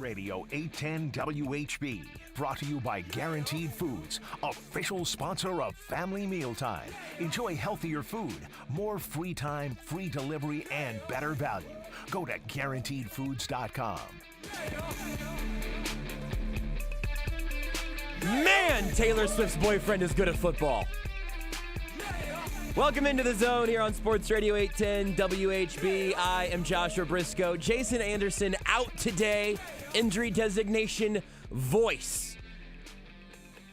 Radio 810 WHB. Brought to you by Guaranteed Foods, official sponsor of Family Mealtime. Enjoy healthier food, more free time, free delivery, and better value. Go to GuaranteedFoods.com. Man, Taylor Swift's boyfriend is good at football. Welcome into the zone here on Sports Radio 810 WHB. I am Joshua Brisco. Jason Anderson out today. Injury designation voice.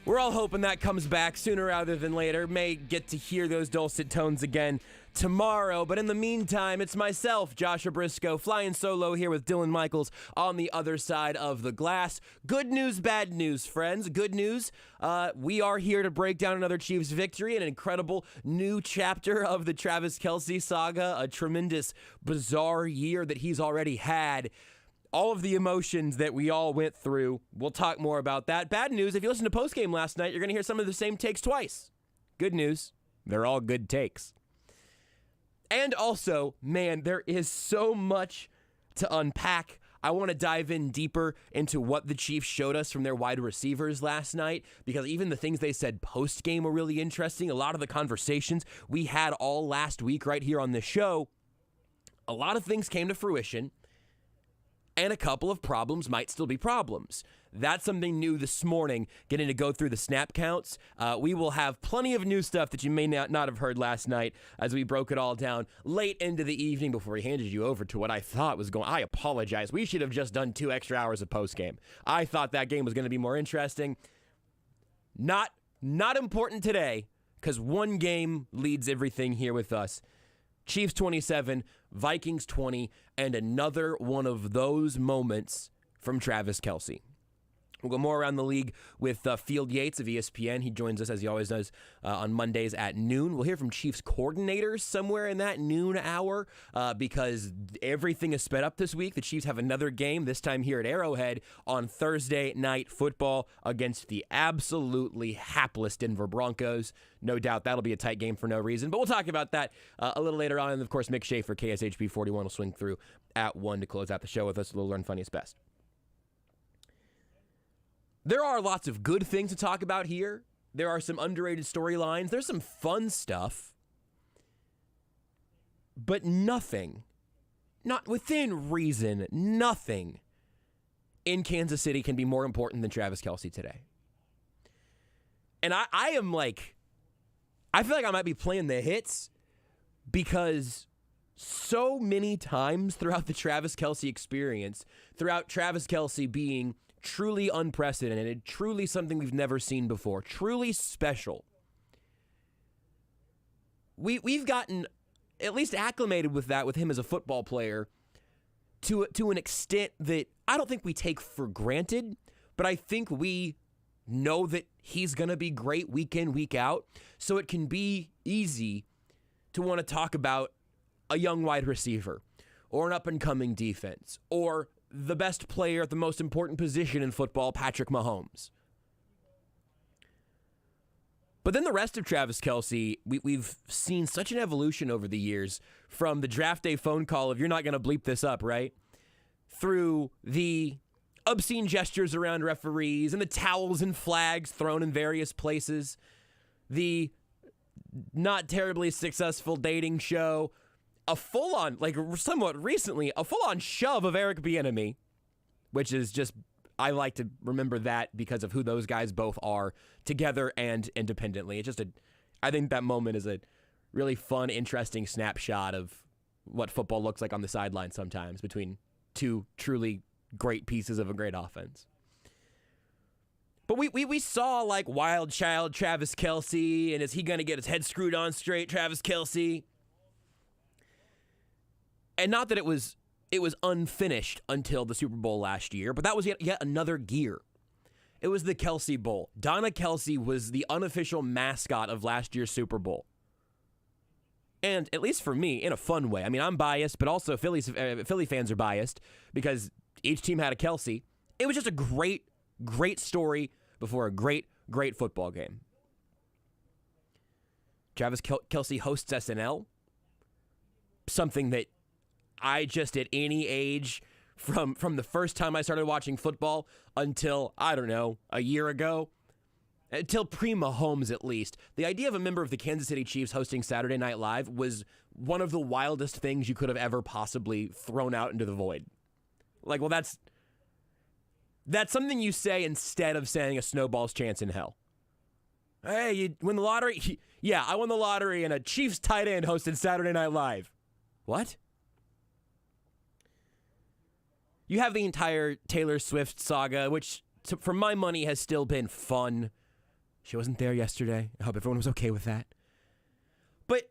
We're all hoping that comes back sooner rather than later. May get to hear those dulcet tones again tomorrow. But in the meantime, it's myself, Joshua Brisco, flying solo here with Dylan Michaels on the other side of the glass. Good news, bad news, friends. Good news, we are here to break down another Chiefs victory, an incredible new chapter of the Travis Kelce saga, a tremendous, bizarre year that he's already had. All of the emotions that we all went through. We'll talk more about that. Bad news, if you listened to postgame last night, you're going to hear some of the same takes twice. Good news, they're all good takes. And also, man, there is so much to unpack. I want to dive in deeper into what the Chiefs showed us from their wide receivers last night, because even the things they said post-game were really interesting. A lot of the conversations we had all last week right here on the show, a lot of things came to fruition, and a couple of problems might still be problems. That's something new this morning, getting to go through the snap counts. We will have plenty of new stuff that you may not have heard last night as we broke it all down late into the evening before we handed you over to what I thought was going. I apologize. We should have just done 2 extra hours of postgame. I thought that game was going to be more interesting. Not important today, because one game leads everything here with us. Chiefs 27, Vikings 20, and another one of those moments from Travis Kelce. We'll go more around the league with Field Yates of ESPN. He joins us, as he always does, on Mondays at noon. We'll hear from Chiefs coordinators somewhere in that noon hour because everything is sped up this week. The Chiefs have another game, this time here at Arrowhead, on Thursday Night Football against the absolutely hapless Denver Broncos. No doubt that'll be a tight game for no reason, but we'll talk about that a little later on. And, of course, Mick Schaefer, KSHB 41, will swing through at 1 to close out the show with us. A little Learn Funniest Best. There are lots of good things to talk about here. There are some underrated storylines. There's some fun stuff. But nothing, not within reason, nothing in Kansas City can be more important than Travis Kelce today. And I am like, I feel like I might be playing the hits because so many times throughout the Travis Kelce experience, throughout Travis Kelce being truly unprecedented, truly something we've never seen before, truly special. We've gotten at least acclimated with that with him as a football player to an extent that I don't think we take for granted, but I think we know that he's going to be great week in, week out, so it can be easy to want to talk about a young wide receiver or an up-and-coming defense or the best player at the most important position in football, Patrick Mahomes. But then the rest of Travis Kelce, we've seen such an evolution over the years, from the draft day phone call of "you're not going to bleep this up, right?" through the obscene gestures around referees and the towels and flags thrown in various places, the not terribly successful dating show, a full-on, like somewhat recently, a full-on shove of Eric Bieniemy, which is just, I like to remember that because of who those guys both are together and independently. It's just I think that moment is a really fun, interesting snapshot of what football looks like on the sideline sometimes between two truly great pieces of a great offense. But we saw like wild child Travis Kelce, and is he going to get his head screwed on straight, Travis Kelce? And not that it was unfinished until the Super Bowl last year, but that was yet another gear. It was the Kelce Bowl. Donna Kelce was the unofficial mascot of last year's Super Bowl. And at least for me, in a fun way. I mean, I'm biased, but also Philly fans are biased because each team had a Kelce. It was just a great, great story before a great, great football game. Travis Kelce hosts SNL, something that I just at any age from the first time I started watching football until, I don't know, a year ago. Until pre-Mahomes, at least. The idea of a member of the Kansas City Chiefs hosting Saturday Night Live was one of the wildest things you could have ever possibly thrown out into the void. Like, well, that's something you say instead of saying a snowball's chance in hell. Hey, you win the lottery? Yeah, I won the lottery and a Chiefs tight end hosted Saturday Night Live. What? You have the entire Taylor Swift saga, which, for my money, has still been fun. She wasn't there yesterday. I hope everyone was okay with that. But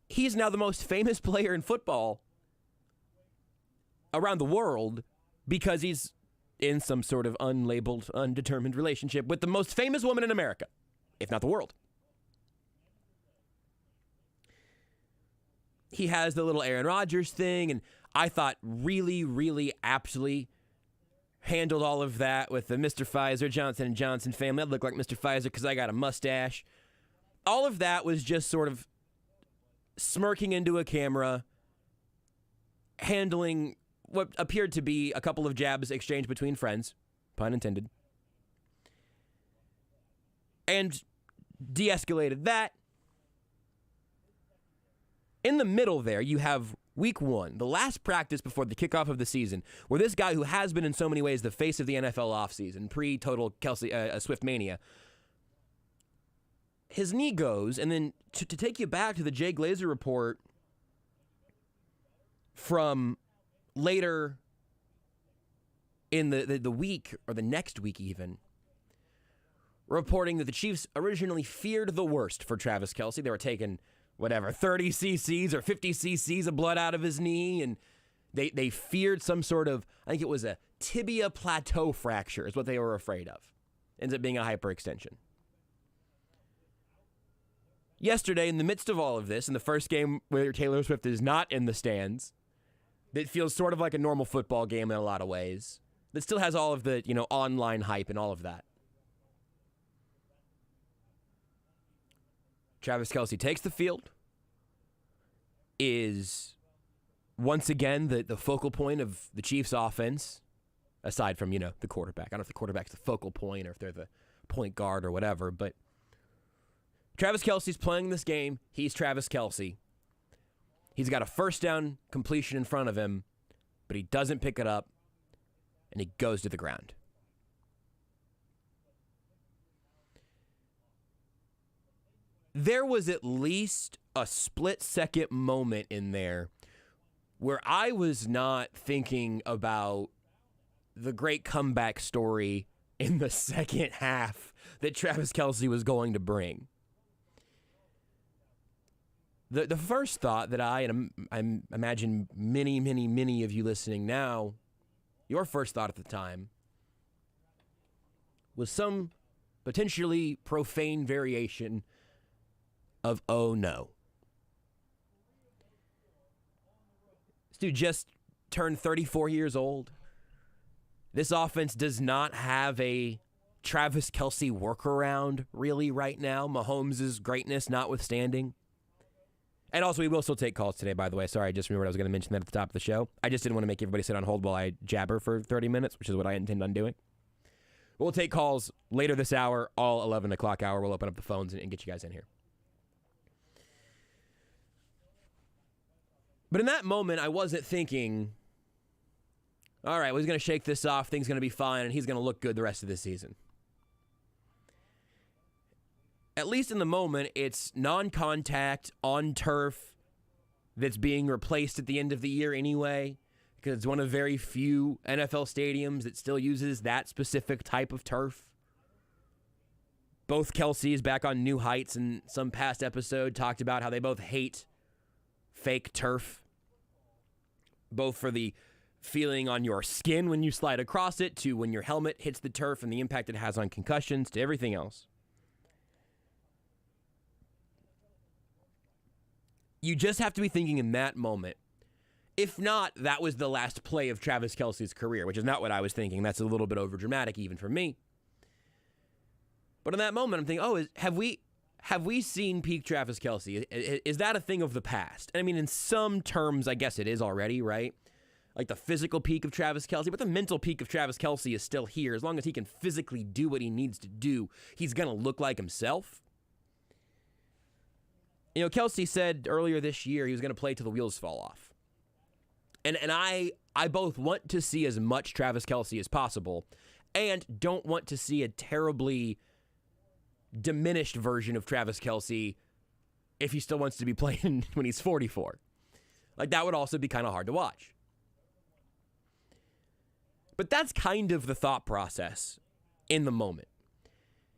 he's now the most famous player in football around the world because he's in some sort of unlabeled, undetermined relationship with the most famous woman in America, if not the world. He has the little Aaron Rodgers thing, and I thought really, really aptly handled all of that with the Mr. Pfizer, Johnson & Johnson family. I look like Mr. Pfizer because I got a mustache. All of that was just sort of smirking into a camera, handling what appeared to be a couple of jabs exchanged between friends, pun intended, and de-escalated that. In the middle there, you have Week 1, the last practice before the kickoff of the season, where this guy who has been in so many ways the face of the NFL offseason, pre-total Swift mania, his knee goes, and then to take you back to the Jay Glazer report from later in the week, or the next week even, reporting that the Chiefs originally feared the worst for Travis Kelce. They were taking 30 cc's or 50 cc's of blood out of his knee, and they feared some sort of, I think it was a tibia plateau fracture is what they were afraid of. Ends up being a hyperextension. Yesterday, in the midst of all of this, in the first game where Taylor Swift is not in the stands, that feels sort of like a normal football game in a lot of ways, that still has all of the, online hype and all of that. Travis Kelce takes the field, is once again the focal point of the Chiefs' offense, aside from, the quarterback. I don't know if the quarterback's the focal point or if they're the point guard or whatever, but Travis Kelce's playing this game. He's Travis Kelce. He's got a first down completion in front of him, but he doesn't pick it up, and he goes to the ground. There was at least a split-second moment in there where I was not thinking about the great comeback story in the second half that Travis Kelce was going to bring. The first thought that I imagine many, many, many of you listening now, your first thought at the time was some potentially profane variation of, oh no. This dude just turned 34 years old. This offense does not have a Travis Kelce workaround really right now, Mahomes' greatness notwithstanding. And also, we will still take calls today, by the way. Sorry, I just remembered I was going to mention that at the top of the show. I just didn't want to make everybody sit on hold while I jabber for 30 minutes, which is what I intend on doing. We'll take calls later this hour, all 11 o'clock hour. We'll open up the phones and get you guys in here. But in that moment, I wasn't thinking, all right, well, he's going to shake this off, things going to be fine, and he's going to look good the rest of the season. At least in the moment, it's non-contact, on turf, that's being replaced at the end of the year anyway, because it's one of very few NFL stadiums that still uses that specific type of turf. Both Kelce's back on New Heights in some past episode talked about how they both hate fake turf, both for the feeling on your skin when you slide across it, to when your helmet hits the turf and the impact it has on concussions, to everything else. You just have to be thinking in that moment. If not, that was the last play of Travis Kelce's career, which is not what I was thinking. That's a little bit overdramatic even for me. But in that moment, I'm thinking, have we seen peak Travis Kelce? Is that a thing of the past? And I mean, in some terms, I guess it is already, right? like the physical peak of Travis Kelce, but the mental peak of Travis Kelce is still here. As long as he can physically do what he needs to do, he's going to look like himself. You know, Kelce said earlier this year he was going to play till the wheels fall off. And I both want to see as much Travis Kelce as possible and don't want to see a terribly diminished version of Travis Kelce if he still wants to be playing when he's 44. Like, that would also be kind of hard to watch. But that's kind of the thought process in the moment.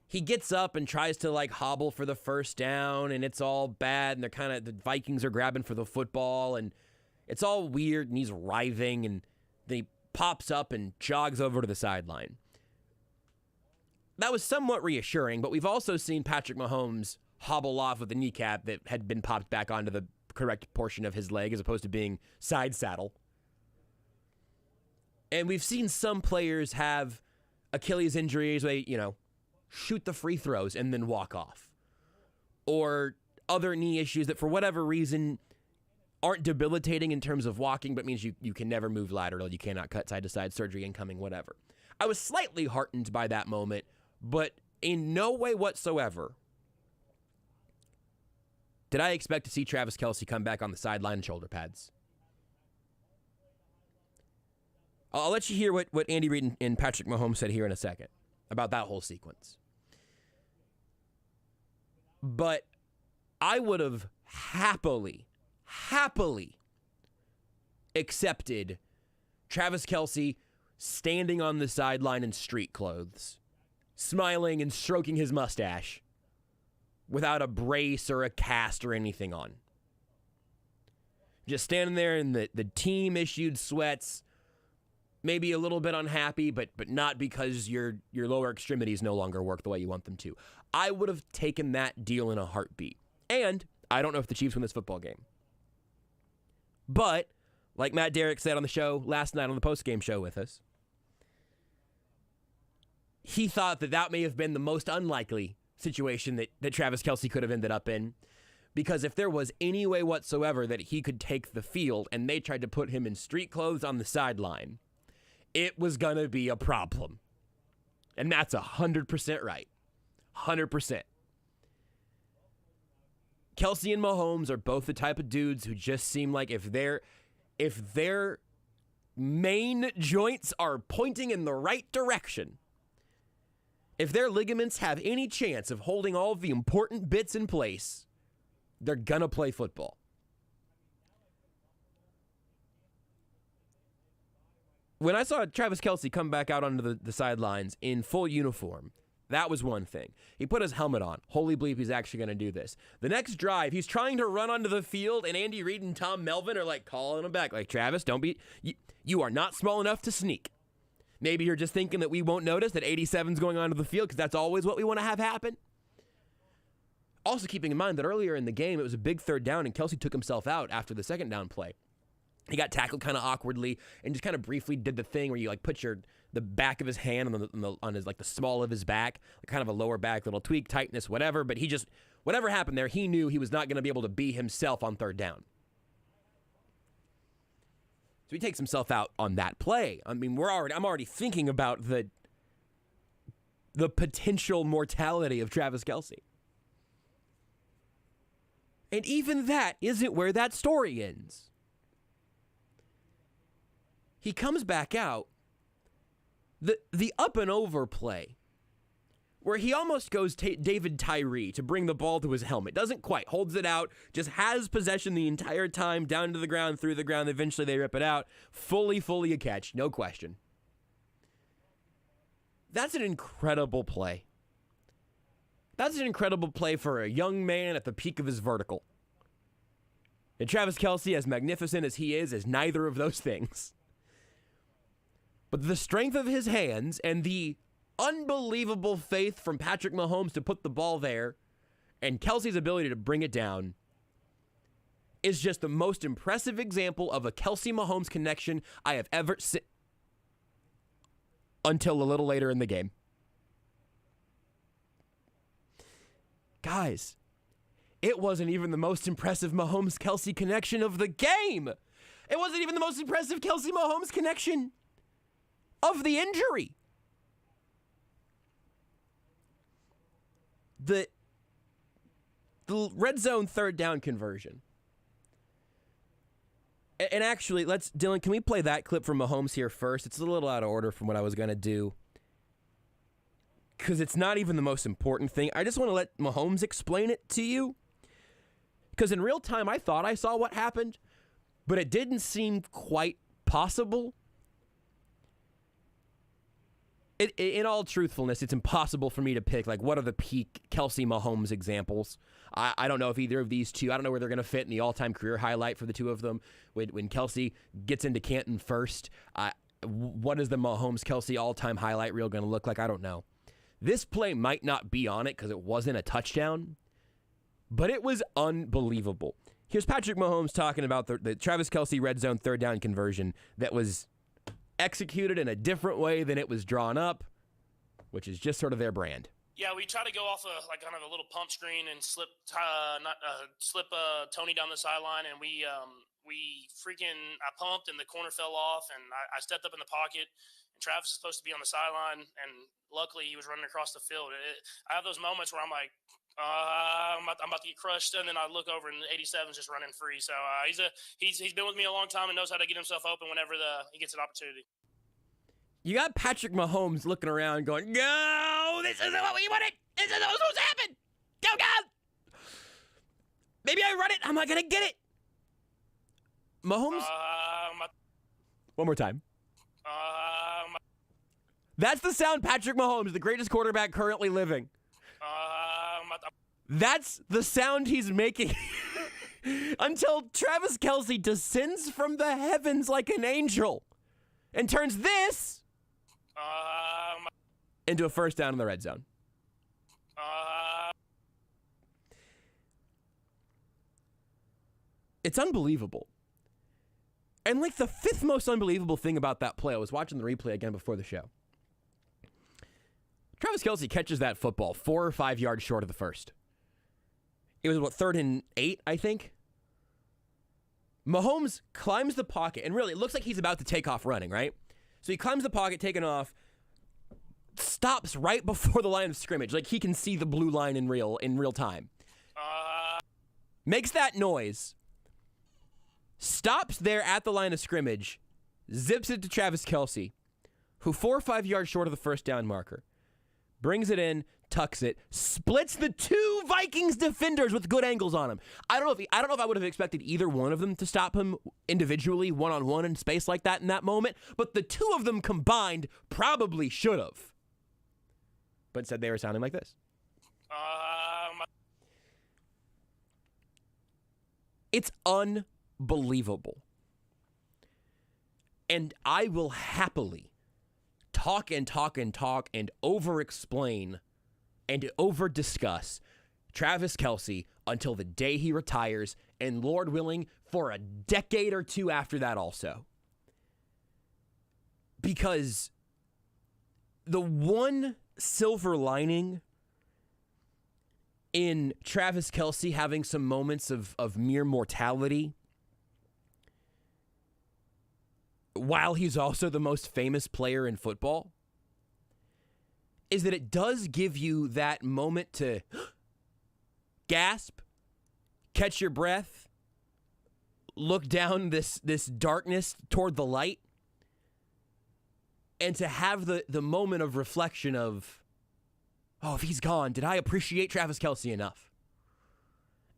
He gets up and tries to, like, hobble for the first down, and it's all bad, and the Vikings are grabbing for the football, and it's all weird, and he's writhing, and then he pops up and jogs over to the sideline. That was somewhat reassuring, but we've also seen Patrick Mahomes hobble off with a kneecap that had been popped back onto the correct portion of his leg as opposed to being side saddle. And we've seen some players have Achilles injuries where they, shoot the free throws and then walk off. Or other knee issues that for whatever reason aren't debilitating in terms of walking, but means you can never move lateral. You cannot cut side-to-side, surgery incoming, whatever. I was slightly heartened by that moment, but in no way whatsoever did I expect to see Travis Kelce come back on the sideline in shoulder pads. I'll let you hear what Andy Reid and Patrick Mahomes said here in a second about that whole sequence. But I would have happily accepted Travis Kelce standing on the sideline in street clothes, smiling and stroking his mustache without a brace or a cast or anything on. Just standing there in the team-issued sweats, maybe a little bit unhappy, but not because your lower extremities no longer work the way you want them to. I would have taken that deal in a heartbeat. And I don't know if the Chiefs win this football game. But, like Matt Derrick said on the show last night on the postgame show with us, he thought that may have been the most unlikely situation that Travis Kelce could have ended up in. Because if there was any way whatsoever that he could take the field and they tried to put him in street clothes on the sideline, it was going to be a problem. And that's 100% right. 100%. Kelce and Mahomes are both the type of dudes who just seem like if their main joints are pointing in the right direction, if their ligaments have any chance of holding all of the important bits in place, they're going to play football. When I saw Travis Kelce come back out onto the sidelines in full uniform, that was one thing. He put his helmet on. Holy bleep, he's actually going to do this. The next drive, he's trying to run onto the field, and Andy Reid and Tom Melvin are like calling him back. Like, Travis, you are not small enough to sneak. Maybe you're just thinking that we won't notice that 87's going onto the field because that's always what we want to have happen. Also keeping in mind that earlier in the game, it was a big third down, and Kelce took himself out after the second down play. He got tackled kind of awkwardly and just kind of briefly did the thing where you like put the back of his hand on his like the small of his back, like kind of a lower back little tweak, tightness, whatever. But whatever happened there, he knew he was not going to be able to be himself on third down. So he takes himself out on that play. I mean, I'm already thinking about the potential mortality of Travis Kelce. And even that isn't where that story ends. He comes back out. The up and over play, where he almost goes David Tyree to bring the ball to his helmet. Doesn't quite. Holds it out. Just has possession the entire time. Down to the ground, through the ground. Eventually they rip it out. Fully a catch. No question. That's an incredible play. That's an incredible play for a young man at the peak of his vertical. And Travis Kelce, as magnificent as he is neither of those things. But the strength of his hands and the unbelievable faith from Patrick Mahomes to put the ball there and Kelce's ability to bring it down is just the most impressive example of a Kelce-Mahomes connection I have ever seen until a little later in the game. Guys, it wasn't even the most impressive Mahomes-Kelce connection of the game. It wasn't even the most impressive Kelsey Mahomes connection of the injury. The red zone third down conversion. And actually, Dylan, can we play that clip from Mahomes here first? It's a little out of order from what I was going to do. Because it's not even the most important thing. I just want to let Mahomes explain it to you. Because in real time, I thought I saw what happened, but it didn't seem quite possible. In all truthfulness, it's impossible for me to pick, like, what are the peak Kelsey Mahomes examples. I don't know if either of these two, I don't know where they're going to fit in the all-time career highlight for the two of them. When Kelsey gets into Canton first, what is the Mahomes-Kelsey all-time highlight reel going to look like? I don't know. This play might not be on it because it wasn't a touchdown, but it was unbelievable. Here's Patrick Mahomes talking about the Travis Kelce red zone third down conversion that was executed in a different way than it was drawn up, which is just sort of their brand. Yeah, we try to go off like kind of a little pump screen and slip Tony down the sideline, and I pumped and the corner fell off, and I stepped up in the pocket, and Travis is supposed to be on the sideline, and luckily he was running across the field. I have those moments where I'm like, I'm about to get crushed, and then I look over and 87's just running free. So he's been with me a long time and knows how to get himself open whenever he gets an opportunity. You got Patrick Mahomes looking around going, "Go! This isn't what we wanted. This isn't what's supposed to happen. Go, God! Maybe I run it. I'm not gonna get it." Mahomes. One more time. That's the sound Patrick Mahomes, the greatest quarterback currently living. That's the sound he's making until Travis Kelce descends from the heavens like an angel and turns this into a first down in the red zone. It's unbelievable. And like the fifth most unbelievable thing about that play, I was watching the replay again before the show. Travis Kelce catches that football 4 or 5 yards short of the first. It was, 3rd and 8, I think? Mahomes climbs the pocket, and really, it looks like he's about to take off running, right? So he climbs the pocket, taking off, stops right before the line of scrimmage, like he can see the blue line in real time. Makes that noise, stops there at the line of scrimmage, zips it to Travis Kelce, who 4 or 5 yards short of the first down marker, brings it in, tucks it, splits the two Vikings defenders with good angles on him. I don't know if I would have expected either one of them to stop him individually, one-on-one in space like that in that moment, but the two of them combined probably should have. But instead they were sounding like this. It's unbelievable. And I will happily talk and over-explain and over-discuss Travis Kelce until the day he retires, and Lord willing, for a decade or two after that also. Because the one silver lining in Travis Kelce having some moments of mere mortality, while he's also the most famous player in football, is that it does give you that moment to gasp, catch your breath, look down this darkness toward the light, and to have the moment of reflection of, oh, if he's gone, did I appreciate Travis Kelce enough?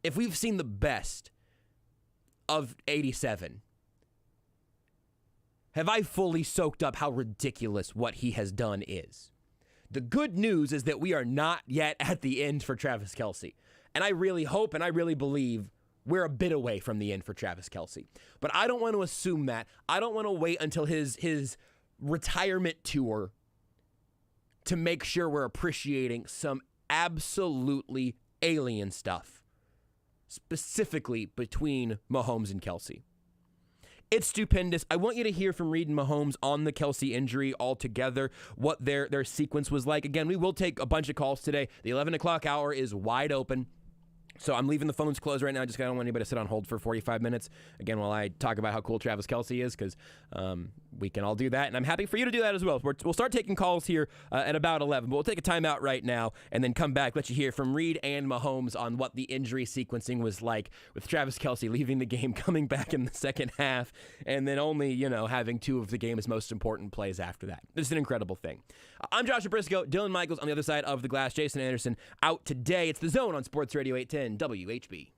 If we've seen the best of 87, have I fully soaked up how ridiculous what he has done is? The good news is that we are not yet at the end for Travis Kelce. And I really hope and I really believe we're a bit away from the end for Travis Kelce. But I don't want to assume that. I don't want to wait until his retirement tour to make sure we're appreciating some absolutely alien stuff, specifically between Mahomes and Kelce. It's stupendous. I want you to hear from Reed and Mahomes on the Kelce injury altogether, what their sequence was like. Again, we will take a bunch of calls today. The 11 o'clock hour is wide open. So I'm leaving the phones closed right now. I just don't want anybody to sit on hold for 45 minutes. Again, while I talk about how cool Travis Kelce is, because we can all do that. And I'm happy for you to do that as well. We'll start taking calls here at about 11. But we'll take a timeout right now and then come back, let you hear from Reed and Mahomes on what the injury sequencing was like with Travis Kelce leaving the game, coming back in the second half, and then only, having two of the game's most important plays after that. This is an incredible thing. I'm Joshua Brisco. Dylan Michaels on the other side of the glass. Jason Anderson out today. It's The Zone on Sports Radio 810 WHB.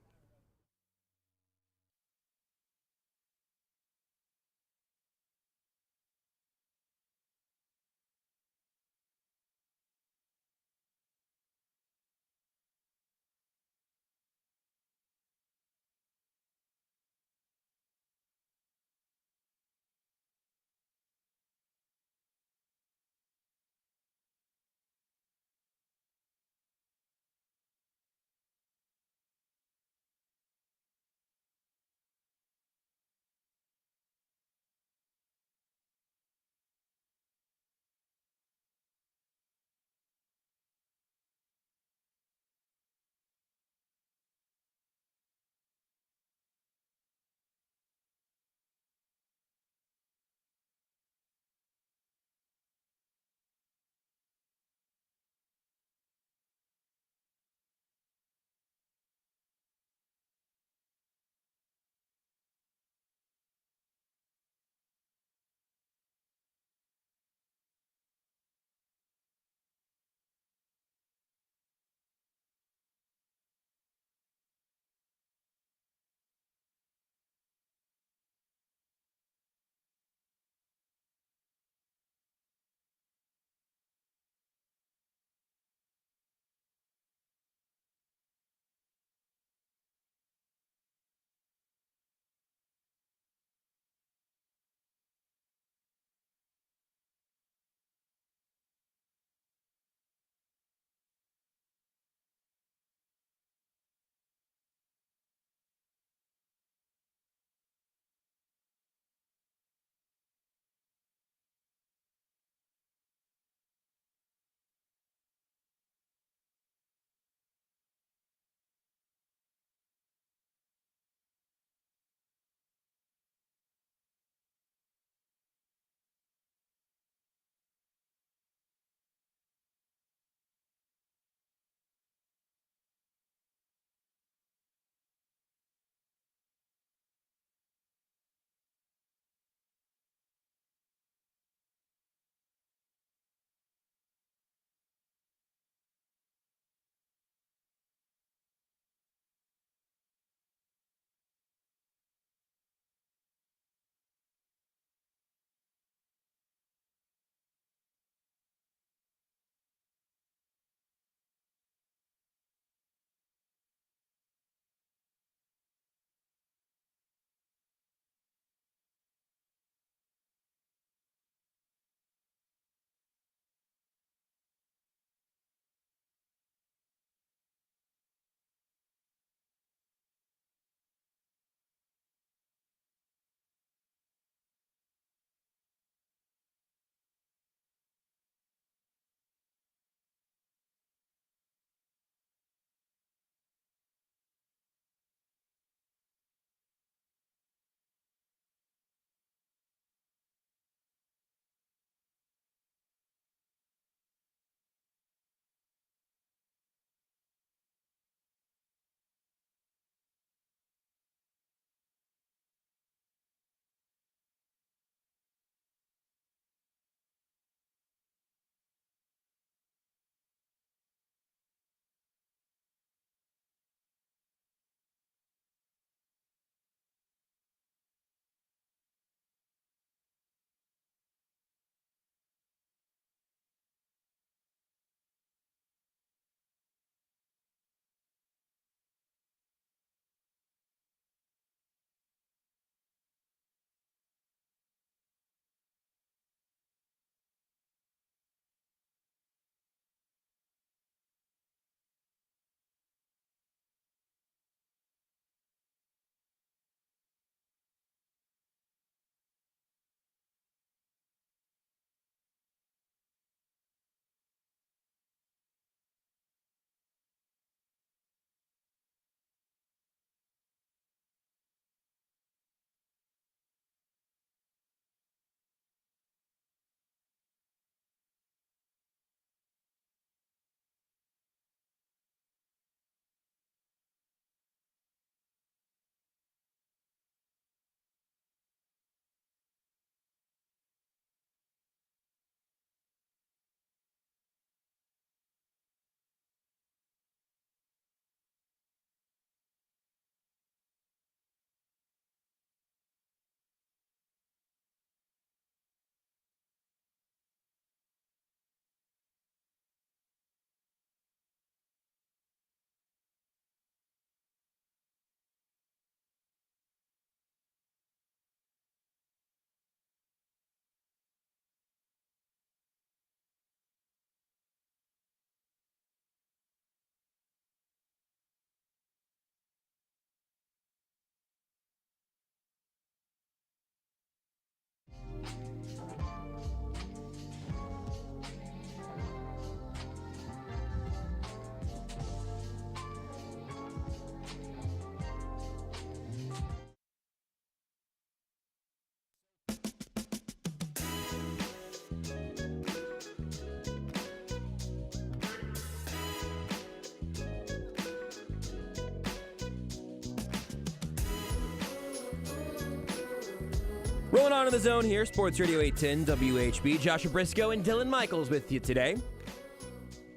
Rolling on in the zone here, Sports Radio 810 WHB. Joshua Brisco and Dylan Michaels with you today.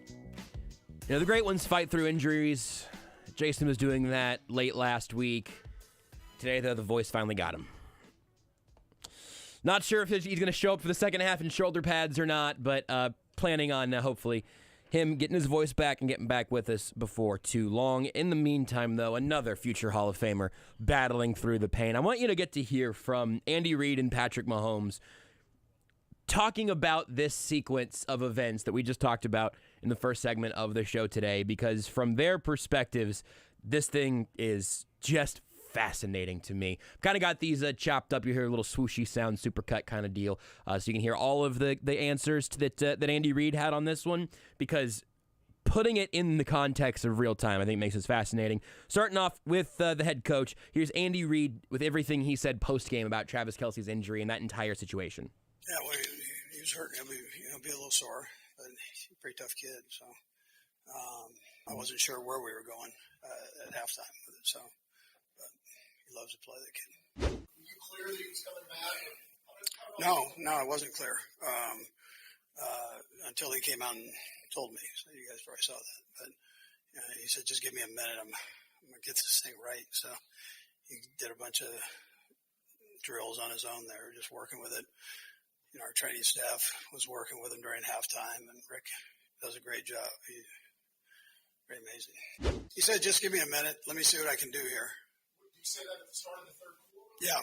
You know, the great ones fight through injuries. Jason was doing that late last week. Today, though, the voice finally got him. Not sure if he's going to show up for the second half in shoulder pads or not, but planning on hopefully him getting his voice back and getting back with us before too long. In the meantime, though, another future Hall of Famer battling through the pain. I want you to get to hear from Andy Reid and Patrick Mahomes talking about this sequence of events that we just talked about in the first segment of the show today, because from their perspectives, this thing is just fascinating to me. Kind of got these chopped up. You hear a little swooshy sound, supercut kind of deal, so you can hear all of the answers that Andy Reid had on this one, because putting it in the context of real time, I think, makes this fascinating. Starting off with the head coach, here's Andy Reid with everything he said post-game about Travis Kelce's injury and that entire situation. Yeah, well, he was hurt. He'll be a little sore, but he's a pretty tough kid, so I wasn't sure where we were going at halftime with it, so he loves to play, that kid. Were you clear that he was coming back? No, it wasn't clear until he came out and told me. So you guys probably saw that. But he said, just give me a minute. I'm going to get this thing right. So he did a bunch of drills on his own there, just working with it. You know, our training staff was working with him during halftime, and Rick does a great job. He's pretty amazing. He said, just give me a minute. Let me see what I can do here. Did you say that at the start of the third quarter? Yeah.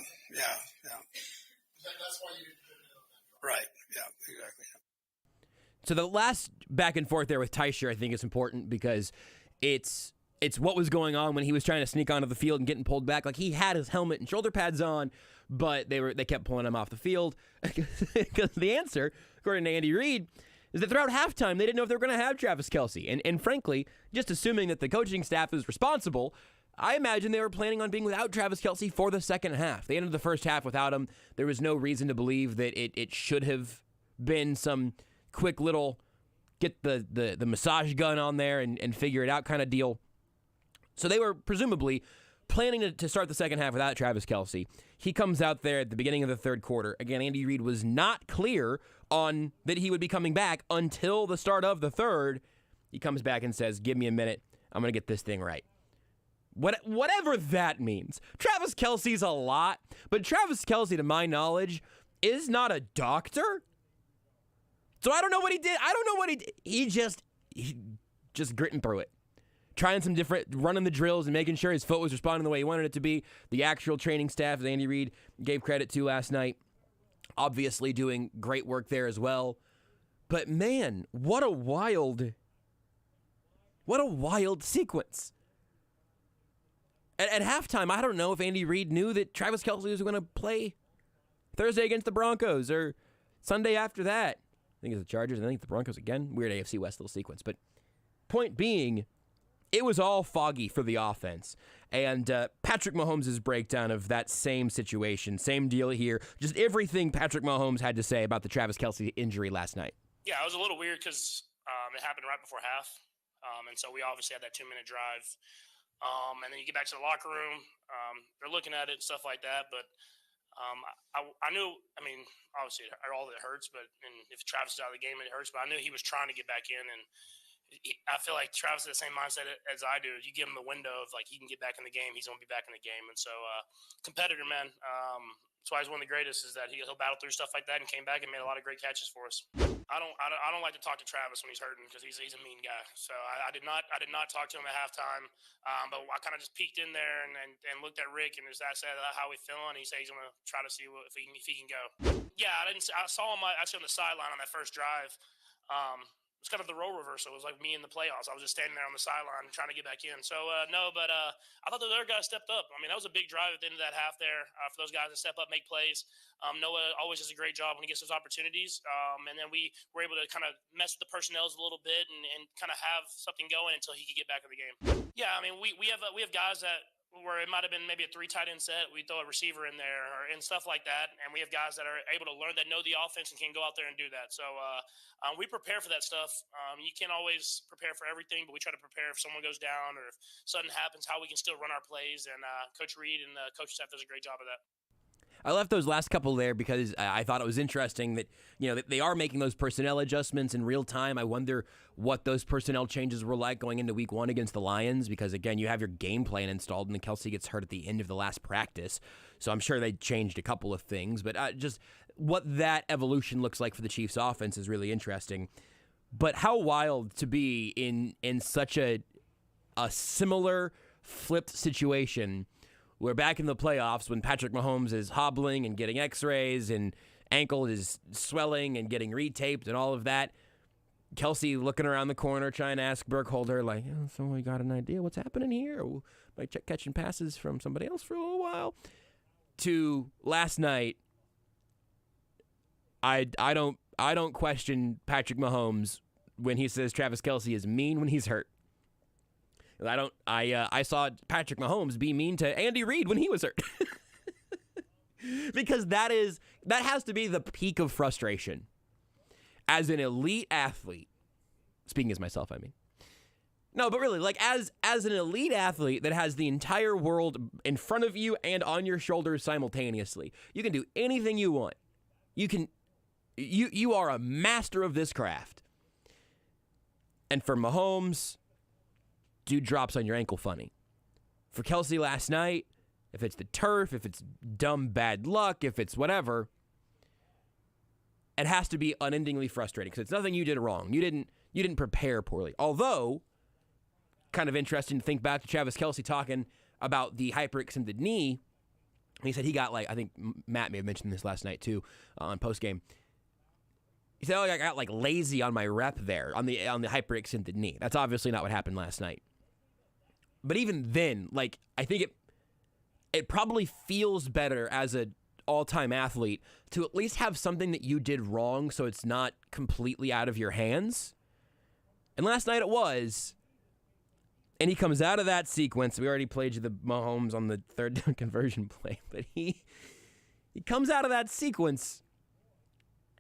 That's why you didn't put it on that. Right. Yeah, exactly. Yeah. So the last back and forth there with Teicher, I think, is important because it's what was going on when he was trying to sneak onto the field and getting pulled back. Like, he had his helmet and shoulder pads on, but they kept pulling him off the field. Because the answer, according to Andy Reid, is that throughout halftime, they didn't know if they were going to have Travis Kelce. And frankly, just assuming that the coaching staff is responsible, I imagine they were planning on being without Travis Kelce for the second half. They ended the first half without him. There was no reason to believe that it should have been some quick little get the massage gun on there and figure it out kind of deal. So they were presumably planning to start the second half without Travis Kelce. He comes out there at the beginning of the third quarter. Again, Andy Reid was not clear on that he would be coming back until the start of the third. He comes back and says, give me a minute. I'm going to get this thing right. Whatever that means. Travis Kelce's a lot, but Travis Kelce, to my knowledge, is not a doctor. So I don't know what he did. He just gritting through it. Trying some different, running the drills and making sure his foot was responding the way he wanted it to be. The actual training staff that Andy Reid gave credit to last night, obviously doing great work there as well. But man, what a wild sequence. At halftime, I don't know if Andy Reid knew that Travis Kelce was going to play Thursday against the Broncos or Sunday after that. I think it's the Chargers, and I think the Broncos again. Weird AFC West little sequence. But point being, it was all foggy for the offense. And Patrick Mahomes' breakdown of that same situation, same deal here, just everything Patrick Mahomes had to say about the Travis Kelce injury last night. Yeah, it was a little weird because it happened right before half. And so we obviously had that 2-minute drive. And then you get back to the locker room. They're looking at it and stuff like that. But I knew, obviously all of it hurts, and if Travis is out of the game, it hurts. But I knew he was trying to get back in, and I feel like Travis has the same mindset as I do. You give him the window of, like, he can get back in the game, he's going to be back in the game. And so, competitor, man. That's why he's one of the greatest, is that he'll battle through stuff like that and came back and made a lot of great catches for us. I don't like to talk to Travis when he's hurting because he's a mean guy. So I did not talk to him at halftime. But I kind of just peeked in there and looked at Rick and just asked how he feeling. He said he's going to try to see if he can go. Yeah, I saw him actually on the sideline on that first drive. It's kind of the role reversal. It was like me in the playoffs. I was just standing there on the sideline trying to get back in. So, no, but I thought the other guys stepped up. I mean, that was a big drive at the end of that half there for those guys to step up, make plays. Noah always does a great job when he gets those opportunities. And then we were able to kind of mess with the personnel a little bit and kind of have something going until he could get back in the game. Yeah, I mean, we have guys that where it might have been maybe a 3 tight end set, we throw a receiver in there and stuff like that. And we have guys that are able to learn, that know the offense and can go out there and do that. So we prepare for that stuff. You can't always prepare for everything, but we try to prepare if someone goes down or if something happens, how we can still run our plays. And Coach Reed and the coaching staff does a great job of that. I left those last couple there because I thought it was interesting that, that they are making those personnel adjustments in real time. I wonder what those personnel changes were like going into week 1 against the Lions because, again, you have your game plan installed and then Kelsey gets hurt at the end of the last practice. So I'm sure they changed a couple of things. But just what that evolution looks like for the Chiefs offense is really interesting. But how wild to be in such a similar flipped situation. We're back in the playoffs when Patrick Mahomes is hobbling and getting x-rays and ankle is swelling and getting retaped and all of that. Kelsey looking around the corner trying to ask Burkholder, like, so we got an idea what's happening here? Like catching passes from somebody else for a little while. To last night, I don't question Patrick Mahomes when he says Travis Kelsey is mean when he's hurt. I saw Patrick Mahomes be mean to Andy Reid when he was hurt. Because that has to be the peak of frustration. As an elite athlete, speaking as myself, I mean. No, but really, like as an elite athlete that has the entire world in front of you and on your shoulders simultaneously, you can do anything you want. You are a master of this craft. And for Mahomes, dude drops on your ankle funny. For Kelsey last night, if it's the turf, if it's dumb bad luck, if it's whatever, it has to be unendingly frustrating because it's nothing you did wrong. You didn't prepare poorly. Although, kind of interesting to think back to Travis Kelsey talking about the hyperextended knee. He said he got I think Matt may have mentioned this last night too on postgame. He said, I got lazy on my rep there on the hyperextended knee. That's obviously not what happened last night. But even then, I think it probably feels better as an all-time athlete to at least have something that you did wrong so it's not completely out of your hands. And last night it was. And he comes out of that sequence. We already played you the Mahomes on the third down conversion play. But he comes out of that sequence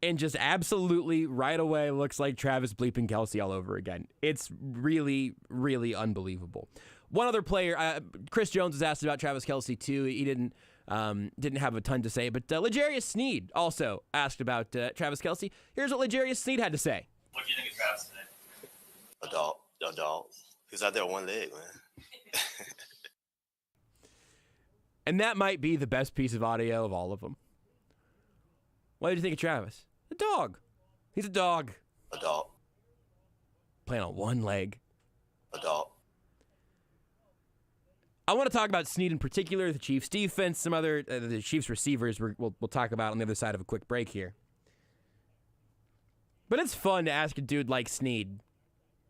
and just absolutely right away looks like Travis bleeping Kelsey all over again. It's really, really unbelievable. One other player, Chris Jones was asked about Travis Kelsey too. He didn't have a ton to say, but L'Jarius Sneed also asked about Travis Kelsey. Here's what L'Jarius Sneed had to say. What do you think of Travis today? A dog. He's out there on one leg, man. And that might be the best piece of audio of all of them. What did you think of Travis? A dog. He's a dog. A dog. Playing on one leg. A dog. I want to talk about Sneed in particular, the Chiefs defense, some other the Chiefs receivers we'll talk about on the other side of a quick break here. But it's fun to ask a dude like Sneed.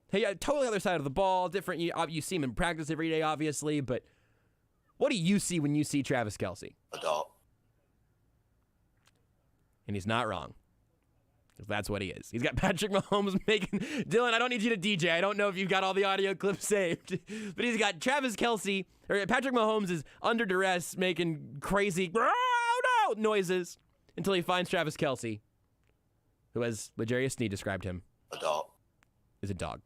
Hey, totally other side of the ball, different. You see him in practice every day, obviously, but what do you see when you see Travis Kelsey? A dog. And he's not wrong. Because that's what he is. He's got Patrick Mahomes making... Dylan, I don't need you to DJ. I don't know if you've got all the audio clips saved. But he's got Travis Kelsey, or Patrick Mahomes is under duress making crazy noises until he finds Travis Kelsey, who, as L'Jarius Sneed described him, A dog. is a dog.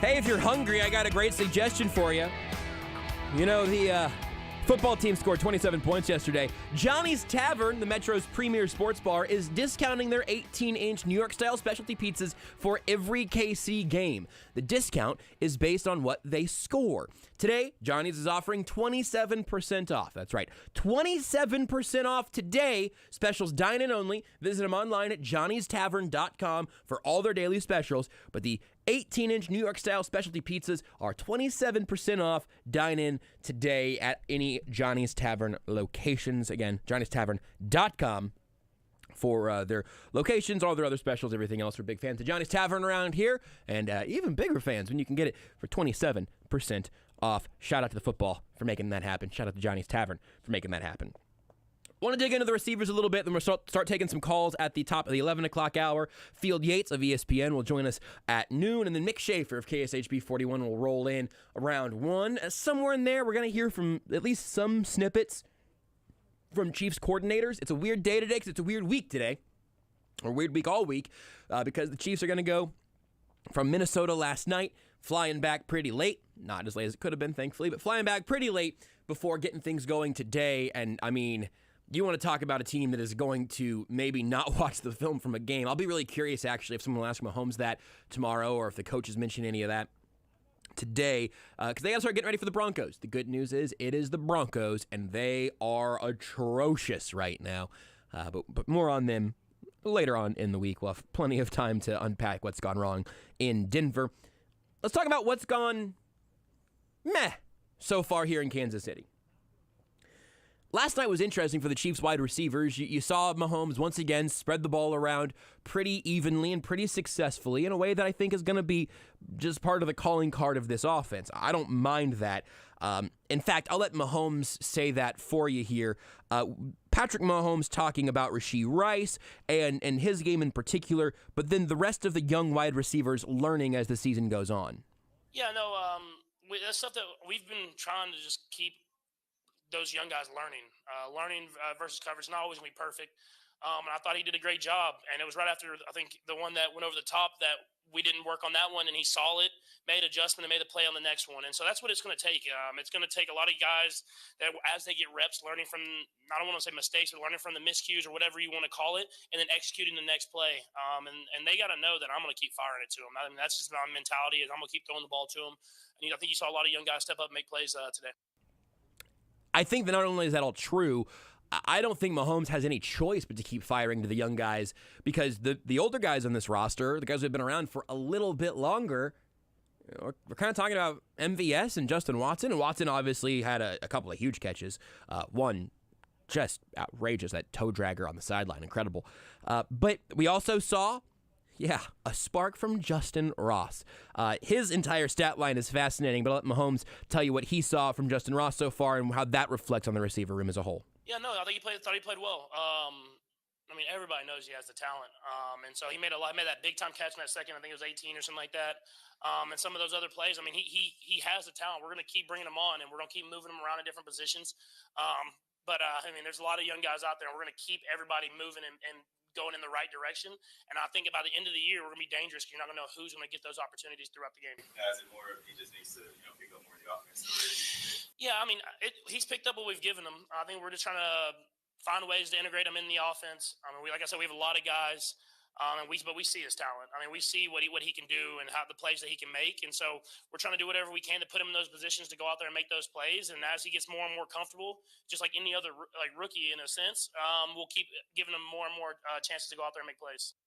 Hey, if you're hungry, I got a great suggestion for you. You know, the football team scored 27 points yesterday. Johnny's Tavern, the Metro's premier sports bar, is discounting their 18-inch New York-style specialty pizzas for every KC game. The discount is based on what they score. Today, Johnny's is offering 27% off. That's right, 27% off today. Specials dine-in only. Visit them online at johnnystavern.com for all their daily specials. But the 18-inch New York-style specialty pizzas are 27% off. Dine in today at any Johnny's Tavern locations. Again, johnnystavern.com for their locations, all their other specials, everything else. We're big fans of Johnny's Tavern around here, and even bigger fans when you can get it for 27% off. Shout out to the football for making that happen. Shout out to Johnny's Tavern for making that happen. Want to dig into the receivers a little bit, then we'll start taking some calls at the top of the 11 o'clock hour. Field Yates of ESPN will join us at noon, and then Mick Schaefer of KSHB 41 will roll in around 1. Somewhere in there, we're going to hear from at least some snippets from Chiefs coordinators. It's a weird day today because it's a weird week today, or weird week all week, because the Chiefs are going to go from Minnesota last night, flying back pretty late. Not as late as it could have been, thankfully, but flying back pretty late before getting things going today. And, I mean, you want to talk about a team that is going to maybe not watch the film from a game. I'll be really curious, actually, if someone will ask Mahomes that tomorrow or if the coaches mention any of that today, because they got to start getting ready for the Broncos. The good news is it is the Broncos, and they are atrocious right now. But more on them later on in the week. We'll have plenty of time to unpack what's gone wrong in Denver. Let's talk about what's gone meh so far here in Kansas City. Last night was interesting for the Chiefs wide receivers. You saw Mahomes once again spread the ball around pretty evenly and pretty successfully in a way that I think is going to be just part of the calling card of this offense. I don't mind that. In fact, I'll let Mahomes say that for you here. Patrick Mahomes talking about Rashee Rice and his game in particular, but then the rest of the young wide receivers learning as the season goes on. Yeah, no, that's stuff that we've been trying to just keep those young guys learning versus coverage. Not always going to be perfect. And I thought he did a great job. And it was right after, I think, the one that went over the top that we didn't work on that one, and he saw it, made adjustment, and made a play on the next one. And so that's what it's going to take. It's going to take a lot of guys that, as they get reps, learning from, I don't want to say mistakes, but learning from the miscues or whatever you want to call it, and then executing the next play. And they got to know that I'm going to keep firing it to them. I mean, that's just my mentality, is I'm going to keep throwing the ball to them. And I think you saw a lot of young guys step up and make plays today. I think that not only is that all true, I don't think Mahomes has any choice but to keep firing to the young guys, because the older guys on this roster, the guys who have been around for a little bit longer, we're kind of talking about MVS and Justin Watson. And Watson obviously had a couple of huge catches. One just outrageous, that toe dragger on the sideline, incredible. But we also saw, a spark from Justin Ross. His entire stat line is fascinating, but I'll let Mahomes tell you what he saw from Justin Ross so far and how that reflects on the receiver room as a whole. Yeah, no, I think thought he played well. I mean, everybody knows he has the talent. And so he made that big time catch in that second. I think it was 18 or something like that. And some of those other plays, I mean, he has the talent. We're going to keep bringing him on, and we're going to keep moving him around in different positions. But I mean, there's a lot of young guys out there, and we're going to keep everybody moving and going in the right direction. And I think by the end of the year, we're going to be dangerous because you're not going to know who's going to get those opportunities throughout the game. As it more, he just needs to pick up more of the offense. Yeah, I mean, he's picked up what we've given him. I think we're just trying to find ways to integrate him in the offense. I mean, like I said, we have a lot of guys, but we see his talent. I mean, we see what he can do and how the plays that he can make. And so we're trying to do whatever we can to put him in those positions to go out there and make those plays. And as he gets more and more comfortable, just like any other rookie in a sense, we'll keep giving him more and more chances to go out there and make plays.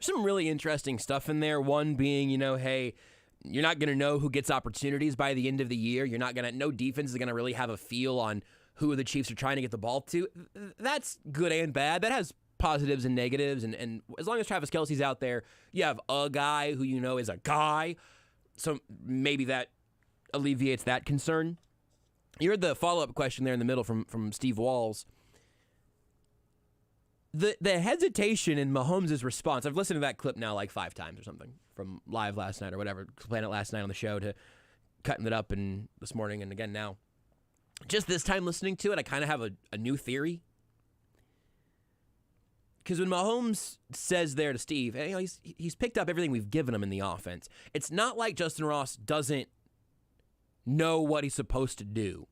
Some really interesting stuff in there. One being, hey, you're not going to know who gets opportunities by the end of the year. No defense is going to really have a feel on who the Chiefs are trying to get the ball to. That's good and bad. That has positives and negatives. And as long as Travis Kelce's out there, you have a guy who is a guy. So maybe that alleviates that concern. You heard the follow-up question there in the middle from Steve Walls. The hesitation in Mahomes' response, I've listened to that clip now like 5 times or something from live last night or whatever, playing it last night on the show to cutting it up and this morning and again now. Just this time listening to it, I kind of have a new theory. Because when Mahomes says there to Steve, hey, he's picked up everything we've given him in the offense. It's not like Justin Ross doesn't know what he's supposed to do.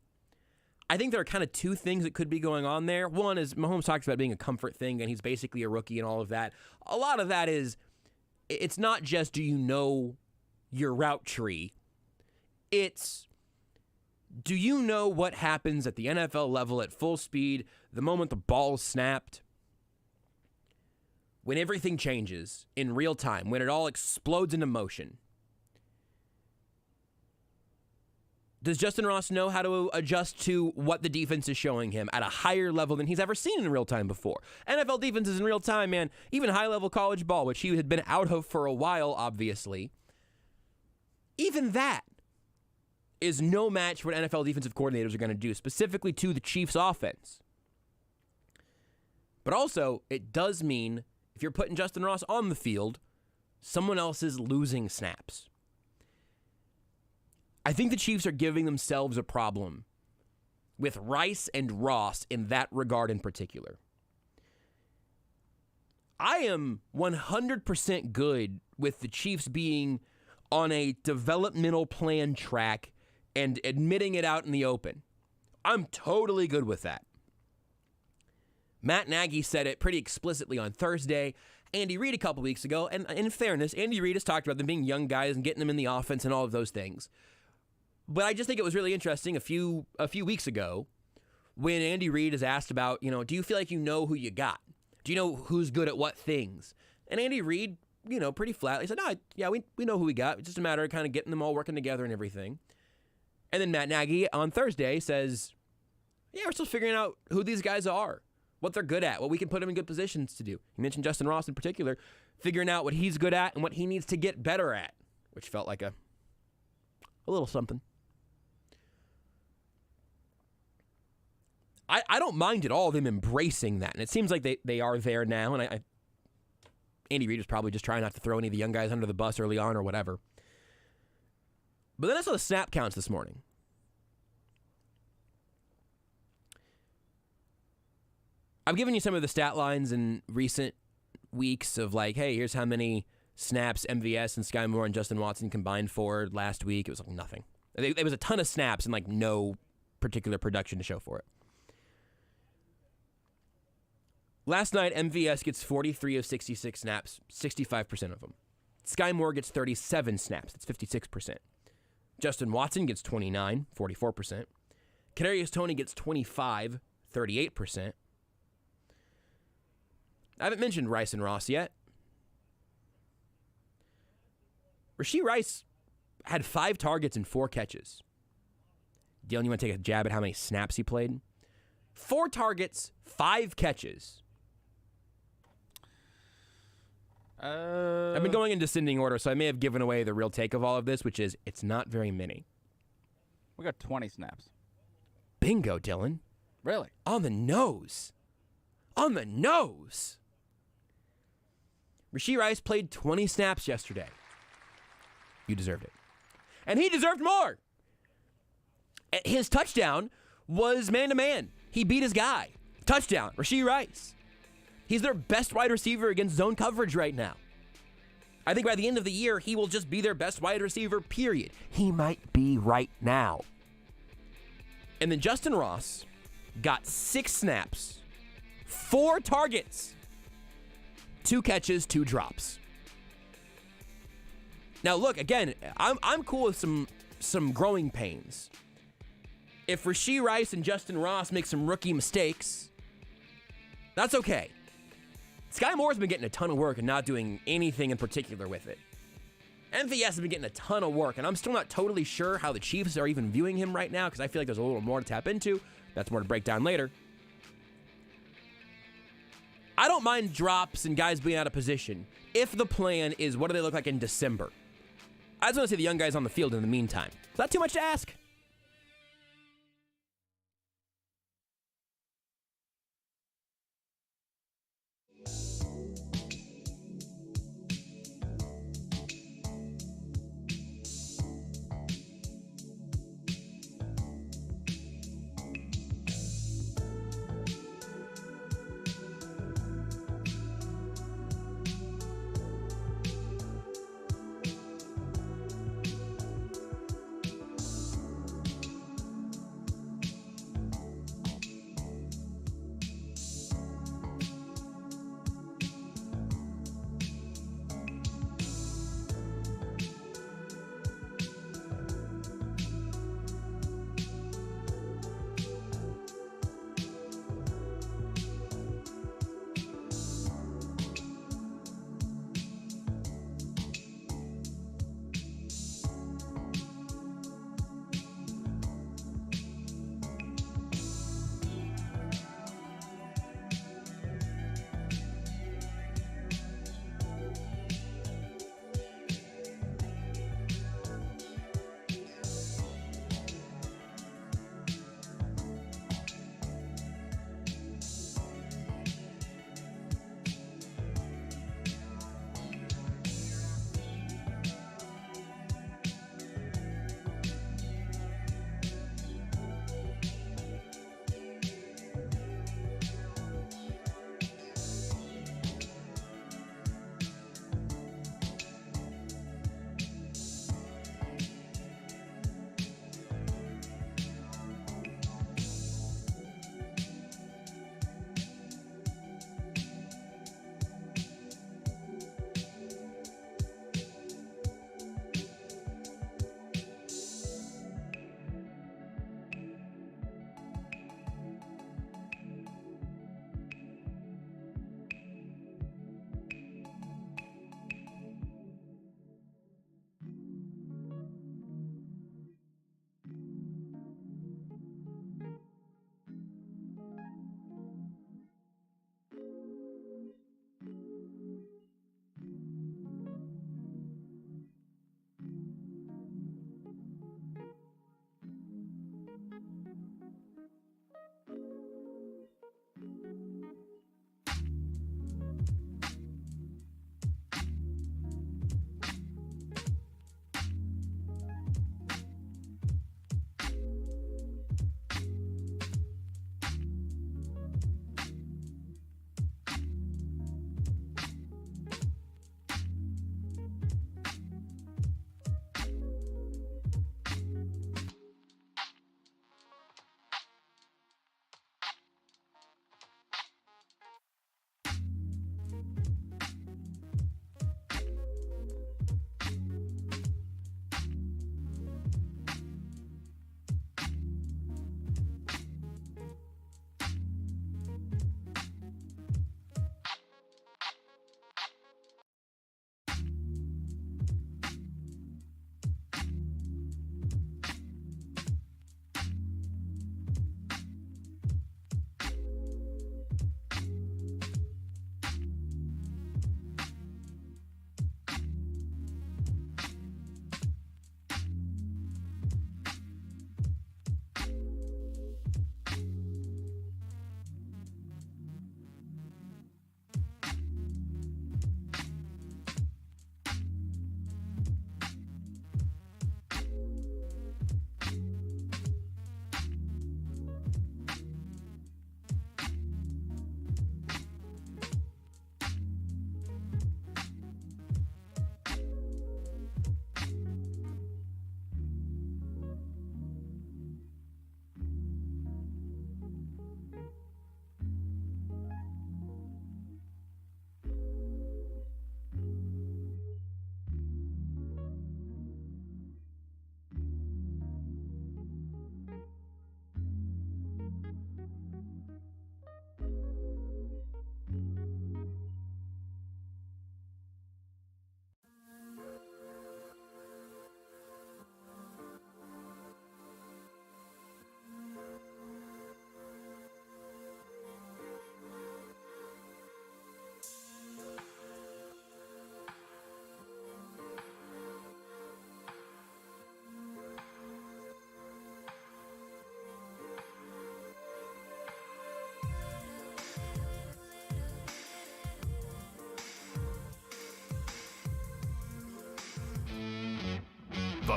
I think there are kind of two things that could be going on there. One is Mahomes talks about being a comfort thing, and he's basically a rookie and all of that. A lot of that is, it's not just do you know your route tree. It's, do you know what happens at the NFL level at full speed the moment the ball is snapped? When everything changes in real time, when it all explodes into motion. Does Justin Ross know how to adjust to what the defense is showing him at a higher level than he's ever seen in real time before? NFL defenses in real time, man, even high-level college ball, which he had been out of for a while, obviously, even that is no match for what NFL defensive coordinators are going to do, specifically to the Chiefs' offense. But also, it does mean if you're putting Justin Ross on the field, someone else is losing snaps. I think the Chiefs are giving themselves a problem with Rice and Ross in that regard in particular. I am 100% good with the Chiefs being on a developmental plan track and admitting it out in the open. I'm totally good with that. Matt Nagy said it pretty explicitly on Thursday. Andy Reid a couple weeks ago, and in fairness, Andy Reid has talked about them being young guys and getting them in the offense and all of those things. But I just think it was really interesting a few weeks ago when Andy Reid is asked about, do you feel like you know who you got? Do you know who's good at what things? And Andy Reid, pretty flatly said, no, yeah, we know who we got. It's just a matter of kind of getting them all working together and everything. And then Matt Nagy on Thursday says, yeah, we're still figuring out who these guys are, what they're good at, what we can put them in good positions to do. He mentioned Justin Ross in particular, figuring out what he's good at and what he needs to get better at, which felt like a little something. I don't mind at all them embracing that, and it seems like they are there now, and Andy Reid was probably just trying not to throw any of the young guys under the bus early on or whatever. But then I saw the snap counts this morning. I've given you some of the stat lines in recent weeks of like, hey, here's how many snaps MVS and Sky Moore and Justin Watson combined for last week. It was like nothing. There was a ton of snaps and like no particular production to show for it. Last night, MVS gets 43 of 66 snaps, 65% of them. Sky Moore gets 37 snaps, that's 56%. Justin Watson gets 29, 44%. Kadarius Toney gets 25, 38%. I haven't mentioned Rice and Ross yet. Rashee Rice had 5 targets and 4 catches. Dylan, you want to take a jab at how many snaps he played? 4 targets, 5 catches. I've been going in descending order, so I may have given away the real take of all of this, which is it's not very many. We got 20 snaps. Bingo, Dylan. Really? On the nose. On the nose. Rashee Rice played 20 snaps yesterday. You deserved it. And he deserved more. His touchdown was man-to-man. He beat his guy. Touchdown, Rashee Rice. He's their best wide receiver against zone coverage right now. I think by the end of the year, he will just be their best wide receiver, period. He might be right now. And then Justin Ross got 6 snaps, 4 targets, 2 catches, 2 drops. Now, look, again, I'm cool with some growing pains. If Rashee Rice and Justin Ross make some rookie mistakes, that's okay. Sky Moore's been getting a ton of work and not doing anything in particular with it. MVS has been getting a ton of work, and I'm still not totally sure how the Chiefs are even viewing him right now because I feel like there's a little more to tap into. That's more to break down later. I don't mind drops and guys being out of position if the plan is what do they look like in December. I just want to see the young guys on the field in the meantime. Is that too much to ask?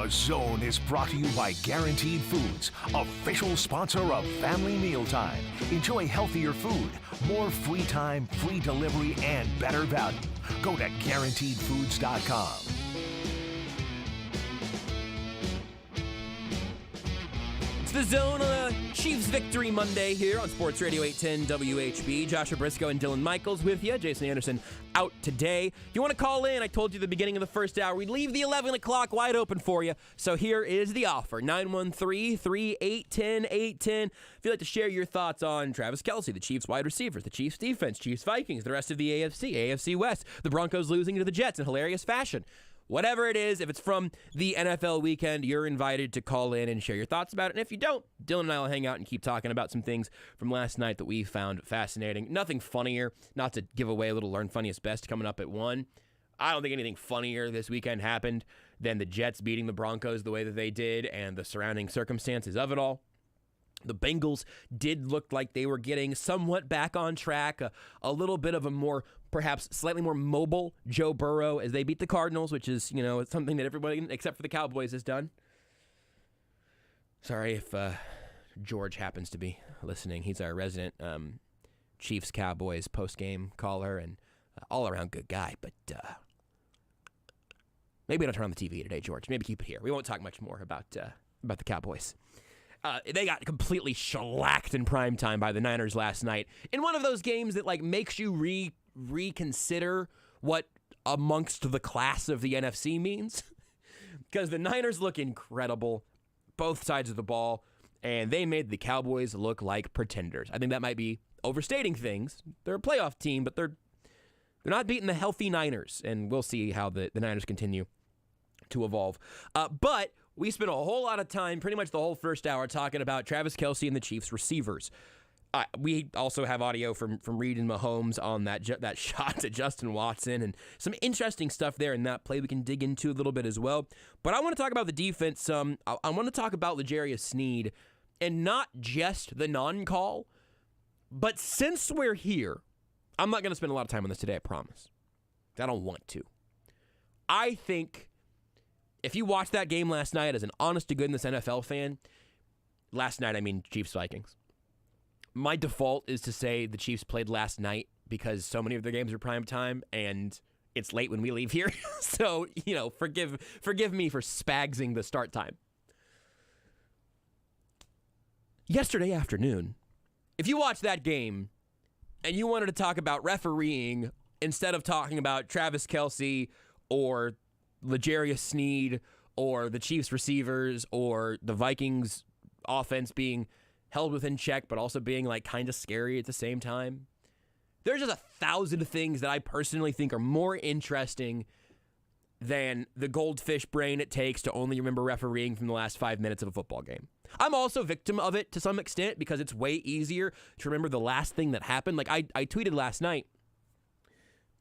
The Zone is brought to you by Guaranteed Foods, official sponsor of Family Mealtime. Enjoy healthier food, more free time, free delivery, and better value. Go to GuaranteedFoods.com. It's The Zone on a Chiefs Victory Monday here on Sports Radio 810 WHB. Joshua Brisco and Dylan Michaels with you. Jason Anderson out today. If you want to call in, I told you at the beginning of the first hour, we'd leave the 11 o'clock wide open for you. So here is the offer, 913-381-0810. If you'd like to share your thoughts on Travis Kelce, the Chiefs wide receivers, the Chiefs defense, Chiefs Vikings, the rest of the AFC West, the Broncos losing to the Jets in hilarious fashion. Whatever it is, if it's from the NFL weekend, you're invited to call in and share your thoughts about it. And if you don't, Dylan and I will hang out and keep talking about some things from last night that we found fascinating. Nothing funnier, not to give away a little Learn Funniest Best coming up at 1. I don't think anything funnier this weekend happened than the Jets beating the Broncos the way that they did and the surrounding circumstances of it all. The Bengals did look like they were getting somewhat back on track, a little bit of a more, perhaps slightly more mobile Joe Burrow as they beat the Cardinals, which is, it's something that everybody except for the Cowboys has done. Sorry if George happens to be listening. He's our resident Chiefs Cowboys post-game caller and all-around good guy, but maybe don't turn on the TV today, George. Maybe keep it here. We won't talk much more about the Cowboys. They got completely shellacked in primetime by the Niners last night in one of those games that makes you reconsider what amongst the class of the NFC means. Because the Niners look incredible, both sides of the ball, and they made the Cowboys look like pretenders. I think that might be overstating things. They're a playoff team, but they're not beating the healthy Niners, and we'll see how the Niners continue to evolve. But we spent a whole lot of time, pretty much the whole first hour, talking about Travis Kelce and the Chiefs receivers. We also have audio from Reed and Mahomes on that shot to Justin Watson and some interesting stuff there in that play we can dig into a little bit as well. But I want to talk about the defense. I want to talk about L'Jarius Sneed and not just the non-call. But since we're here, I'm not going to spend a lot of time on this today, I promise. I don't want to. I think if you watched that game last night as an honest-to-goodness NFL fan, last night I mean Chiefs-Vikings, my default is to say the Chiefs played last night because so many of their games are prime time and it's late when we leave here. So, forgive me for spagsing the start time. Yesterday afternoon, if you watched that game and you wanted to talk about refereeing instead of talking about Travis Kelce or L'Jarius Sneed or the Chiefs receivers or the Vikings offense being held within check but also being kind of scary at the same time, there's just 1,000 things that I personally think are more interesting than the goldfish brain it takes to only remember refereeing from the last 5 minutes of a football game. I'm also a victim of it to some extent because it's way easier to remember the last thing that happened. I tweeted last night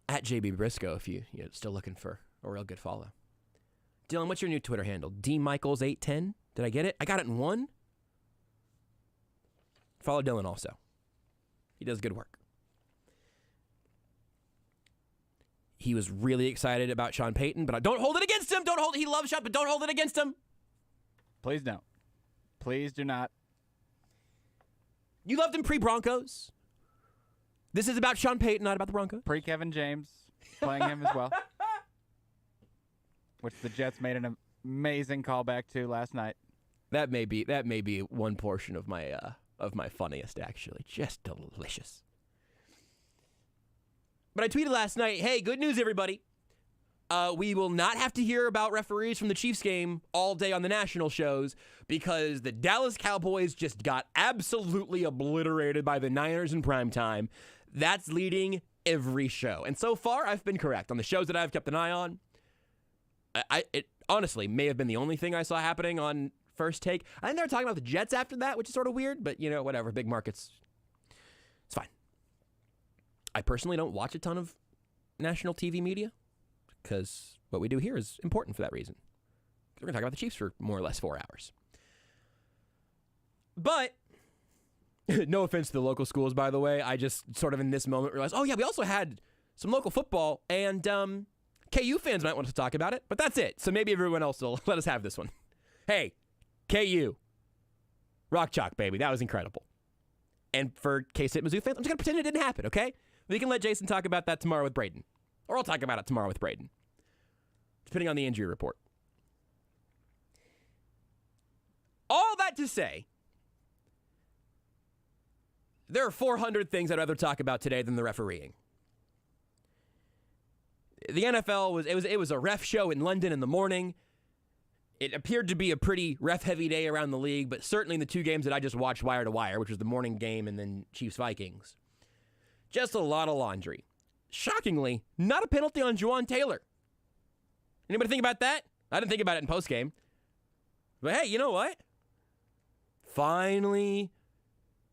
at JB Brisco if you're still looking for a real good follow. Dylan, what's your new Twitter handle? DMichaels810? Did I get it? I got it in one? Follow Dylan also. He does good work. He was really excited about Sean Payton, but don't hold it against him. He loves Sean, but don't hold it against him. Please don't. Please do not. You loved him pre-Broncos. This is about Sean Payton, not about the Broncos. Pre-Kevin James, playing him as well. Which the Jets made an amazing callback to last night. That may be one portion of my funniest, actually. Just delicious. But I tweeted last night, hey, good news, everybody. We will not have to hear about referees from the Chiefs game all day on the national shows because the Dallas Cowboys just got absolutely obliterated by the Niners in primetime. That's leading every show. And so far, I've been correct. On the shows that I've kept an eye on, it honestly may have been the only thing I saw happening on First Take. I think they were talking about the Jets after that, which is sort of weird, but whatever. Big markets. It's fine. I personally don't watch a ton of national TV media because what we do here is important for that reason. We're going to talk about the Chiefs for more or less 4 hours. But no offense to the local schools, by the way. I just sort of in this moment realized, oh, yeah, we also had some local football. And KU fans might want to talk about it, but that's it. So maybe everyone else will let us have this one. Hey, KU. Rock chalk, baby. That was incredible. And for K-State Mizzou fans, I'm just going to pretend it didn't happen, okay? We can let Jason talk about that tomorrow with Braden. Or I'll talk about it tomorrow with Braden, depending on the injury report. All that to say, there are 400 things I'd rather talk about today than the refereeing. The NFL was a ref show in London in the morning. It appeared to be a pretty ref-heavy day around the league, but certainly in the two games that I just watched wire to wire, which was the morning game and then Chiefs-Vikings, just a lot of laundry. Shockingly, not a penalty on Juwan Taylor. Anybody think about that? I didn't think about it in postgame. But hey, you know what? Finally,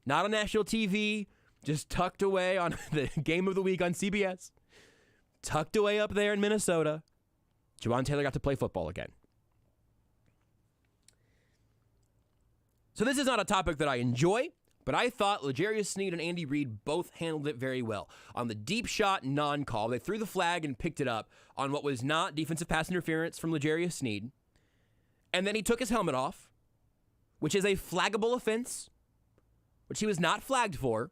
not on national TV, just tucked away on the game of the week on CBS. Tucked away up there in Minnesota. Juwan Taylor got to play football again. So this is not a topic that I enjoy, but I thought L'Jarius Sneed and Andy Reid both handled it very well. On the deep shot non-call, they threw the flag and picked it up on what was not defensive pass interference from L'Jarius Sneed. And then he took his helmet off, which is a flaggable offense, which he was not flagged for.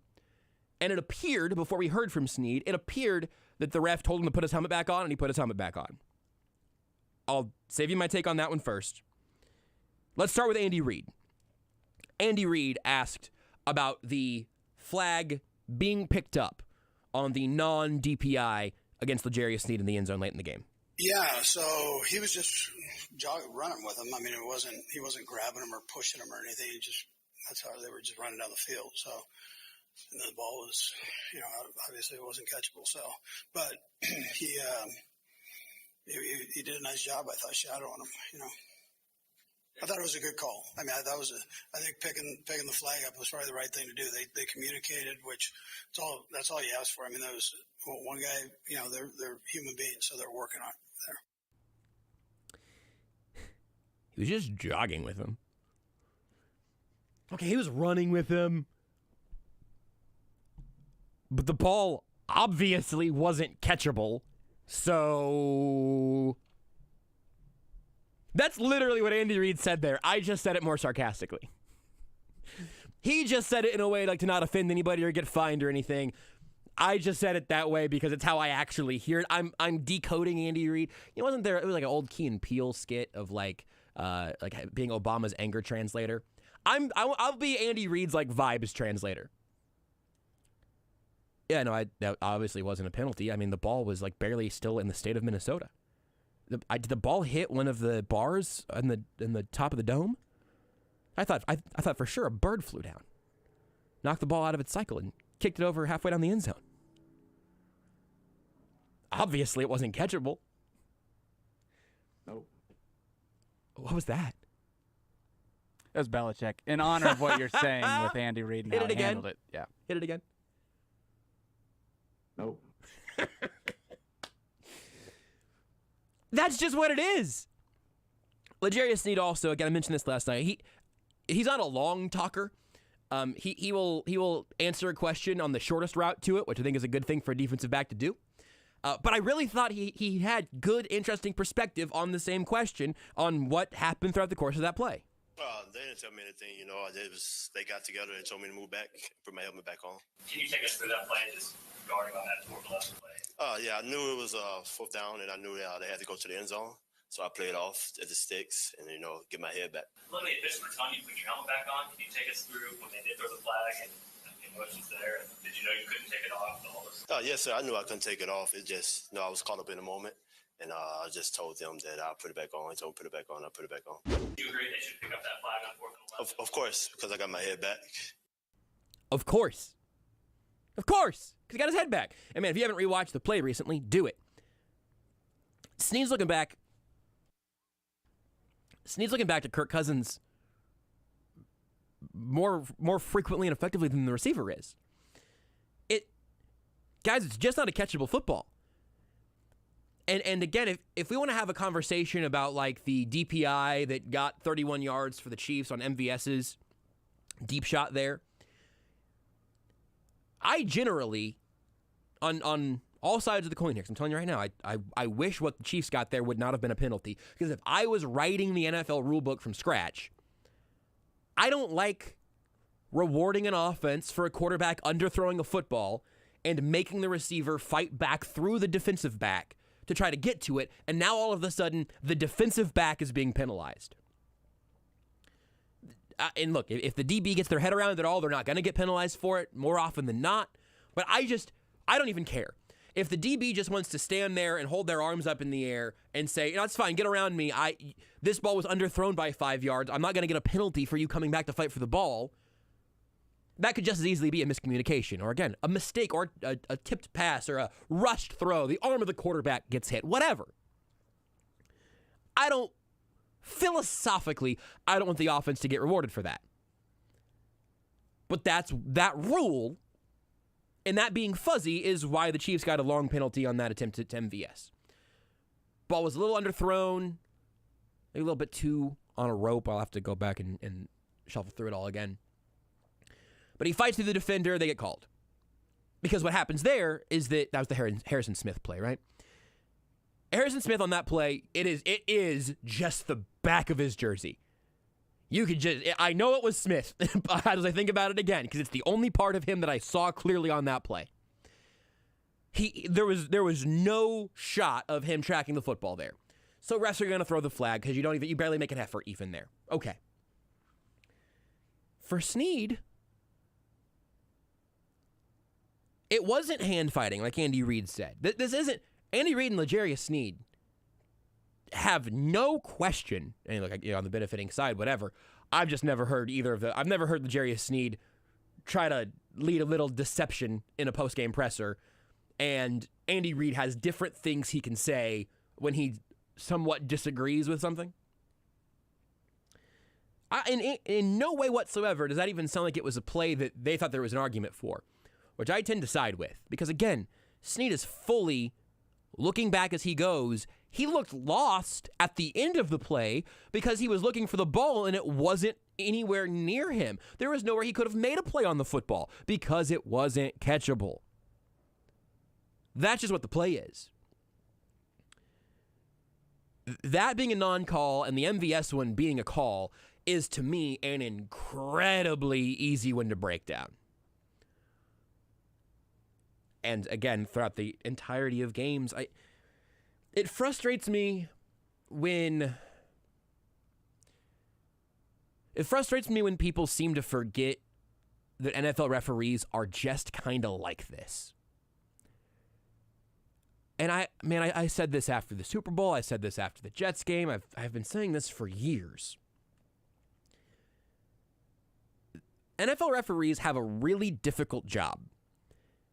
And it appeared, before we heard from Sneed, it appeared that the ref told him to put his helmet back on, and he put his helmet back on. I'll save you my take on that one first. Let's start with Andy Reid. Andy Reid asked about the flag being picked up on the non-DPI against L'Jarius Sneed in the end zone late in the game. Yeah, so he was just running with him. I mean, he wasn't grabbing him or pushing him or anything. That's how they were just running down the field. So, and the ball was, obviously it wasn't catchable. So, but he did a nice job. I thought shadowing him. I thought it was a good call. I mean, I think picking the flag up was probably the right thing to do. They communicated, which that's all you ask for. I mean, that was one guy. They're human beings, so they're working on it there. He was just jogging with him. Okay, he was running with him, but the ball obviously wasn't catchable. So that's literally what Andy Reid said there. I just said it more sarcastically. He just said it in a way like to not offend anybody or get fined or anything. I just said it that way because it's how I actually hear it. I'm decoding Andy Reid. Wasn't there? It was like an old Key and Peele skit of like being Obama's anger translator. I'll be Andy Reid's like vibes translator. Yeah, no, that obviously wasn't a penalty. I mean, the ball was like barely still in the state of Minnesota. Did the ball hit one of the bars in the top of the dome? I thought for sure a bird flew down, knocked the ball out of its cycle, and kicked it over halfway down the end zone. Obviously, it wasn't catchable. No. What was that? That was Belichick. In honor of what you're saying with Andy Reid and Hit how it he again. handled it. Yeah. Hit it again. No. That's just what it is. L'Jarius Sneed also, again, I mentioned this last night. He's not a long talker. He will answer a question on the shortest route to it, which I think is a good thing for a defensive back to do. But I really thought he had good, interesting perspective on the same question on what happened throughout the course of that play. They didn't tell me anything, they got together and told me to move back, put my helmet back on. Can you take us through that play, just regarding on that 4-11 play? Yeah, I knew it was fourth down, and I knew they had to go to the end zone. So I played off at the sticks and, get my head back. Literally, at this time you put your helmet back on. Can you take us through when they did throw the flag and the emotions there? Did you know you couldn't take it off? All this? Yes, sir. I knew I couldn't take it off. It just, I was caught up in the moment. And I just told them that I'll put it back on. He told me to put it back on. I put it back on. Do you agree they should pick up that flag on 4th and 11? Of course, because I got my head back. Of course. Because he got his head back. And man, if you haven't rewatched the play recently, do it. Sneed's looking back to Kirk Cousins more frequently and effectively than the receiver is. Guys, it's just not a catchable football. And again, if we want to have a conversation about like the DPI that got 31 yards for the Chiefs on MVS's deep shot there, I generally, on All sides of the coin here. 'Cause I'm telling you right now, I wish what the Chiefs got there would not have been a penalty. Because if I was writing the NFL rulebook from scratch, I don't like rewarding an offense for a quarterback underthrowing a football and making the receiver fight back through the defensive back to try to get to it, and now all of a sudden, the defensive back is being penalized. And look, if the DB gets their head around it at all, they're not going to get penalized for it more often than not. But I don't even care. If the DB just wants to stand there and hold their arms up in the air and say, it's fine, get around me. This ball was underthrown by 5 yards. I'm not going to get a penalty for you coming back to fight for the ball. That could just as easily be a miscommunication or, again, a mistake or a tipped pass or a rushed throw. The arm of the quarterback gets hit, whatever. Philosophically, I don't want the offense to get rewarded for that. But that rule, and that being fuzzy, is why the Chiefs got a long penalty on that attempt to MVS. Ball was a little underthrown, maybe a little bit too on a rope. I'll have to go back and shuffle through it all again. But he fights through the defender, they get called. Because what happens there is that was the Harrison Smith play, right? Harrison Smith on that play, it is just the back of his jersey. I know it was Smith as I think about it again, because it's the only part of him that I saw clearly on that play. There was no shot of him tracking the football there. So refs are going to throw the flag because you barely make an effort even there. Okay. For Snead, it wasn't hand fighting like Andy Reid said. This isn't. Andy Reid and L'Jarius Sneed have no question, and look, on the benefiting side, whatever. I've just never heard either of I've never heard L'Jarius Sneed try to lead a little deception in a post-game presser, and Andy Reid has different things he can say when he somewhat disagrees with something. In no way whatsoever does that even sound like it was a play that they thought there was an argument for, which I tend to side with. Because, again, Snead is fully, looking back as he goes, he looked lost at the end of the play because he was looking for the ball and it wasn't anywhere near him. There was nowhere he could have made a play on the football because it wasn't catchable. That's just what the play is. That being a non-call and the MVS one being a call is, to me, an incredibly easy one to break down. And again, throughout the entirety of games, it frustrates me when people seem to forget that NFL referees are just kind of like this. And I said this after the Super Bowl. I said this after the Jets game. I've been saying this for years. NFL referees have a really difficult job.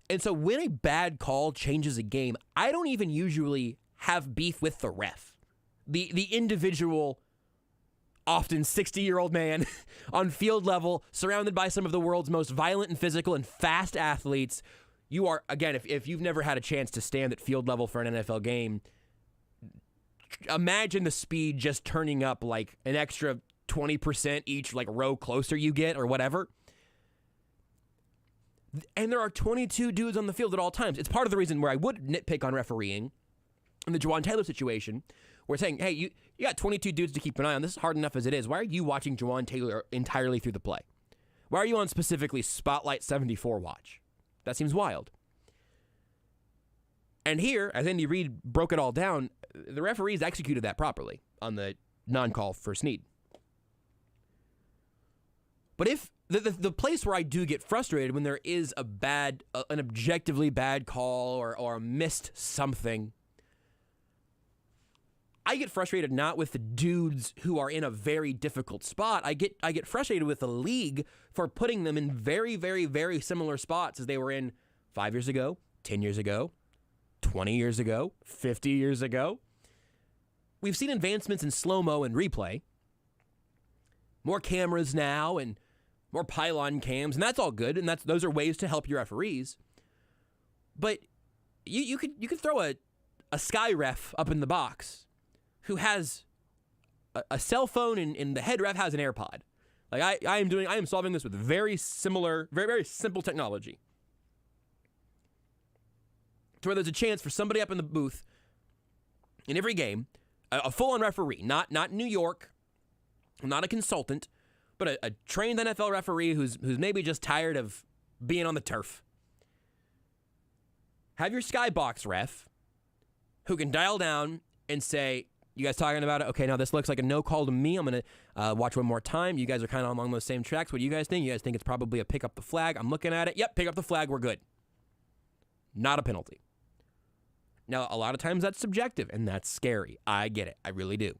And so when a bad call changes a game, I don't even usually have beef with the ref. The individual, often 60-year-old man on field level, surrounded by some of the world's most violent and physical and fast athletes. You are, again, if you've never had a chance to stand at field level for an NFL game, imagine the speed just turning up like an extra 20% each like row closer you get or whatever. And there are 22 dudes on the field at all times. It's part of the reason where I would nitpick on refereeing in the Jawan Taylor situation. We're saying, hey, you got 22 dudes to keep an eye on. This is hard enough as it is. Why are you watching Jawan Taylor entirely through the play? Why are you on specifically Spotlight 74 watch? That seems wild. And here, as Andy Reid broke it all down, the referees executed that properly on the non-call for Snead. But if the place where I do get frustrated when there is an objectively bad call or missed something, I get frustrated not with the dudes who are in a very difficult spot. I get frustrated with the league for putting them in very, very, very similar spots as they were in 5 years ago, 10 years ago, 20 years ago, 50 years ago. We've seen advancements in slow-mo and replay. More cameras now and more pylon cams, and that's all good, and those are ways to help your referees. But you could throw a sky ref up in the box who has a cell phone and the head ref has an AirPod. Like I am solving this with very similar, very, very simple technology. to where there's a chance for somebody up in the booth in every game, a full-on referee, not New York, not a consultant, but a trained NFL referee who's maybe just tired of being on the turf. Have your skybox ref who can dial down and say, you guys talking about it? Okay, now this looks like a no call to me. I'm going to watch one more time. You guys are kind of along those same tracks. What do you guys think? You guys think it's probably a pick up the flag? I'm looking at it. Yep, pick up the flag. We're good. Not a penalty. Now, a lot of times that's subjective, and that's scary. I get it. I really do.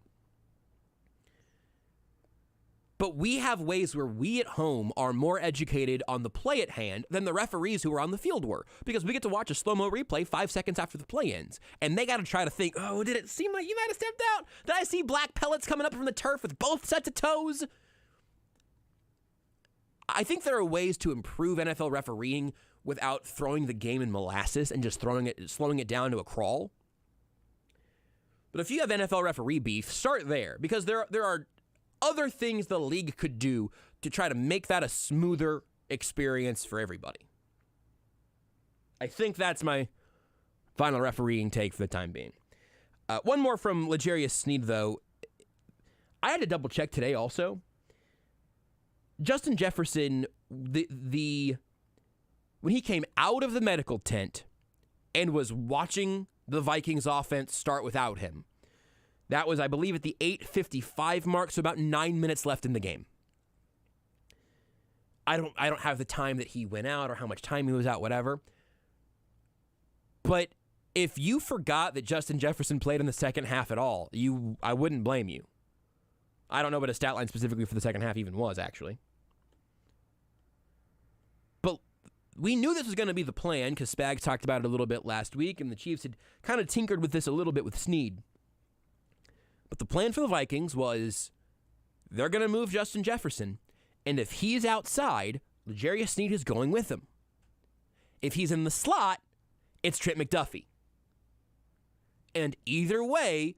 But we have ways where we at home are more educated on the play at hand than the referees who are on the field were. Because we get to watch a slow-mo replay 5 seconds after the play ends. And they got to try to think, oh, did it seem like you might have stepped out? Did I see black pellets coming up from the turf with both sets of toes? I think there are ways to improve NFL refereeing without throwing the game in molasses and just slowing it down to a crawl. But if you have NFL referee beef, start there. Because there are other things the league could do to try to make that a smoother experience for everybody. I think that's my final refereeing take for the time being. One more from L'Jarius Sneed, though. I had to double check today also. Justin Jefferson, when he came out of the medical tent and was watching the Vikings offense start without him, that was, I believe, at the 8:55 mark, so about 9 minutes left in the game. I don't have the time that he went out or how much time he was out, whatever. But if you forgot that Justin Jefferson played in the second half at all, I wouldn't blame you. I don't know what a stat line specifically for the second half even was, actually. But we knew this was going to be the plan because Spags talked about it a little bit last week, and the Chiefs had kind of tinkered with this a little bit with Sneed. But the plan for the Vikings was they're going to move Justin Jefferson, and if he's outside, L'Jarius Sneed is going with him. If he's in the slot, it's Trent McDuffie. And either way,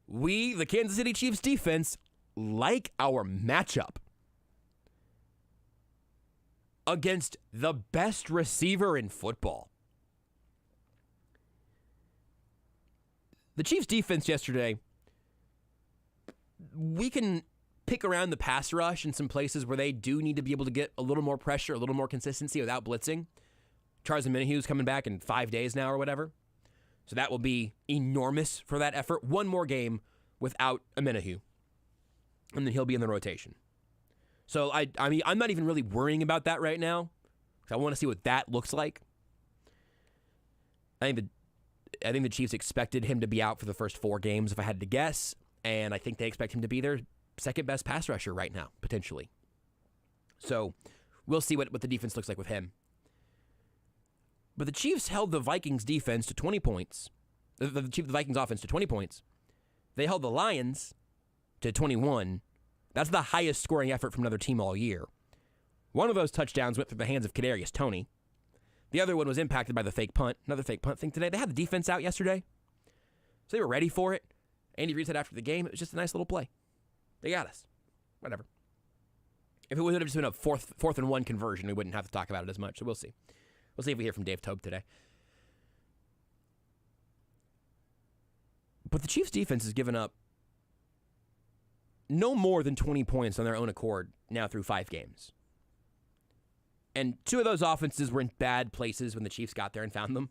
we, the Kansas City Chiefs defense, like our matchup against the best receiver in football. The Chiefs defense yesterday, we can pick around the pass rush in some places where they do need to be able to get a little more pressure, a little more consistency without blitzing. Charles Omenihu's coming back in 5 days now or whatever. So that will be enormous for that effort. One more game without Omenihu, and then he'll be in the rotation. So I mean, I'm not even really worrying about that right now because I want to see what that looks like. I think the Chiefs expected him to be out for the first 4 games, if I had to guess, and I think they expect him to be their second best pass rusher right now, potentially. So we'll see what the defense looks like with him. But the Chiefs held the Vikings defense to 20 points. The Vikings offense to 20 points. They held the Lions to 21. That's the highest scoring effort from another team all year. One of those touchdowns went through the hands of Kadarius Toney. The other one was impacted by the fake punt. Another fake punt thing today. They had the defense out yesterday, so they were ready for it. Andy Reid said after the game, it was just a nice little play. They got us. Whatever. If it would have just been a fourth and 1 conversion, we wouldn't have to talk about it as much, so we'll see. We'll see if we hear from Dave Tobe today. But the Chiefs' defense has given up no more than 20 points on their own accord now through 5 games. And 2 of those offenses were in bad places when the Chiefs got there and found them.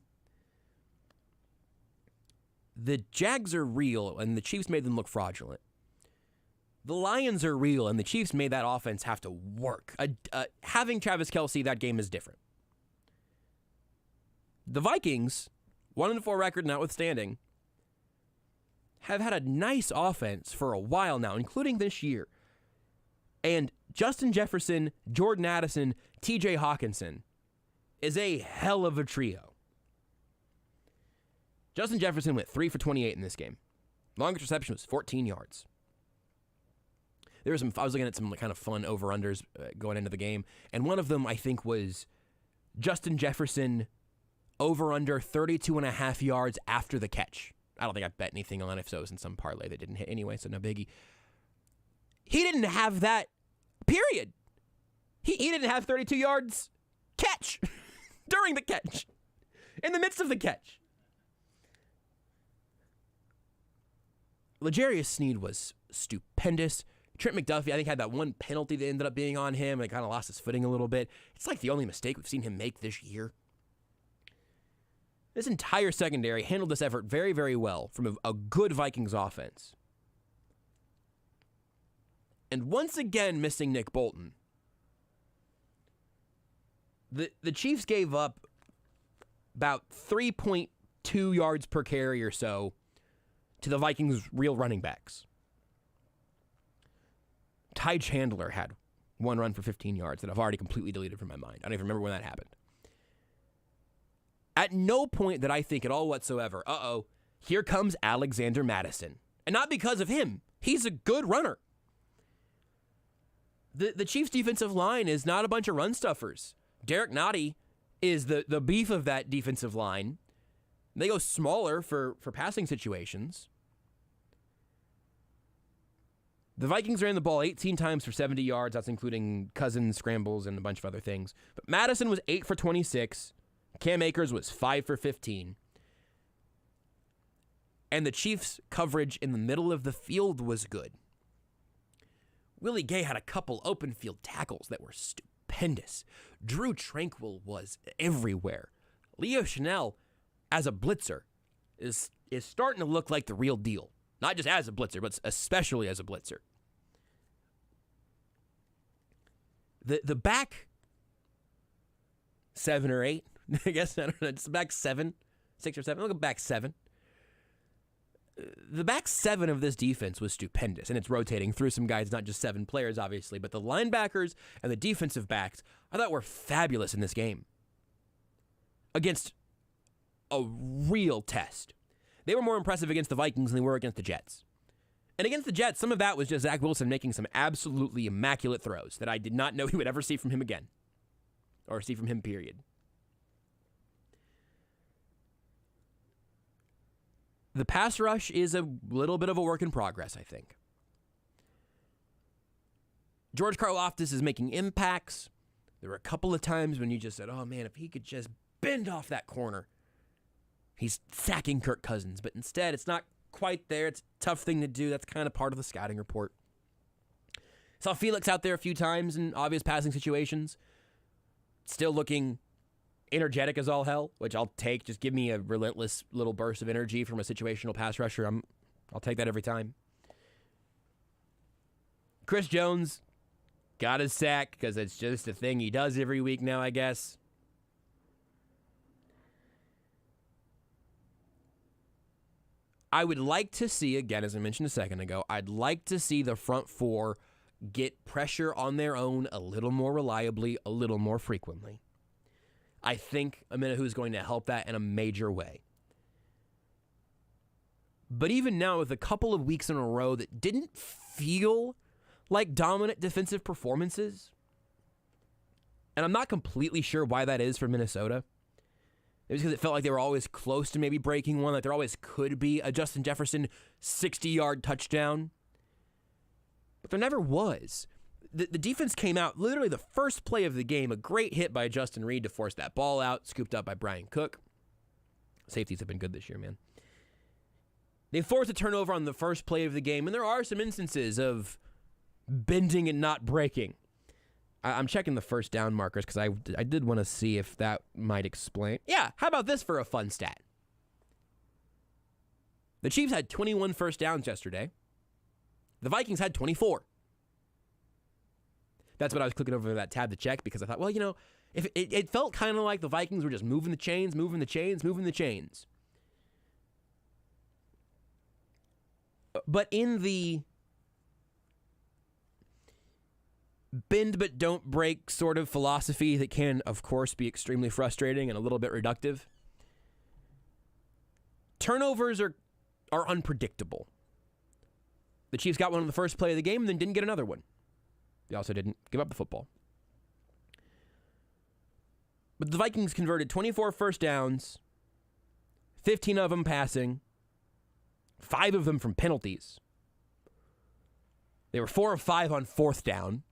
The Jags are real, and the Chiefs made them look fraudulent. The Lions are real, and the Chiefs made that offense have to work. Having Travis Kelce, that game is different. The Vikings, 1-4 record notwithstanding, have had a nice offense for a while now, including this year. And Justin Jefferson, Jordan Addison, TJ Hawkinson is a hell of a trio. Justin Jefferson went 3 for 28 in this game. Longest reception was 14 yards. I was looking at some kind of fun over-unders going into the game, and one of them, I think, was Justin Jefferson over-under 32.5 yards after the catch. I don't think I bet anything on it. If so, it was in some parlay that didn't hit anyway, so no biggie. He didn't have that, period. He didn't have 32 yards catch during the catch, in the midst of the catch. L'Jarius Sneed was stupendous. Trent McDuffie, I think, had that one penalty that ended up being on him, and it kind of lost his footing a little bit. It's like the only mistake we've seen him make this year. This entire secondary handled this effort very, very well from a good Vikings offense. And once again, missing Nick Bolton. The Chiefs gave up about 3.2 yards per carry or so to the Vikings' real running backs. Ty Chandler had one run for 15 yards that I've already completely deleted from my mind. I don't even remember when that happened. At no point did I think at all whatsoever, here comes Alexander Madison. And not because of him. He's a good runner. The Chiefs' defensive line is not a bunch of run stuffers. Derek Nottie is the beef of that defensive line. They go smaller for passing situations. The Vikings ran the ball 18 times for 70 yards. That's including Cousins, scrambles, and a bunch of other things. But Madison was 8 for 26. Cam Akers was 5 for 15. And the Chiefs' coverage in the middle of the field was good. Willie Gay had a couple open field tackles that were stupendous. Drew Tranquil was everywhere. Leo Chanel, as a blitzer, is starting to look like the real deal. Not just as a blitzer, but especially as a blitzer. The back 7 or 8, I guess, I don't know, it's back 7, 6 or 7, I'll go back 7. The back 7 of this defense was stupendous, and it's rotating through some guys, not just 7 players, obviously, but the linebackers and the defensive backs, I thought were fabulous in this game. Against a real test. They were more impressive against the Vikings than they were against the Jets. And against the Jets, some of that was just Zach Wilson making some absolutely immaculate throws that I did not know we would ever see from him again. Or see from him, period. The pass rush is a little bit of a work in progress, I think. George Karlaftis is making impacts. There were a couple of times when you just said, oh man, if he could just bend off that corner. He's sacking Kirk Cousins, but instead it's not quite there. It's a tough thing to do. That's kind of part of the scouting report. Saw Felix out there a few times in obvious passing situations. Still looking energetic as all hell, which I'll take. Just give me a relentless little burst of energy from a situational pass rusher. I'll take that every time. Chris Jones got his sack because it's just a thing he does every week now, I guess. I would like to see, again, as I mentioned a second ago, I'd like to see the front four get pressure on their own a little more reliably, a little more frequently. I think Amenahu is going to help that in a major way. But even now, with a couple of weeks in a row that didn't feel like dominant defensive performances, and I'm not completely sure why that is for Minnesota. It was because it felt like they were always close to maybe breaking one, like there always could be a Justin Jefferson 60-yard touchdown. But there never was. The defense came out, literally the first play of the game, a great hit by Justin Reed to force that ball out, scooped up by Brian Cook. Safeties have been good this year, man. They forced a turnover on the first play of the game, and there are some instances of bending and not breaking. I'm checking the first down markers because I did want to see if that might explain. Yeah, how about this for a fun stat? The Chiefs had 21 first downs yesterday. The Vikings had 24. That's what I was clicking over that tab to check because I thought, well, you know, if it felt kind of like the Vikings were just moving the chains. But in the bend but don't break sort of philosophy that can, of course, be extremely frustrating and a little bit reductive, turnovers are unpredictable. The Chiefs got one on the first play of the game and then didn't get another one. They also didn't give up the football. But the Vikings converted 24 first downs, 15 of them passing, 5 of them from penalties. They were 4 of 5 on fourth down.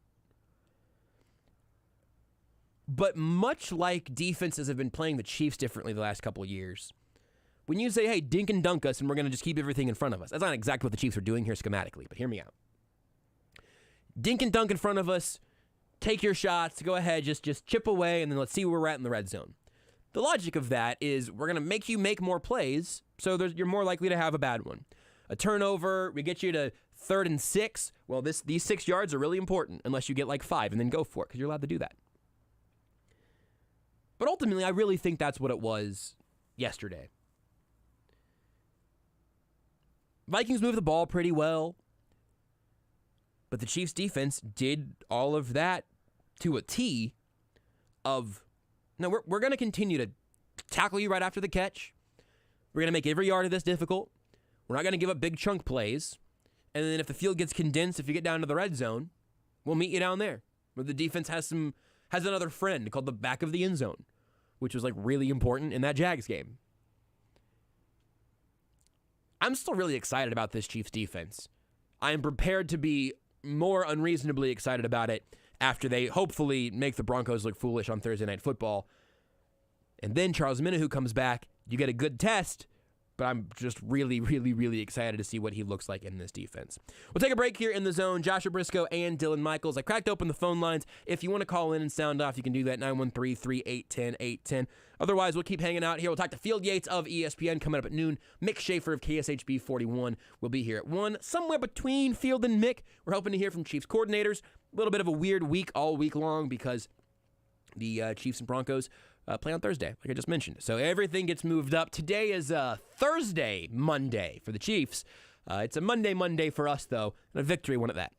But much like defenses have been playing the Chiefs differently the last couple of years, When you say, hey, dink and dunk us and we're going to just keep everything in front of us, that's not exactly what the Chiefs are doing here schematically, but hear me out. Dink and dunk in front of us, take your shots, go ahead, just chip away, and then let's see where we're at in the red zone. The logic of that is we're going to make you make more plays, so you're more likely to have a bad one. A turnover, we get you to 3rd and 6. Well, these 6 yards are really important unless you get like 5 and then go for it because you're allowed to do that. But ultimately, I really think that's what it was yesterday. Vikings moved the ball pretty well, but the Chiefs' defense did all of that to a T of, no, we're going to continue to tackle you right after the catch. We're going to make every yard of this difficult. We're not going to give up big chunk plays. And then if the field gets condensed, if you get down to the red zone, we'll meet you down there, where the defense has another friend called the back of the end zone, which was like really important in that Jags game. I'm still really excited about this Chiefs defense. I am prepared to be more unreasonably excited about it after they hopefully make the Broncos look foolish on Thursday Night Football. And then Charles Minahu comes back. You get a good test, but I'm just really, really, really excited to see what he looks like in this defense. We'll take a break here in the zone. Joshua Brisco and Dylan Michaels. I cracked open the phone lines. If you want to call in and sound off, you can do that, 913-381-0810. Otherwise, we'll keep hanging out here. We'll talk to Field Yates of ESPN coming up at noon. Mick Schaefer of KSHB 41 will be here at 1. Somewhere between Field and Mick, we're hoping to hear from Chiefs coordinators. A little bit of a weird week all week long because the Chiefs and Broncos play on Thursday, like I just mentioned. So everything gets moved up. Today is Thursday, Monday for the Chiefs. It's a Monday for us, though, and a victory one at that.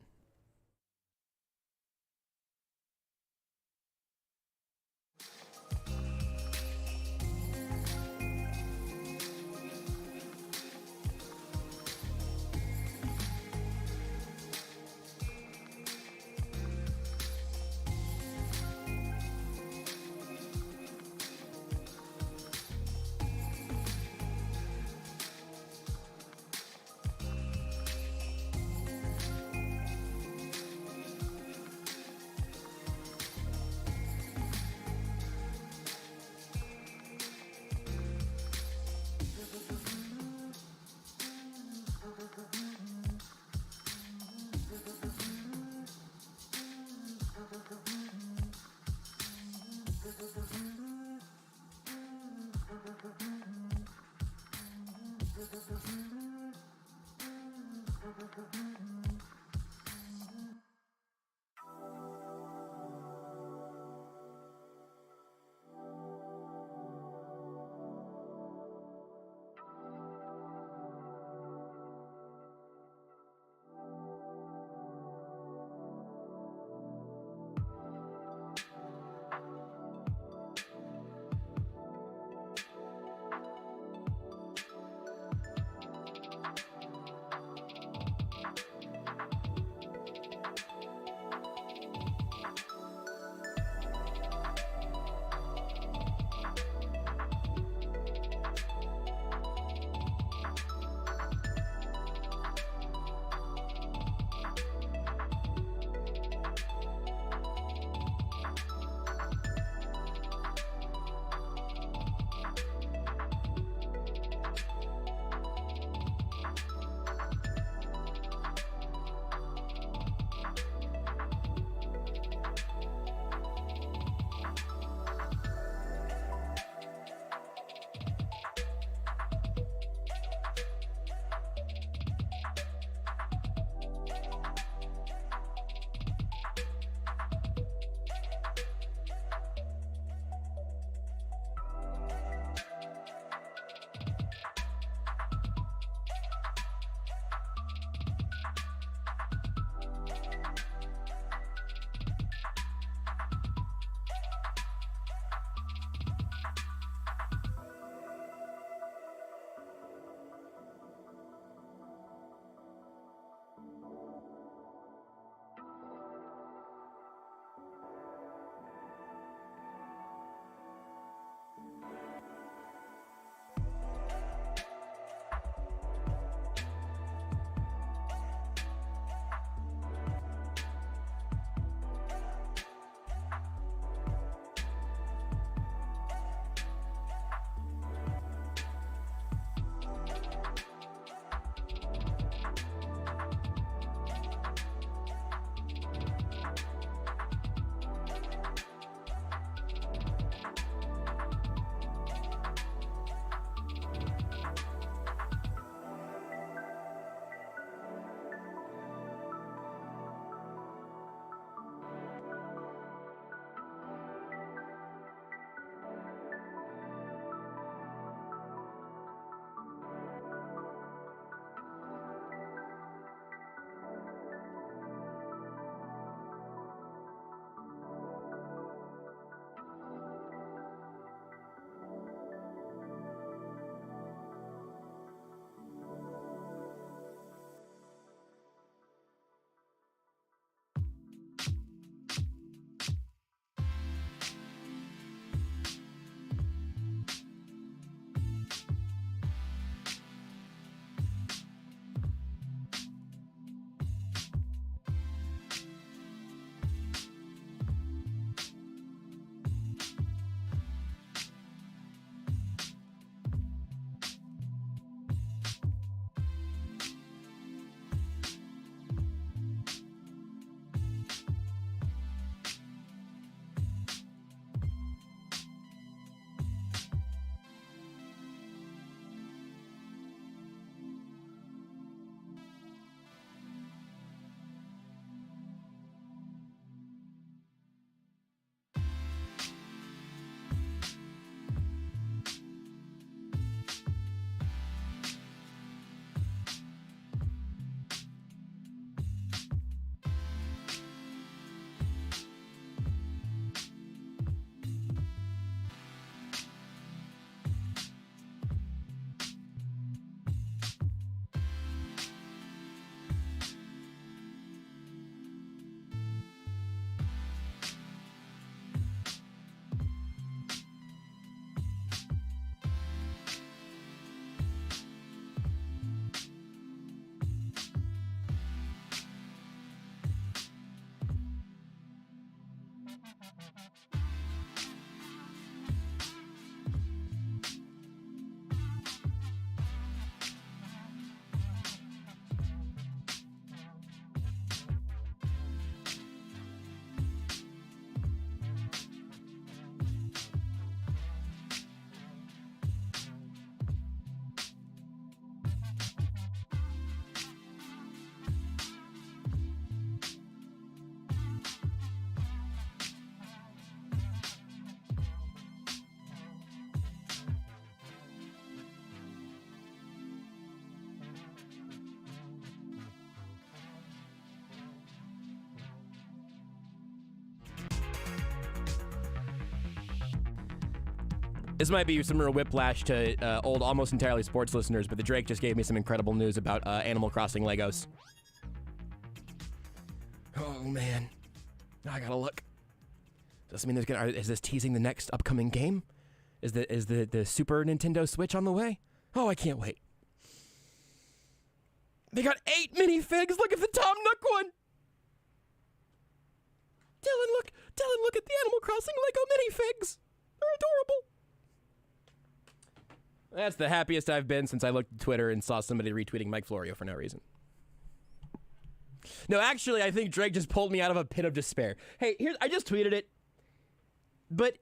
This might be some real whiplash to old, almost entirely sports listeners, but the Drake just gave me some incredible news about Animal Crossing Legos. Oh, man. Now I gotta look. Does this mean is this teasing the next upcoming game? Is the Super Nintendo Switch on the way? Oh, I can't wait. They got 8 minifigs. Look at the Tom Nook one. Dylan, look at the Animal Crossing Lego minifigs. They're adorable. That's the happiest I've been since I looked at Twitter and saw somebody retweeting Mike Florio for no reason. No, actually, I think Drake just pulled me out of a pit of despair. Hey, I just tweeted it. But,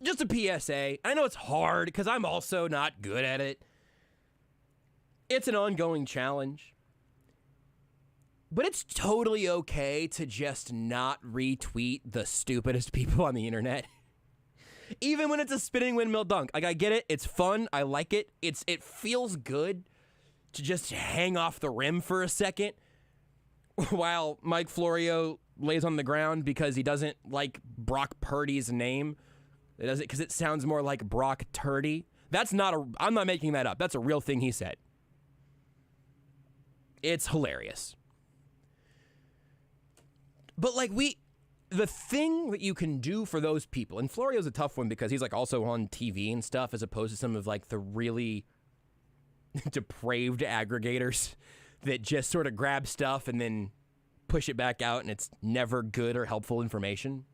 just a PSA. I know it's hard because I'm also not good at it. It's an ongoing challenge. But it's totally okay to just not retweet the stupidest people on the internet. Even when it's a spinning windmill dunk. I get it. It's fun. I like it. It feels good to just hang off the rim for a second while Mike Florio lays on the ground because he doesn't like Brock Purdy's name. It doesn't because it sounds more like Brock Turdy. I'm not making that up. That's a real thing he said. It's hilarious. But the thing that you can do for those people, and Florio's a tough one because he's also on TV and stuff as opposed to some of the really depraved aggregators that just sort of grab stuff and then push it back out and it's never good or helpful information.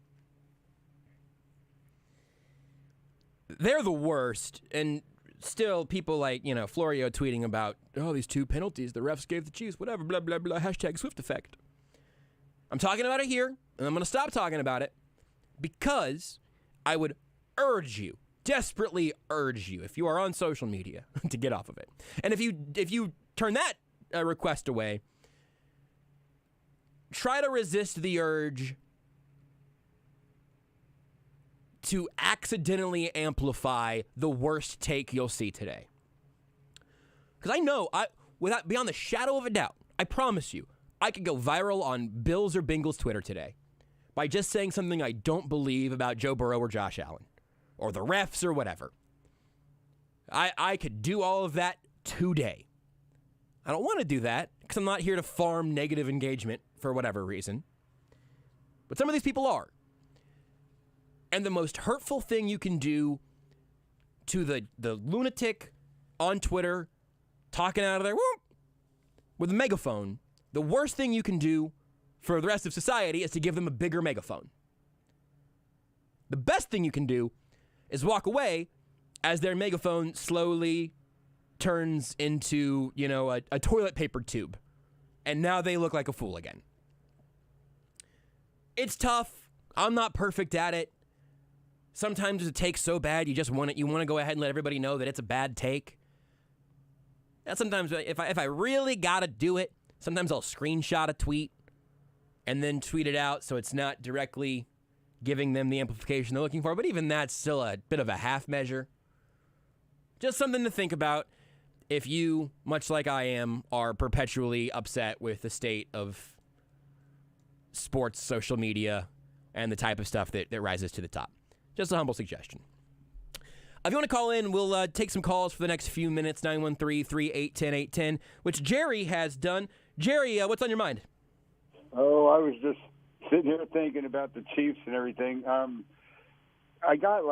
They're the worst, and still people Florio tweeting about, these 2 penalties the refs gave the Chiefs, whatever, blah, blah, blah, hashtag Swift effect. I'm talking about it here, and I'm going to stop talking about it because I would desperately urge you, if you are on social media, to get off of it. And if you turn that request away, try to resist the urge to accidentally amplify the worst take you'll see today. Because I know, without beyond the shadow of a doubt, I promise you, I could go viral on Bills or Bengals Twitter today by just saying something I don't believe about Joe Burrow or Josh Allen or the refs or whatever. I could do all of that today. I don't want to do that because I'm not here to farm negative engagement for whatever reason. But some of these people are. And the most hurtful thing you can do to the lunatic on Twitter talking out of their whoop with a megaphone, the worst thing you can do for the rest of society is to give them a bigger megaphone. The best thing you can do is walk away as their megaphone slowly turns into, a toilet paper tube. And now they look like a fool again. It's tough. I'm not perfect at it. Sometimes it takes so bad you want to go ahead and let everybody know that it's a bad take. And sometimes if I really got to do it, sometimes I'll screenshot a tweet and then tweet it out so it's not directly giving them the amplification they're looking for. But even that's still a bit of a half measure. Just something to think about if you, much like I am, are perpetually upset with the state of sports, social media, and the type of stuff that rises to the top. Just a humble suggestion. If you want to call in, we'll take some calls for the next few minutes, 913-381-0810, which Jerry has done. Jerry, what's on your mind? Oh, I was just sitting here thinking about the Chiefs and everything. I got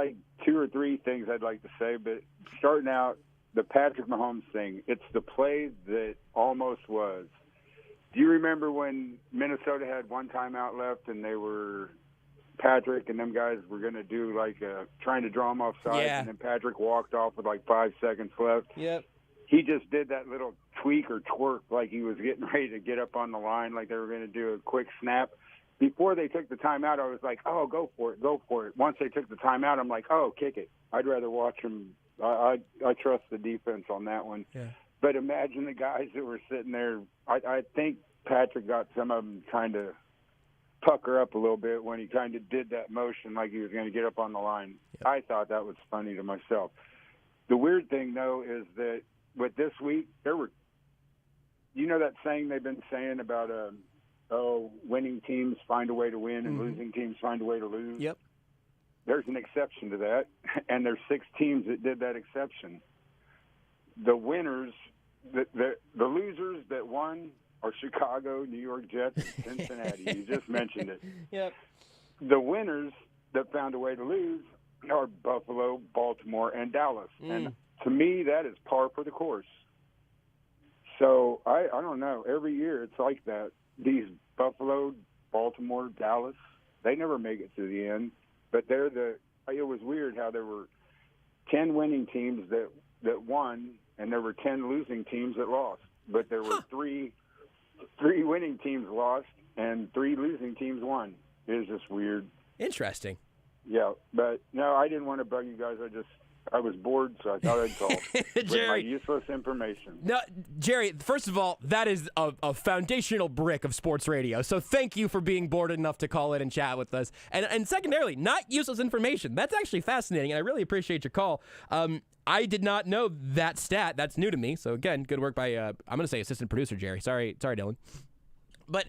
2 or 3 things I'd like to say, but starting out, the Patrick Mahomes thing, it's the play that almost was. Do you remember when Minnesota had 1 timeout left and they were Patrick and them guys were going to do trying to draw him offside, yeah. And then Patrick walked off with 5 seconds left? Yep. He just did that little tweak or twerk like he was getting ready to get up on the line, like they were going to do a quick snap. Before they took the timeout, I was like, oh, go for it. Once they took the timeout, I'm like, oh, kick it. I'd rather watch them. I trust the defense on that one. Yeah. But imagine the guys that were sitting there. I think Patrick got some of them kind of pucker up a little bit when he kind of did that motion like he was going to get up on the line. Yep. I thought that was funny to myself. The weird thing, though, is that with this week, there were – that saying they've been saying about winning teams find a way to win and losing teams find a way to lose? Yep. there's an exception to that, and there's 6 teams that did that exception. The winners, the losers that won are Chicago, New York Jets, and Cincinnati. You just mentioned it. Yep. The winners that found a way to lose are Buffalo, Baltimore, and Dallas. And to me, that is par for the course. So I don't know. Every year it's like that. These Buffalo, Baltimore, Dallas, they never make it to the end. But it was weird how there were 10 winning teams that won, and there were 10 losing teams that lost. But there were three winning teams lost and 3 losing teams won. It was just weird. Interesting. Yeah, but no, I didn't want to bug you guys. I was bored, so I thought I'd call with my useless information. No, Jerry, first of all, that is a foundational brick of sports radio. So thank you for being bored enough to call in and chat with us. And secondarily, not useless information. That's actually fascinating, and I really appreciate your call. I did not know that stat. That's new to me. So again, good work by I'm going to say assistant producer Jerry. Sorry, Dylan. But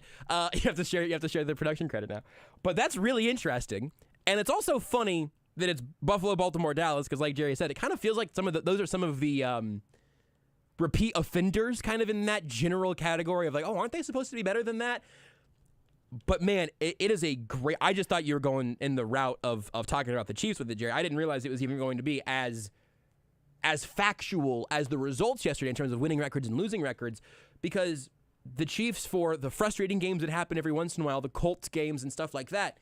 you have to share the production credit now. But that's really interesting, and it's also funny that it's Buffalo, Baltimore, Dallas, because like Jerry said, it kind of feels like those are some of the repeat offenders kind of in that general category of like, oh, aren't they supposed to be better than that? But man, it is a great, I just thought you were going in the route of talking about the Chiefs with it, Jerry. I didn't realize it was even going to be as factual as the results yesterday in terms of winning records and losing records, because the Chiefs, for the frustrating games that happen every once in a while, the Colts games and stuff like that,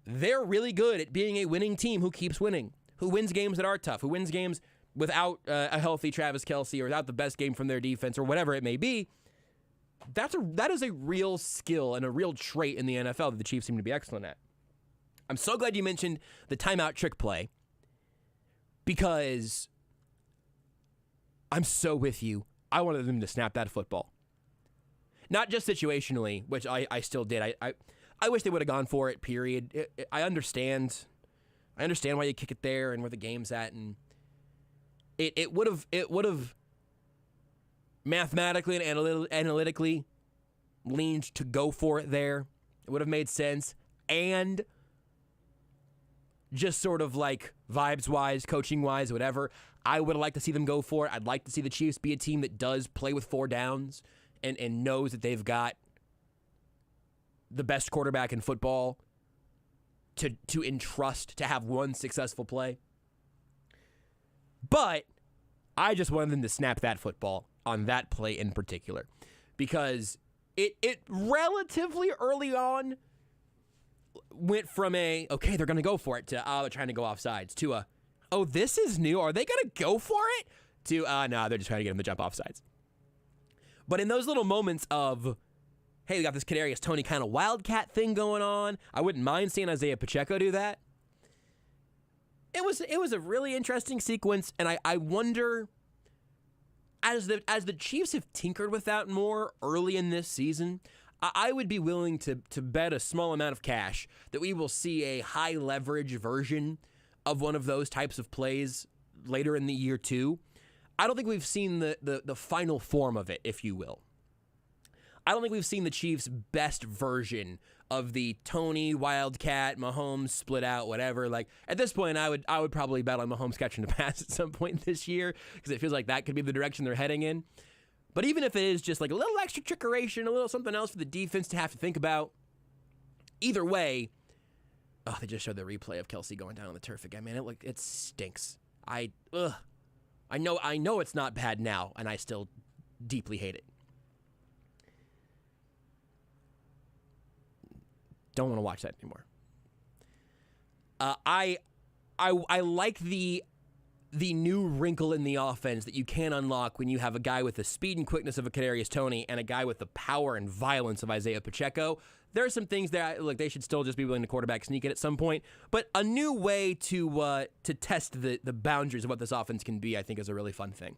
they're really good at being a winning team who keeps winning, who wins games that are tough, who wins games without a healthy Travis Kelce or without the best game from their defense or whatever it may be. That is a real skill and a real trait in the NFL that the Chiefs seem to be excellent at. I'm so glad you mentioned the timeout trick play, because I'm so with you. I wanted them to snap that football. Not just situationally, which I still did. I wish they would have gone for it, period. I understand why you kick it there and where the game's at, and it would have mathematically and analytically leaned to go for it there. It would have made sense, and just sort of like vibes-wise, coaching-wise, whatever, I would have liked to see them go for it. I'd like to see the Chiefs be a team that does play with 4 downs and knows that they've got the best quarterback in football to entrust to have one successful play. But I just wanted them to snap that football on that play in particular, because it relatively early on went from okay, they're going to go for it, to they're trying to go offsides, to oh, this is new, are they going to go for it, to no, they're just trying to get him to jump offsides. But in those little moments of, hey, we got this Kadarius Toney kind of wildcat thing going on, I wouldn't mind seeing Isaiah Pacheco do that. It was a really interesting sequence, and I wonder, as the Chiefs have tinkered with that more early in this season, I would be willing to bet a small amount of cash that we will see a high leverage version of one of those types of plays later in the year too. I don't think we've seen the final form of it, if you will. I don't think we've seen the Chiefs' best version of the Toney, Wildcat, Mahomes split out, whatever. Like at this point, I would probably bet on Mahomes catching the pass at some point this year, because it feels like that could be the direction they're heading in. But even if it is just like a little extra trickeration, a little something else for the defense to have to think about, either way, they just showed the replay of Kelce going down on the turf again. Man, it stinks. I know it's not bad now, and I still deeply hate it. Don't want to watch that anymore. I like the new wrinkle in the offense that you can unlock when you have a guy with the speed and quickness of a Kadarius Toney and a guy with the power and violence of Isaiah Pacheco. There are some things that they should still just be willing to quarterback sneak it at some point. But a new way to test the boundaries of what this offense can be, I think, is a really fun thing.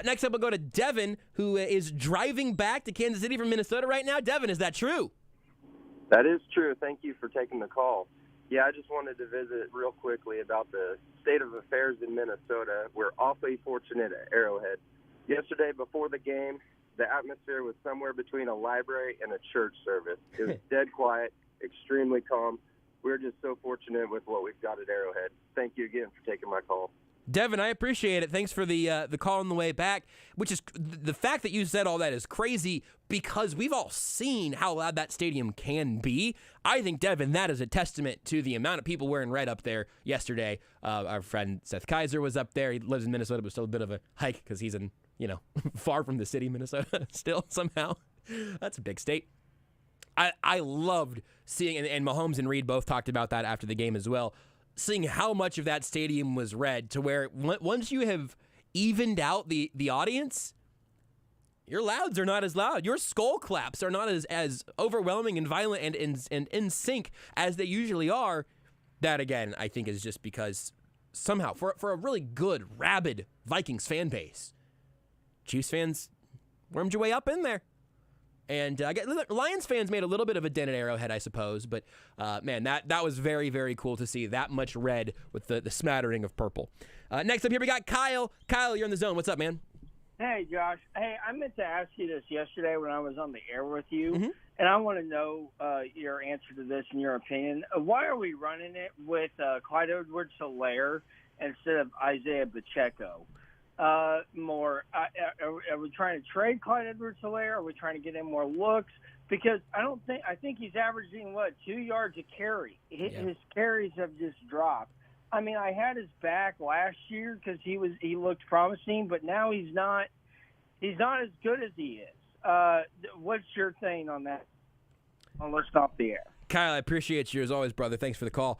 Next up, we'll go to Devin, who is driving back to Kansas City from Minnesota right now. Devin, is that true? That is true. Thank you for taking the call. Yeah, I just wanted to visit real quickly about the state of affairs in Minnesota. We're awfully fortunate at Arrowhead. Yesterday, before the game, the atmosphere was somewhere between a library and a church service. It was dead quiet, extremely calm. we're just so fortunate with what we've got at Arrowhead. Thank you again for taking my call. Devin, I appreciate it. Thanks for the call on the way back, which is the fact that you said all that is crazy because we've all seen how loud that stadium can be. I think, Devin, that is a testament to the amount of people wearing red up there yesterday. Our friend Seth Kaiser was up there. He lives in Minnesota, but still a bit of a hike because he's in, far from the city, Minnesota, still somehow. That's a big state. I loved seeing, and Mahomes and Reed both talked about that after the game as well, seeing how much of that stadium was red to where once you have evened out the audience, your louds are not as loud. Your skull claps are not as overwhelming and violent and in sync as they usually are. That, again, I think is just because somehow, for a really good, rabid Vikings fan base, Chiefs fans wormed your way up in there. And Lions fans made a little bit of a dent at Arrowhead, I suppose. But, man, that was very, very cool to see that much red with the smattering of purple. Next up here, we got Kyle. Kyle, you're in the zone. What's up, man? Hey, Josh. Hey, I meant to ask you this yesterday when I was on the air with you, Mm-hmm. and I want to know your answer to this and your opinion. Why are we running it with Clyde Edwards-Helaire instead of Isaiah Pacheco? Are we trying to trade Clyde Edwards-Helaire? Are we trying to get him more looks? Because I think he's averaging 2 yards a carry. His carries have just dropped. I mean, I had his back last year because he looked promising, but now he's not as good as he is. What's your thing on that? Let's stop the air. Kyle, I appreciate you as always, brother. Thanks for the call.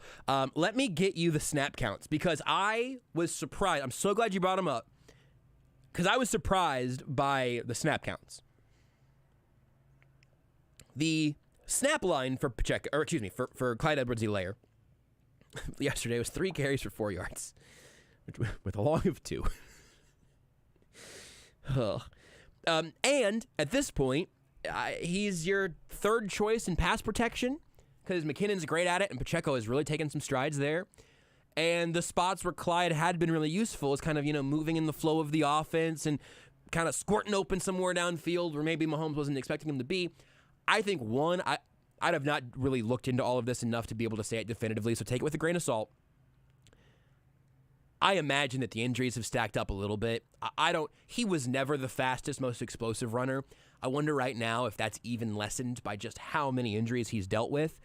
Let me get you the snap counts because I was surprised. I'm so glad you brought them up because I was surprised by the snap counts. The snap line for Pacheco, for Clyde Edwards-Helaire yesterday was 3 carries for 4 yards, with a long of 2. And at this point, he's your third choice in pass protection because McKinnon's great at it, and Pacheco has really taken some strides there. And the spots where Clyde had been really useful is kind of, moving in the flow of the offense and kind of squirting open somewhere downfield where maybe Mahomes wasn't expecting him to be. I think, I'd have not really looked into all of this enough to be able to say it definitively, so take it with a grain of salt. I imagine that the injuries have stacked up a little bit. He was never the fastest, most explosive runner. I wonder right now if that's even lessened by just how many injuries he's dealt with.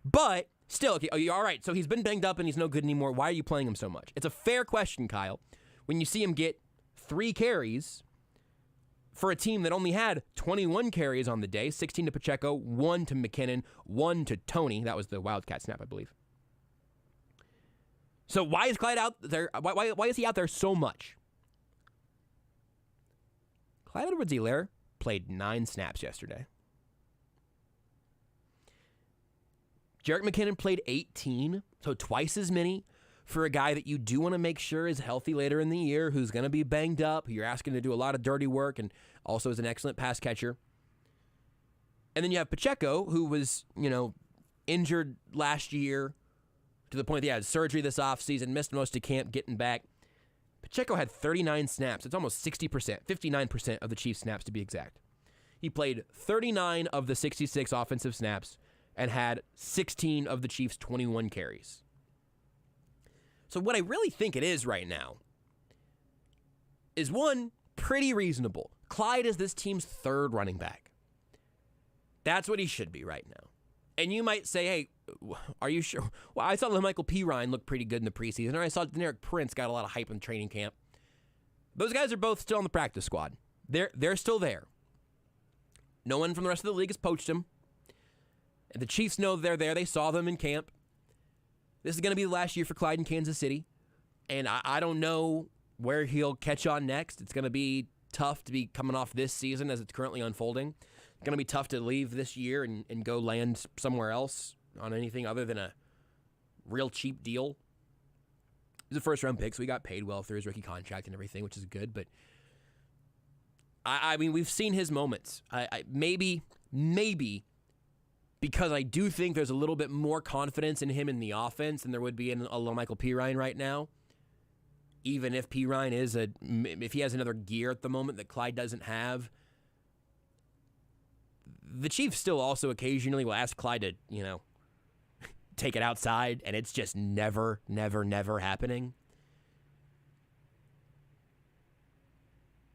But still, okay, all right, so he's been banged up and he's no good anymore. Why are you playing him so much? It's a fair question, Kyle. When you see him get 3 carries for a team that only had 21 carries on the day, 16 to Pacheco, 1 to McKinnon, 1 to Tony. That was the Wildcat snap, I believe. So why is Clyde out there? Why is he out there so much? Clyde Edwards-Helaire played 9 snaps yesterday. Jerick McKinnon played 18, so twice as many for a guy that you do want to make sure is healthy later in the year, who's going to be banged up, who you're asking to do a lot of dirty work, and also is an excellent pass catcher. And then you have Pacheco, who was, injured last year to the point that he had surgery this offseason, missed most of camp, getting back. Pacheco had 39 snaps. It's almost 60%, 59% of the Chiefs' snaps to be exact. He played 39 of the 66 offensive snaps and had 16 of the Chiefs' 21 carries. So what I really think it is right now is, one, pretty reasonable. Clyde is this team's 3rd running back. That's what he should be right now. And you might say, hey, are you sure? Well, I saw Michael P. Ryan look pretty good in the preseason, or I saw Deneric Prince got a lot of hype in training camp. Those guys are both still on the practice squad. They're still there. No one from the rest of the league has poached them. And the Chiefs know they're there. They saw them in camp. This is going to be the last year for Clyde in Kansas City. And I don't know where he'll catch on next. It's going to be tough to be coming off this season as it's currently unfolding. It's going to be tough to leave this year and go land somewhere else on anything other than a real cheap deal. He's a first-round pick, so he got paid well through his rookie contract and everything, which is good. But, I mean, we've seen his moments. Maybe because I do think there's a little bit more confidence in him in the offense than there would be in a Michael P. Ryan right now. Even if P. Ryan if he has another gear at the moment that Clyde doesn't have. The Chiefs still also occasionally will ask Clyde to, take it outside, and it's just never happening.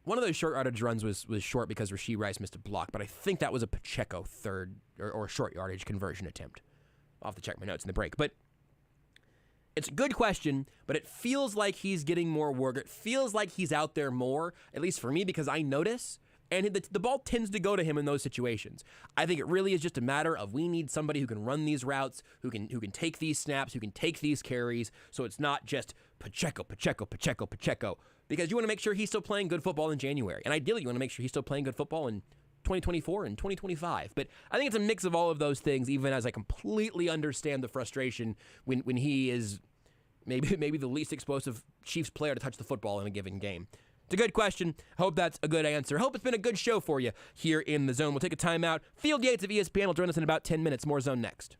One of those short yardage runs was short because Rashee Rice missed a block, but I think that was a Pacheco third or short yardage conversion attempt. I'll have to check my notes in the break. But it's a good question, but it feels like he's getting more work. It feels like he's out there more, at least for me, because I notice. And the ball tends to go to him in those situations. I think it really is just a matter of we need somebody who can run these routes, who can take these snaps, who can take these carries, so it's not just Pacheco. Because you want to make sure he's still playing good football in January. And ideally, you want to make sure he's still playing good football in 2024 and 2025. But I think it's a mix of all of those things, even as I completely understand the frustration when he is maybe the least explosive Chiefs player to touch the football in a given game. It's a good question. Hope that's a good answer. Hope it's been a good show for you here in the Zone. We'll take a timeout. Field Yates of ESPN will join us in about 10 minutes. More Zone next.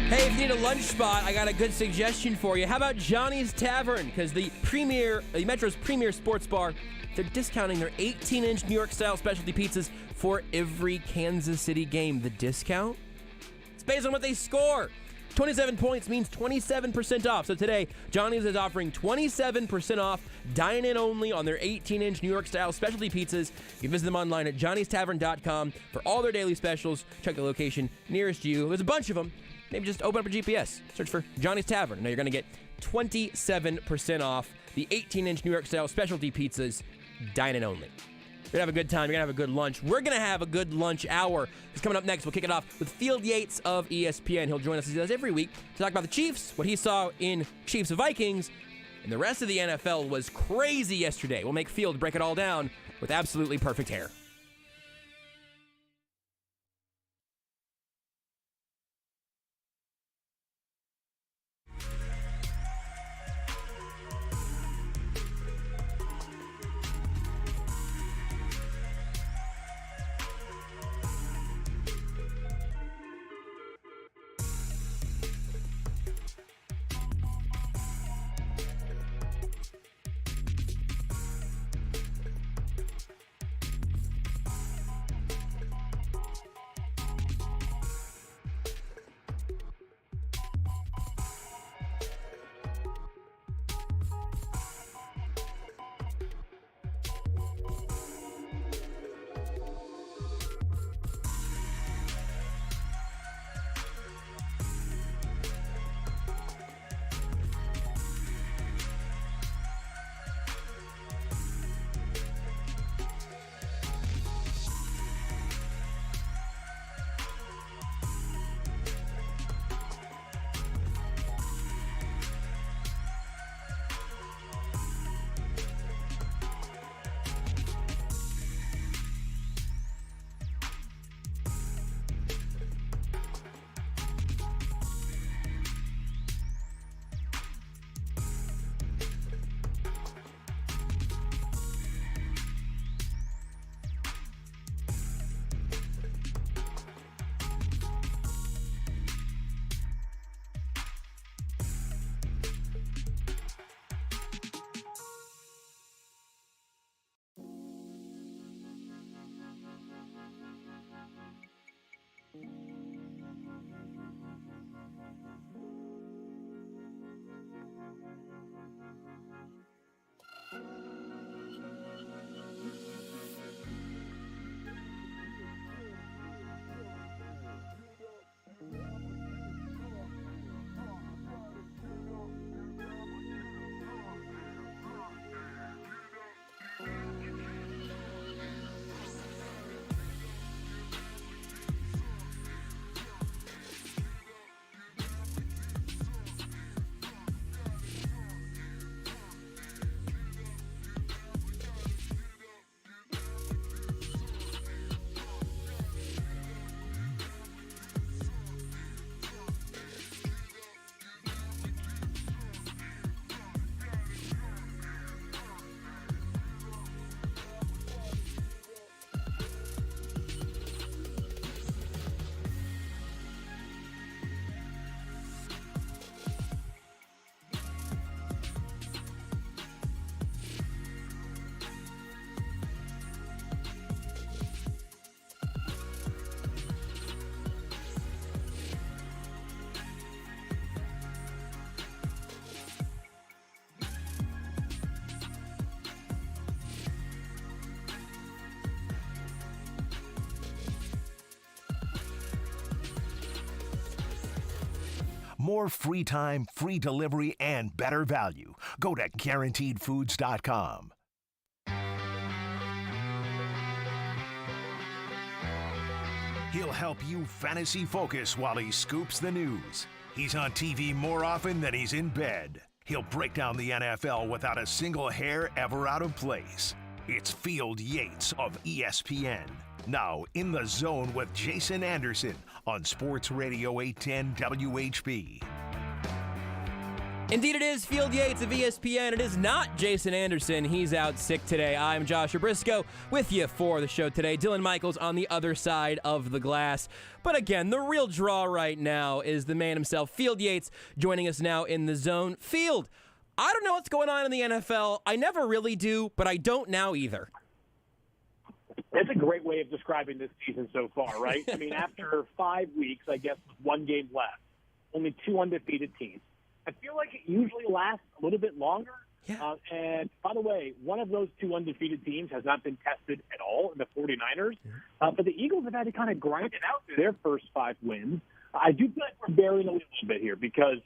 Hey, if you need a lunch spot, I got a good suggestion for you. How about Johnny's Tavern? Because the Metro's premier sports bar, they're discounting their 18-inch New York-style specialty pizzas for every Kansas City game. The discount? It's based on what they score. 27 points means 27% off. So today, Johnny's is offering 27% off, dine-in only on their 18-inch New York-style specialty pizzas. You can visit them online at johnnystavern.com for all their daily specials. Check the location nearest you. There's a bunch of them. Maybe just open up a GPS, search for Johnny's Tavern. Now you're going to get 27% off the 18-inch New York-style specialty pizzas, dine-in only. You're going to have a good time. You're going to have a good lunch. We're going to have a good lunch hour. It's coming up next. We'll kick it off with Field Yates of ESPN. He'll join us as he does every week to talk about the Chiefs, what he saw in Chiefs Vikings, and the rest of the NFL was crazy yesterday. We'll make Field break it all down with absolutely perfect hair. More free time, free delivery, and better value. Go to GuaranteedFoods.com. He'll help you fantasy focus while he scoops the news. He's on TV more often than he's in bed. He'll break down the NFL without a single hair ever out of place. It's Field Yates of ESPN. Now in the zone with Jason Anderson on Sports Radio 810 WHB. Indeed it is. Field Yates of ESPN. It is not Jason Anderson. He's out sick today. I'm Joshua Brisco with you for the show today. Dylan Michaels on the other side of the glass. But again, the real draw right now is the man himself, Field Yates, joining us now in the zone. Field, I don't know what's going on in the NFL. I never really do, but I don't now either. That's a great way of describing this season so far, right? I mean, after 5 weeks, I guess, with one game left, only 2 undefeated teams. I feel like it usually lasts a little bit longer. Yeah. And by the way, one of those 2 undefeated teams has not been tested at all in the 49ers. But the Eagles have had to kind of grind it out through their first 5 wins. I do feel like we're burying a little bit here because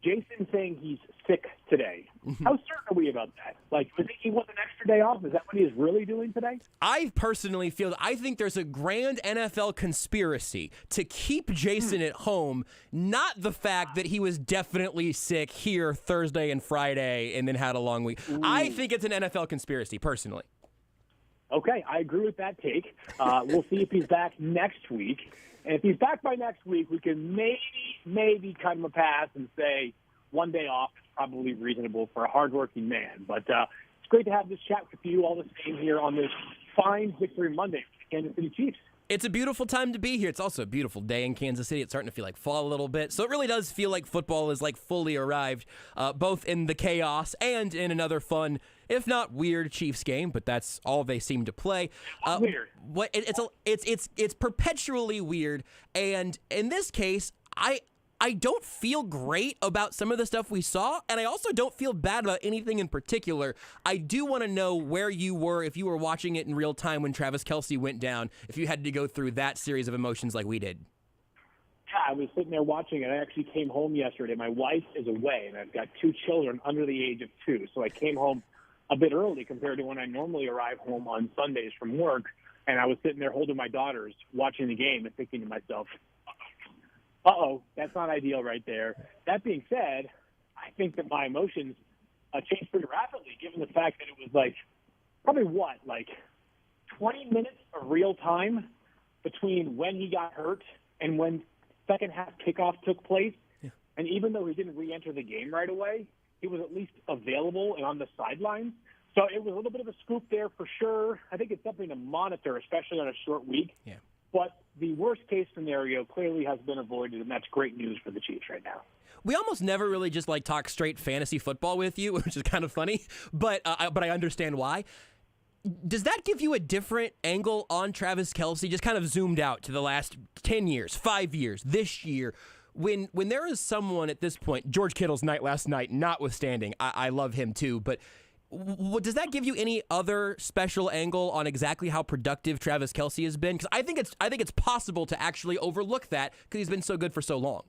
Jason saying he's sick today. How certain are we about that? Like, was he want an extra day off? Is that what he is really doing today? I personally feel I think there's a grand NFL conspiracy to keep Jason at home, not the fact that he was definitely sick here Thursday and Friday and then had a long week. I think it's an NFL conspiracy, personally. Okay, I agree with that take. We'll see if he's back next week. And if he's back by next week, we can maybe cut him a pass and say 1 day off is probably reasonable for a hardworking man. But it's great to have this chat with you all the same here on this fine Victory Monday for the Kansas City Chiefs. It's a beautiful time to be here. It's also a beautiful day in Kansas City. It's starting to feel like fall a little bit. So it really does feel like football is like fully arrived, both in the chaos and in another fun, if not weird, Chiefs game. But that's all they seem to play. Weird. It's perpetually weird. And in this case, I don't feel great about some of the stuff we saw, and I also don't feel bad about anything in particular. I do want to know where you were, if you were watching it in real time when Travis Kelce went down, if you had to go through that series of emotions like we did. Yeah, I was sitting there watching it. I actually came home yesterday. My wife is away, and I've got 2 children under the age of 2, so I came home a bit early compared to when I normally arrive home on Sundays from work, and I was sitting there holding my daughters, watching the game and thinking to myself, that's not ideal right there. That being said, I think that my emotions changed pretty rapidly given the fact that it was like 20 minutes of real time between when he got hurt and when second half kickoff took place. Yeah. And even though he didn't re-enter the game right away, he was at least available and on the sidelines. So it was a little bit of a scoop there for sure. I think it's something to monitor, especially on a short week. Yeah. But the worst-case scenario clearly has been avoided, and that's great news for the Chiefs right now. We almost never really just talk straight fantasy football with you, which is kind of funny, but I understand why. Does that give you a different angle on Travis Kelce, just kind of zoomed out to the last 10 years, 5 years, this year? When there is someone at this point, George Kittle's night last night notwithstanding, I love him too, but does that give you any other special angle on exactly how productive Travis Kelce has been? Because I think it's possible to actually overlook that because he's been so good for so long.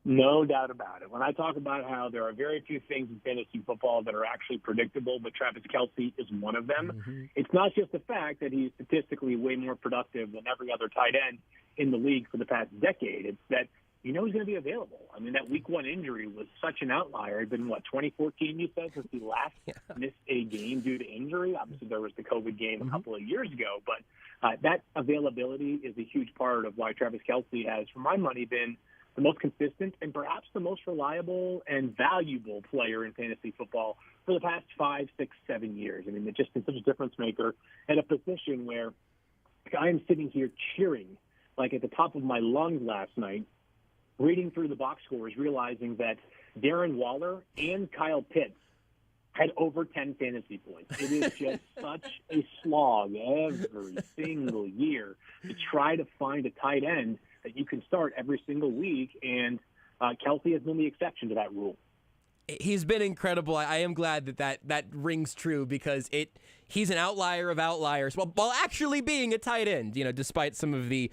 No doubt about it. When I talk about how there are very few things in fantasy football that are actually predictable, but Travis Kelce is one of them, It's not just the fact that he's statistically way more productive than every other tight end in the league for the past decade. It's that he's going to be available. I mean, that week 1 injury was such an outlier. It's been, 2014, you said, since he last missed a game due to injury? Obviously, there was the COVID game a couple of years ago, but that availability is a huge part of why Travis Kelce has, for my money, been the most consistent and perhaps the most reliable and valuable player in fantasy football for the past 5, 6, 7 years. I mean, it's just been such a difference maker at a position where I am sitting here cheering, at the top of my lungs last night, reading through the box scores, realizing that Darren Waller and Kyle Pitts had over 10 fantasy points. It is just such a slog every single year to try to find a tight end that you can start every single week, and Kelce has been the exception to that rule. He's been incredible. I am glad that rings true because he's an outlier of outliers while actually being a tight end, despite some of the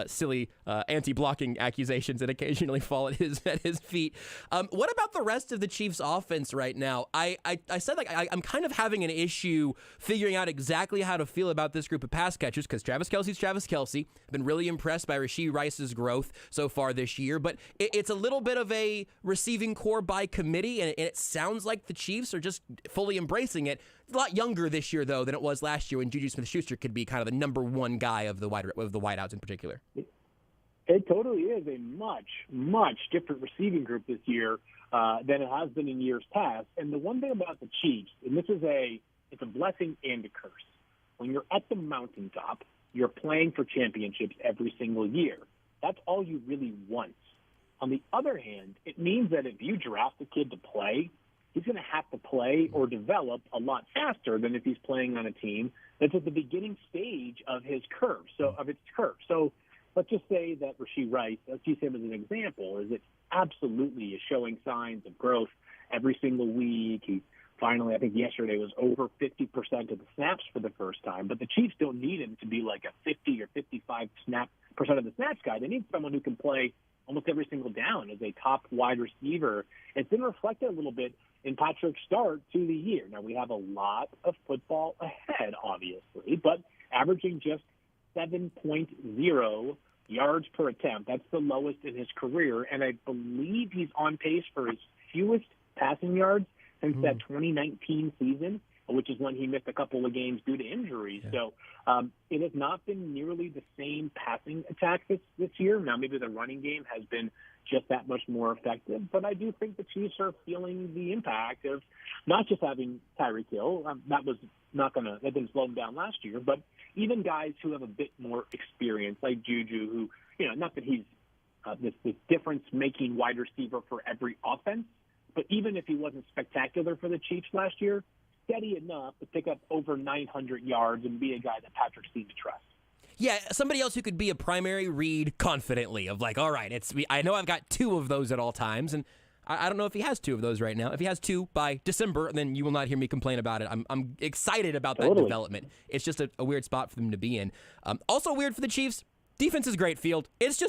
silly anti-blocking accusations that occasionally fall at his feet. What about the rest of the Chiefs' offense right now? I said I'm kind of having an issue figuring out exactly how to feel about this group of pass catchers because Travis Kelce's Travis Kelce. I've been really impressed by Rashee Rice's growth so far this year, but it's a little bit of a receiving core by committee, and it sounds like the Chiefs are just fully embracing it. It's a lot younger this year, though, than it was last year when Juju Smith-Schuster could be kind of the number one guy of the wideouts in particular. It totally is a much, much different receiving group this year than it has been in years past. And the one thing about the Chiefs, and it's a blessing and a curse. When you're at the mountaintop, you're playing for championships every single year. That's all you really want. On the other hand, it means that if you draft a kid to play, he's going to have to play or develop a lot faster than if he's playing on a team that's at the beginning stage of its curve. So let's just say that Rashee Rice, let's use him as an example, is it absolutely is showing signs of growth every single week. He finally, I think yesterday was over 50% of the snaps for the first time. But the Chiefs don't need him to be like a 50 or 55% of the snaps guy. They need someone who can play almost every single down as a top wide receiver. It's been reflected a little bit in Patrick's start to the year. Now, we have a lot of football ahead, obviously, but averaging just 7.0 yards per attempt. That's the lowest in his career, and I believe he's on pace for his fewest passing yards since that 2019 season, which is when he missed a couple of games due to injuries. Yeah. So it has not been nearly the same passing attack this year. Now, maybe the running game has been just that much more effective, but I do think the Chiefs are feeling the impact of not just having Tyreek Hill. That didn't slow them down last year, but even guys who have a bit more experience, like Juju, who, not that he's this difference-making wide receiver for every offense, but even if he wasn't spectacular for the Chiefs last year, steady enough to pick up over 900 yards and be a guy that Patrick seemed to trust. Yeah, somebody else who could be a primary read confidently of like, all right, I know I've got two of those at all times, and I don't know if he has two of those right now. If he has two by December, then you will not hear me complain about it. I'm excited about that development. It's just a weird spot for them to be in. Also weird for the Chiefs. Defense is great, Field. It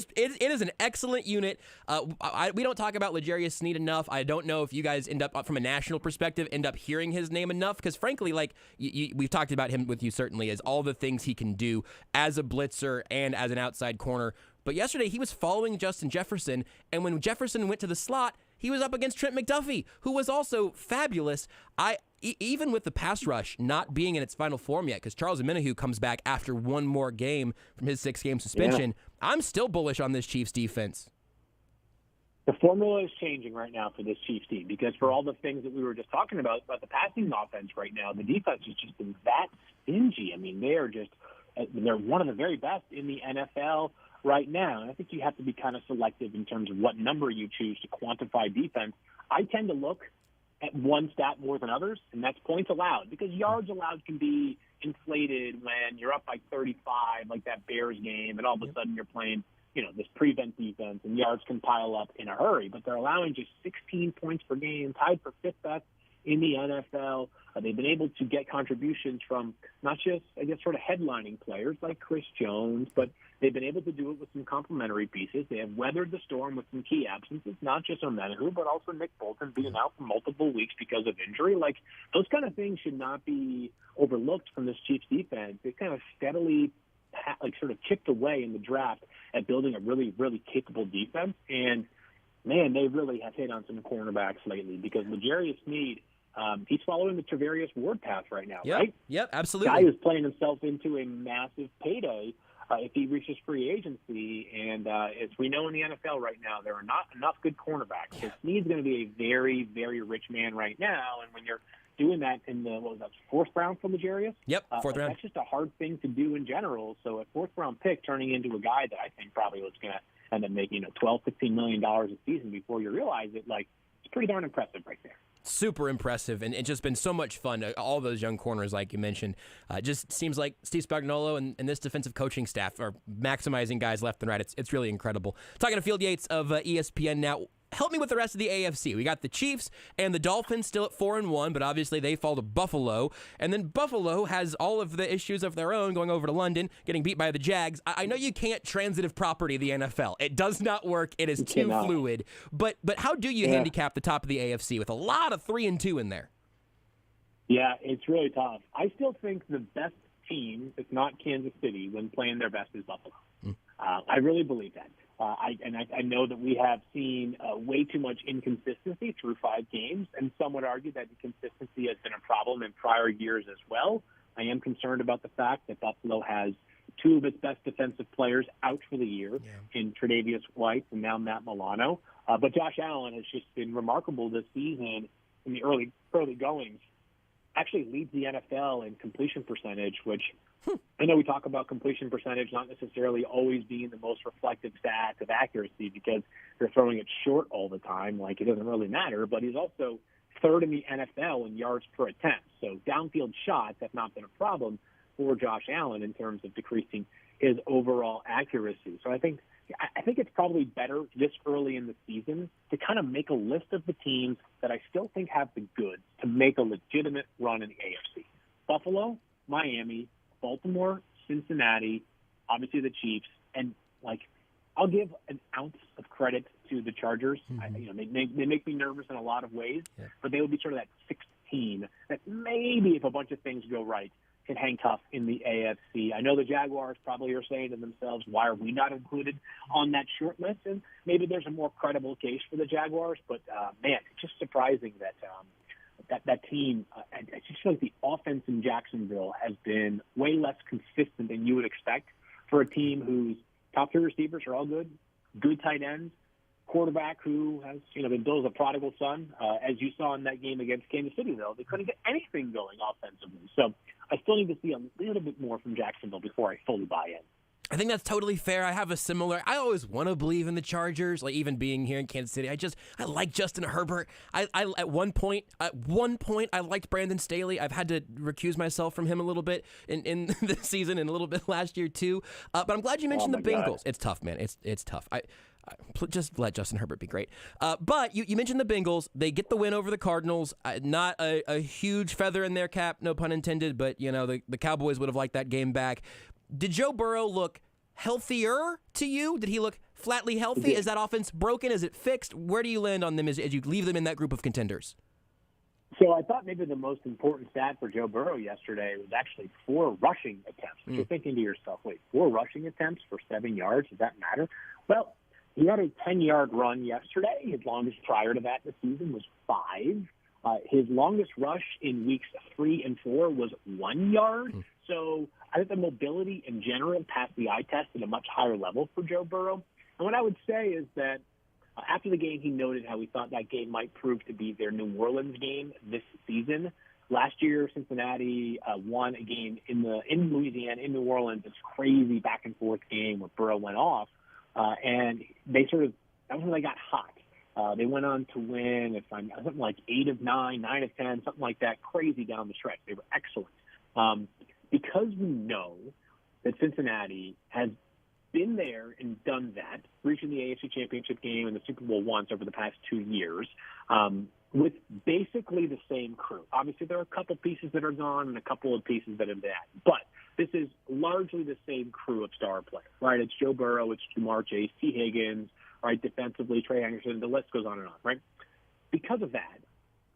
is an excellent unit. We don't talk about L'Jarius Sneed enough. I don't know if you guys end up, from a national perspective, end up hearing his name enough, because frankly, we've talked about him with you certainly as all the things he can do as a blitzer and as an outside corner. But yesterday he was following Justin Jefferson, and when Jefferson went to the slot, he was up against Trent McDuffie, who was also fabulous. Even with the pass rush not being in its final form yet, because Charles Omenihu comes back after one more game from his 6-game suspension, I'm still bullish on this Chiefs defense. The formula is changing right now for this Chiefs team, because for all the things that we were just talking about the passing offense right now, the defense has just been that stingy. I mean, they're one of the very best in the NFL right now. And I think you have to be kind of selective in terms of what number you choose to quantify defense. I tend to look at one stat more than others, and that's points allowed, because yards allowed can be inflated when you're up by 35, like that Bears game, and all of a sudden you're playing, this prevent defense, and yards can pile up in a hurry. But they're allowing just 16 points per game, tied for fifth best in the NFL. They've been able to get contributions from not just, sort of headlining players like Chris Jones, but they've been able to do it with some complementary pieces. They have weathered the storm with some key absences, not just Omenihu, but also Nick Bolton being out for multiple weeks because of injury. Those kind of things should not be overlooked from this Chiefs defense. They kind of steadily sort of chipped away in the draft at building a really, really capable defense. And, man, they really have hit on some cornerbacks lately, because L'Jarius Sneed, he's following the Travarius Ward path right now, right? Yep, absolutely. Guy is playing himself into a massive payday if he reaches free agency. And as we know in the NFL right now, there are not enough good cornerbacks. So Sneed's going to be a very, very rich man right now. And when you're doing that in the, fourth round for L'Jarius? Yep, fourth round. That's just a hard thing to do in general. So a fourth-round pick turning into a guy that I think probably was going to end up making $12, $15 million a season before you realize it, it's pretty darn impressive right there. Super impressive, and it's just been so much fun. All those young corners, like you mentioned, just seems like Steve Spagnuolo and this defensive coaching staff are maximizing guys left and right. It's really incredible. Talking to Field Yates of ESPN now. Help me with the rest of the AFC. We got the Chiefs and the Dolphins still at 4-1, but obviously they fall to Buffalo. And then Buffalo has all of the issues of their own, going over to London, getting beat by the Jags. I know you can't transitive property the NFL. It does not work. It is too fluid. But how do you handicap the top of the AFC with a lot of 3-2 in there? Yeah, it's really tough. I still think the best team, if not Kansas City, when playing their best, is Buffalo. I really believe that. I know that we have seen way too much inconsistency through 5 games, and some would argue that inconsistency has been a problem in prior years as well. I am concerned about the fact that Buffalo has two of its best defensive players out for the year in Tre'Davious White and now Matt Milano. But Josh Allen has just been remarkable this season in the early goings. Actually leads the NFL in completion percentage, which I know we talk about completion percentage not necessarily always being the most reflective stat of accuracy because they're throwing it short all the time, like it doesn't really matter, but he's also third in the NFL in yards per attempt. So downfield shots have not been a problem for Josh Allen in terms of decreasing his overall accuracy. So I think it's probably better this early in the season to kind of make a list of the teams that I still think have the goods to make a legitimate run in the AFC. Buffalo, Miami, Baltimore, Cincinnati, obviously the Chiefs, and I'll give an ounce of credit to the Chargers. They make me nervous in a lot of ways, but they would be sort of that 16 that maybe if a bunch of things go right can hang tough in the AFC. I know the Jaguars probably are saying to themselves, why are we not included on that short list? And maybe there's a more credible case for the Jaguars, but man, it's just surprising that team, I just feel like the offense in Jacksonville has been way less consistent than you would expect for a team whose top three receivers are all good tight ends, quarterback who has been billed as a prodigal son. As you saw in that game against Kansas City, though, they couldn't get anything going offensively. So I still need to see a little bit more from Jacksonville before I fully buy in. I think that's totally fair. I always want to believe in the Chargers, like even being here in Kansas City. I like Justin Herbert. I at one point I liked Brandon Staley. I've had to recuse myself from him a little bit in this season and a little bit last year too. But I'm glad you mentioned the Bengals. God. It's tough, man. It's tough. Just let Justin Herbert be great. But you mentioned the Bengals. They get the win over the Cardinals. Not a huge feather in their cap, no pun intended, but the Cowboys would have liked that game back. Did Joe Burrow look healthier to you? Did he look flatly healthy? Is that offense broken? Is it fixed? Where do you land on them as you leave them in that group of contenders? So I thought maybe the most important stat for Joe Burrow yesterday was actually 4 rushing attempts. You're thinking to yourself, wait, 4 rushing attempts for 7 yards? Does that matter? Well, he had a 10-yard run yesterday. His longest prior to that this season was 5. His longest rush in weeks 3 and 4 was 1 yard. So I think the mobility in general passed the eye test at a much higher level for Joe Burrow. And what I would say is that after the game, he noted how he thought that game might prove to be their New Orleans game this season. Last year, Cincinnati won a game in Louisiana, in New Orleans, this crazy back-and-forth game where Burrow went off. And that was when they got hot. They went on to win, something like 8 of 9, 9 of 10, something like that, crazy down the stretch. They were excellent. Because we know that Cincinnati has been there and done that, reaching the AFC Championship game and the Super Bowl once over the past 2 years, with basically the same crew. Obviously, there are a couple pieces that are gone and a couple of pieces that have been added, but this is largely the same crew of star players, right? It's Joe Burrow, it's Jamar Chase, T. Higgins, right? Defensively, Trey Anderson, the list goes on and on, right? Because of that,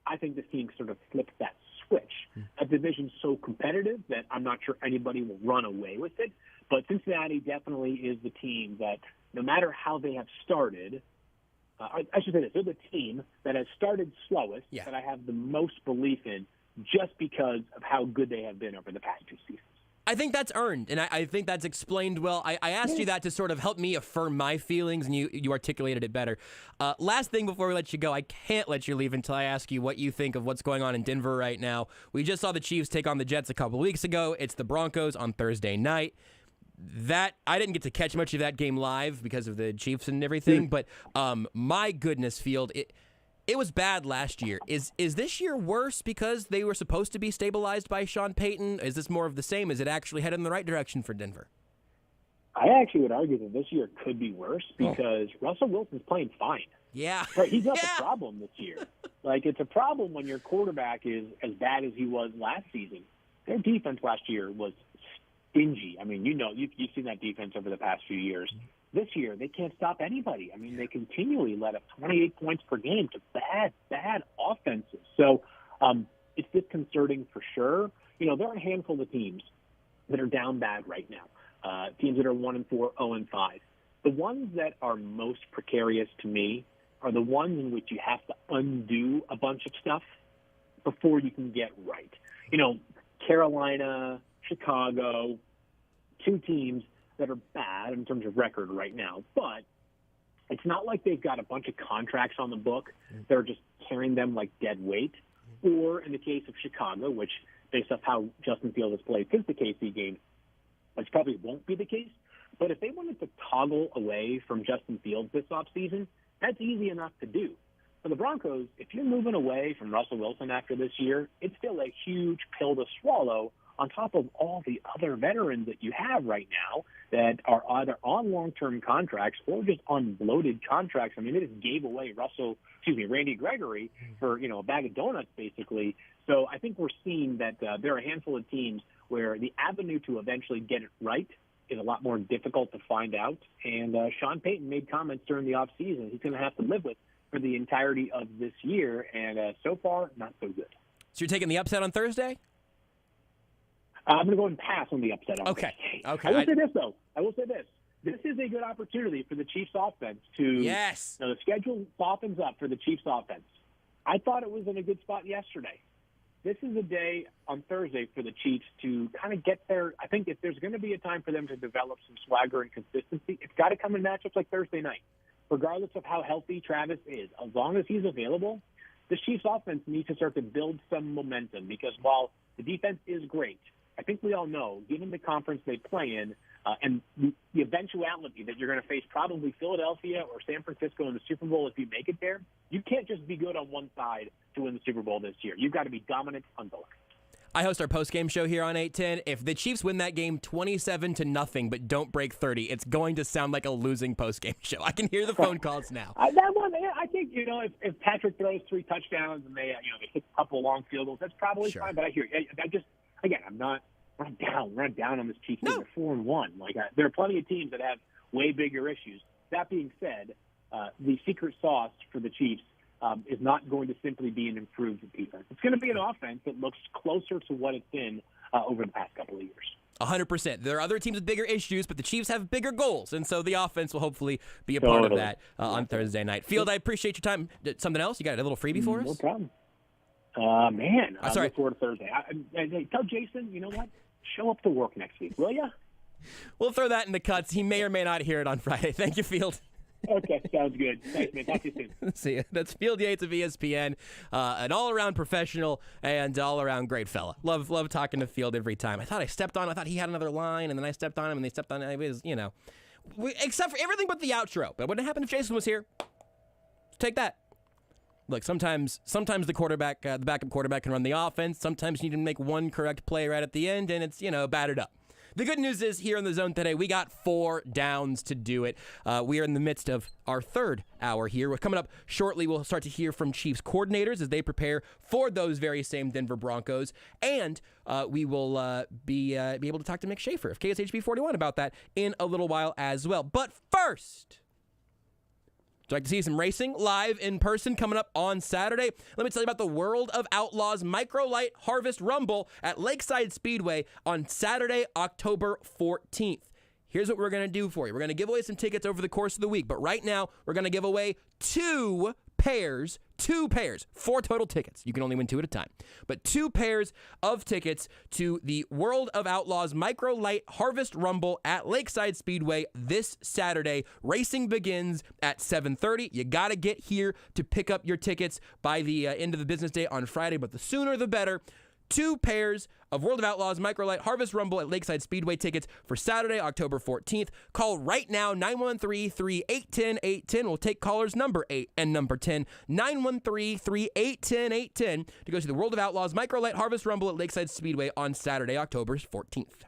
I think this team sort of flipped that switch. That division's so competitive that I'm not sure anybody will run away with it. But Cincinnati definitely is the team that, no matter how they have started, I should say this, they're the team that has started slowest that I have the most belief in just because of how good they have been over the past 2 seasons. I think that's earned, and I think that's explained well. I asked you that to sort of help me affirm my feelings, and you articulated it better. Last thing before we let you go, I can't let you leave until I ask you what you think of what's going on in Denver right now. We just saw the Chiefs take on the Jets a couple of weeks ago. It's the Broncos on Thursday night. That I didn't get to catch much of that game live because of the Chiefs and everything, but my goodness, Field, it was bad last year. Is this year worse because they were supposed to be stabilized by Sean Payton? Is this more of the same? Is it actually headed in the right direction for Denver? I actually would argue that this year could be worse because Russell Wilson's playing fine. Yeah. Right, he's not the problem this year. It's a problem when your quarterback is as bad as he was last season. Their defense last year was stingy. I mean, you've seen that defense over the past few years. This year, they can't stop anybody. I mean, they continually let up 28 points per game to bad offenses. So it's disconcerting for sure. There are a handful of teams that are down bad right now, teams that are 1-4, 0-5. The ones that are most precarious to me are the ones in which you have to undo a bunch of stuff before you can get right. Carolina, Chicago, two teams that are bad in terms of record right now, but it's not like they've got a bunch of contracts on the book that are just carrying them like dead weight. Or in the case of Chicago, which based off how Justin Fields has played since the KC game, which probably won't be the case. But if they wanted to toggle away from Justin Fields this offseason, that's easy enough to do. For the Broncos, if you're moving away from Russell Wilson after this year, it's still a huge pill to swallow on top of all the other veterans that you have right now that are either on long-term contracts or just on bloated contracts. I mean, they just gave away Randy Gregory for, a bag of donuts, basically. So I think we're seeing that there are a handful of teams where the avenue to eventually get it right is a lot more difficult to find out. And Sean Payton made comments during the offseason he's going to have to live with for the entirety of this year. And so far, not so good. So you're taking the upset on Thursday? I'm going to go and pass on the upset. Okay. I will say this, though. This is a good opportunity for the Chiefs offense to. Yes. The schedule softens up for the Chiefs offense. I thought it was in a good spot yesterday. This is a day on Thursday for the Chiefs to kind of get there. I think if there's going to be a time for them to develop some swagger and consistency, it's got to come in matchups like Thursday night. Regardless of how healthy Travis is, as long as he's available, the Chiefs offense needs to start to build some momentum because while the defense is great, I think we all know, given the conference they play in and the eventuality that you're going to face probably Philadelphia or San Francisco in the Super Bowl if you make it there, you can't just be good on one side to win the Super Bowl this year. You've got to be dominant on both. I host our post-game show here on 810. If the Chiefs win that game 27-0 but don't break 30, it's going to sound like a losing post-game show. I can hear the phone calls now. That one, I think, if Patrick throws 3 touchdowns and they hit a couple long field goals, that's probably fine. But I hear you. Again, I'm not down. We're not down on this Chiefs team. They're 4-1. There are plenty of teams that have way bigger issues. That being said, the secret sauce for the Chiefs is not going to simply be an improved defense. It's going to be an offense that looks closer to what it's been over the past couple of years. 100%. There are other teams with bigger issues, but the Chiefs have bigger goals, and so the offense will hopefully be a part of that on Thursday night. Field, I appreciate your time. Something else? You got a little freebie for us? No problem. Man, I sorry. look forward to Thursday. Tell Jason, you know what? Show up to work next week, will ya? We'll throw that in the cuts. He may or may not hear it on Friday. Thank you, Field. Okay, sounds good. Thanks, man. Talk to you soon. See ya. That's Field Yates of ESPN, an all-around professional and all-around great fella. Love talking to Field every time. I thought he had another line, and then I stepped on him, and they stepped on him. It was, except for everything but the outro. But what would happen if Jason was here? Take that. Look, sometimes the quarterback, the backup quarterback can run the offense. Sometimes you need to make one correct play right at the end, and it's, battered up. The good news is here in the zone today, we got 4 downs to do it. We are in the midst of our third hour here. We're coming up shortly. We'll start to hear from Chiefs coordinators as they prepare for those very same Denver Broncos. And we will be able to talk to Mick Schaefer of KSHB 41 about that in a little while as well. But first, would you like to see some racing live in person coming up on Saturday? Let me tell you about the World of Outlaws Microlight Harvest Rumble at Lakeside Speedway on Saturday, October 14th. Here's what we're going to do for you. We're going to give away some tickets over the course of the week, but right now we're going to give away 2 pairs, 4 total tickets. You can only win 2 at a time. But 2 pairs of tickets to the World of Outlaws Microlight Harvest Rumble at Lakeside Speedway this Saturday. Racing begins at 7:30. You got to get here to pick up your tickets by the end of the business day on Friday, but the sooner the better. 2 pairs of World of Outlaws Microlight Harvest Rumble at Lakeside Speedway tickets for Saturday, October 14th. Call right now, 913-3810-810. We'll take callers number 8 and number 10. 913-3810-810 to go to the World of Outlaws Microlight Harvest Rumble at Lakeside Speedway on Saturday, October 14th.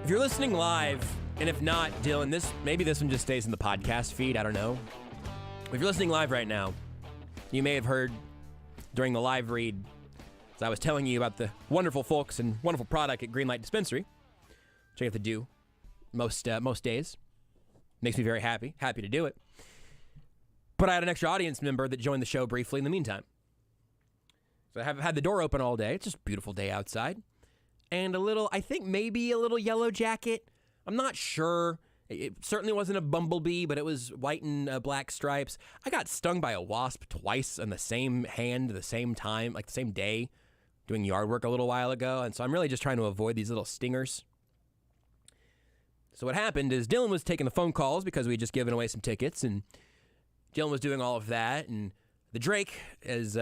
If you're listening live, and if not, Dylan, maybe this one just stays in the podcast feed. I don't know. If you're listening live right now, you may have heard during the live read as I was telling you about the wonderful folks and wonderful product at Greenlight Dispensary, which I have to do most days. Makes me very happy to do it. But I had an extra audience member that joined the show briefly in the meantime. So I have had the door open all day. It's just a beautiful day outside. And I think maybe a little yellow jacket. I'm not sure. It certainly wasn't a bumblebee, but it was white and black stripes. I got stung by a wasp twice on the same hand, the same time, like the same day, doing yard work a little while ago. And so I'm really just trying to avoid these little stingers. So what happened is Dylan was taking the phone calls because we had just given away some tickets, and Dylan was doing all of that. And the Drake is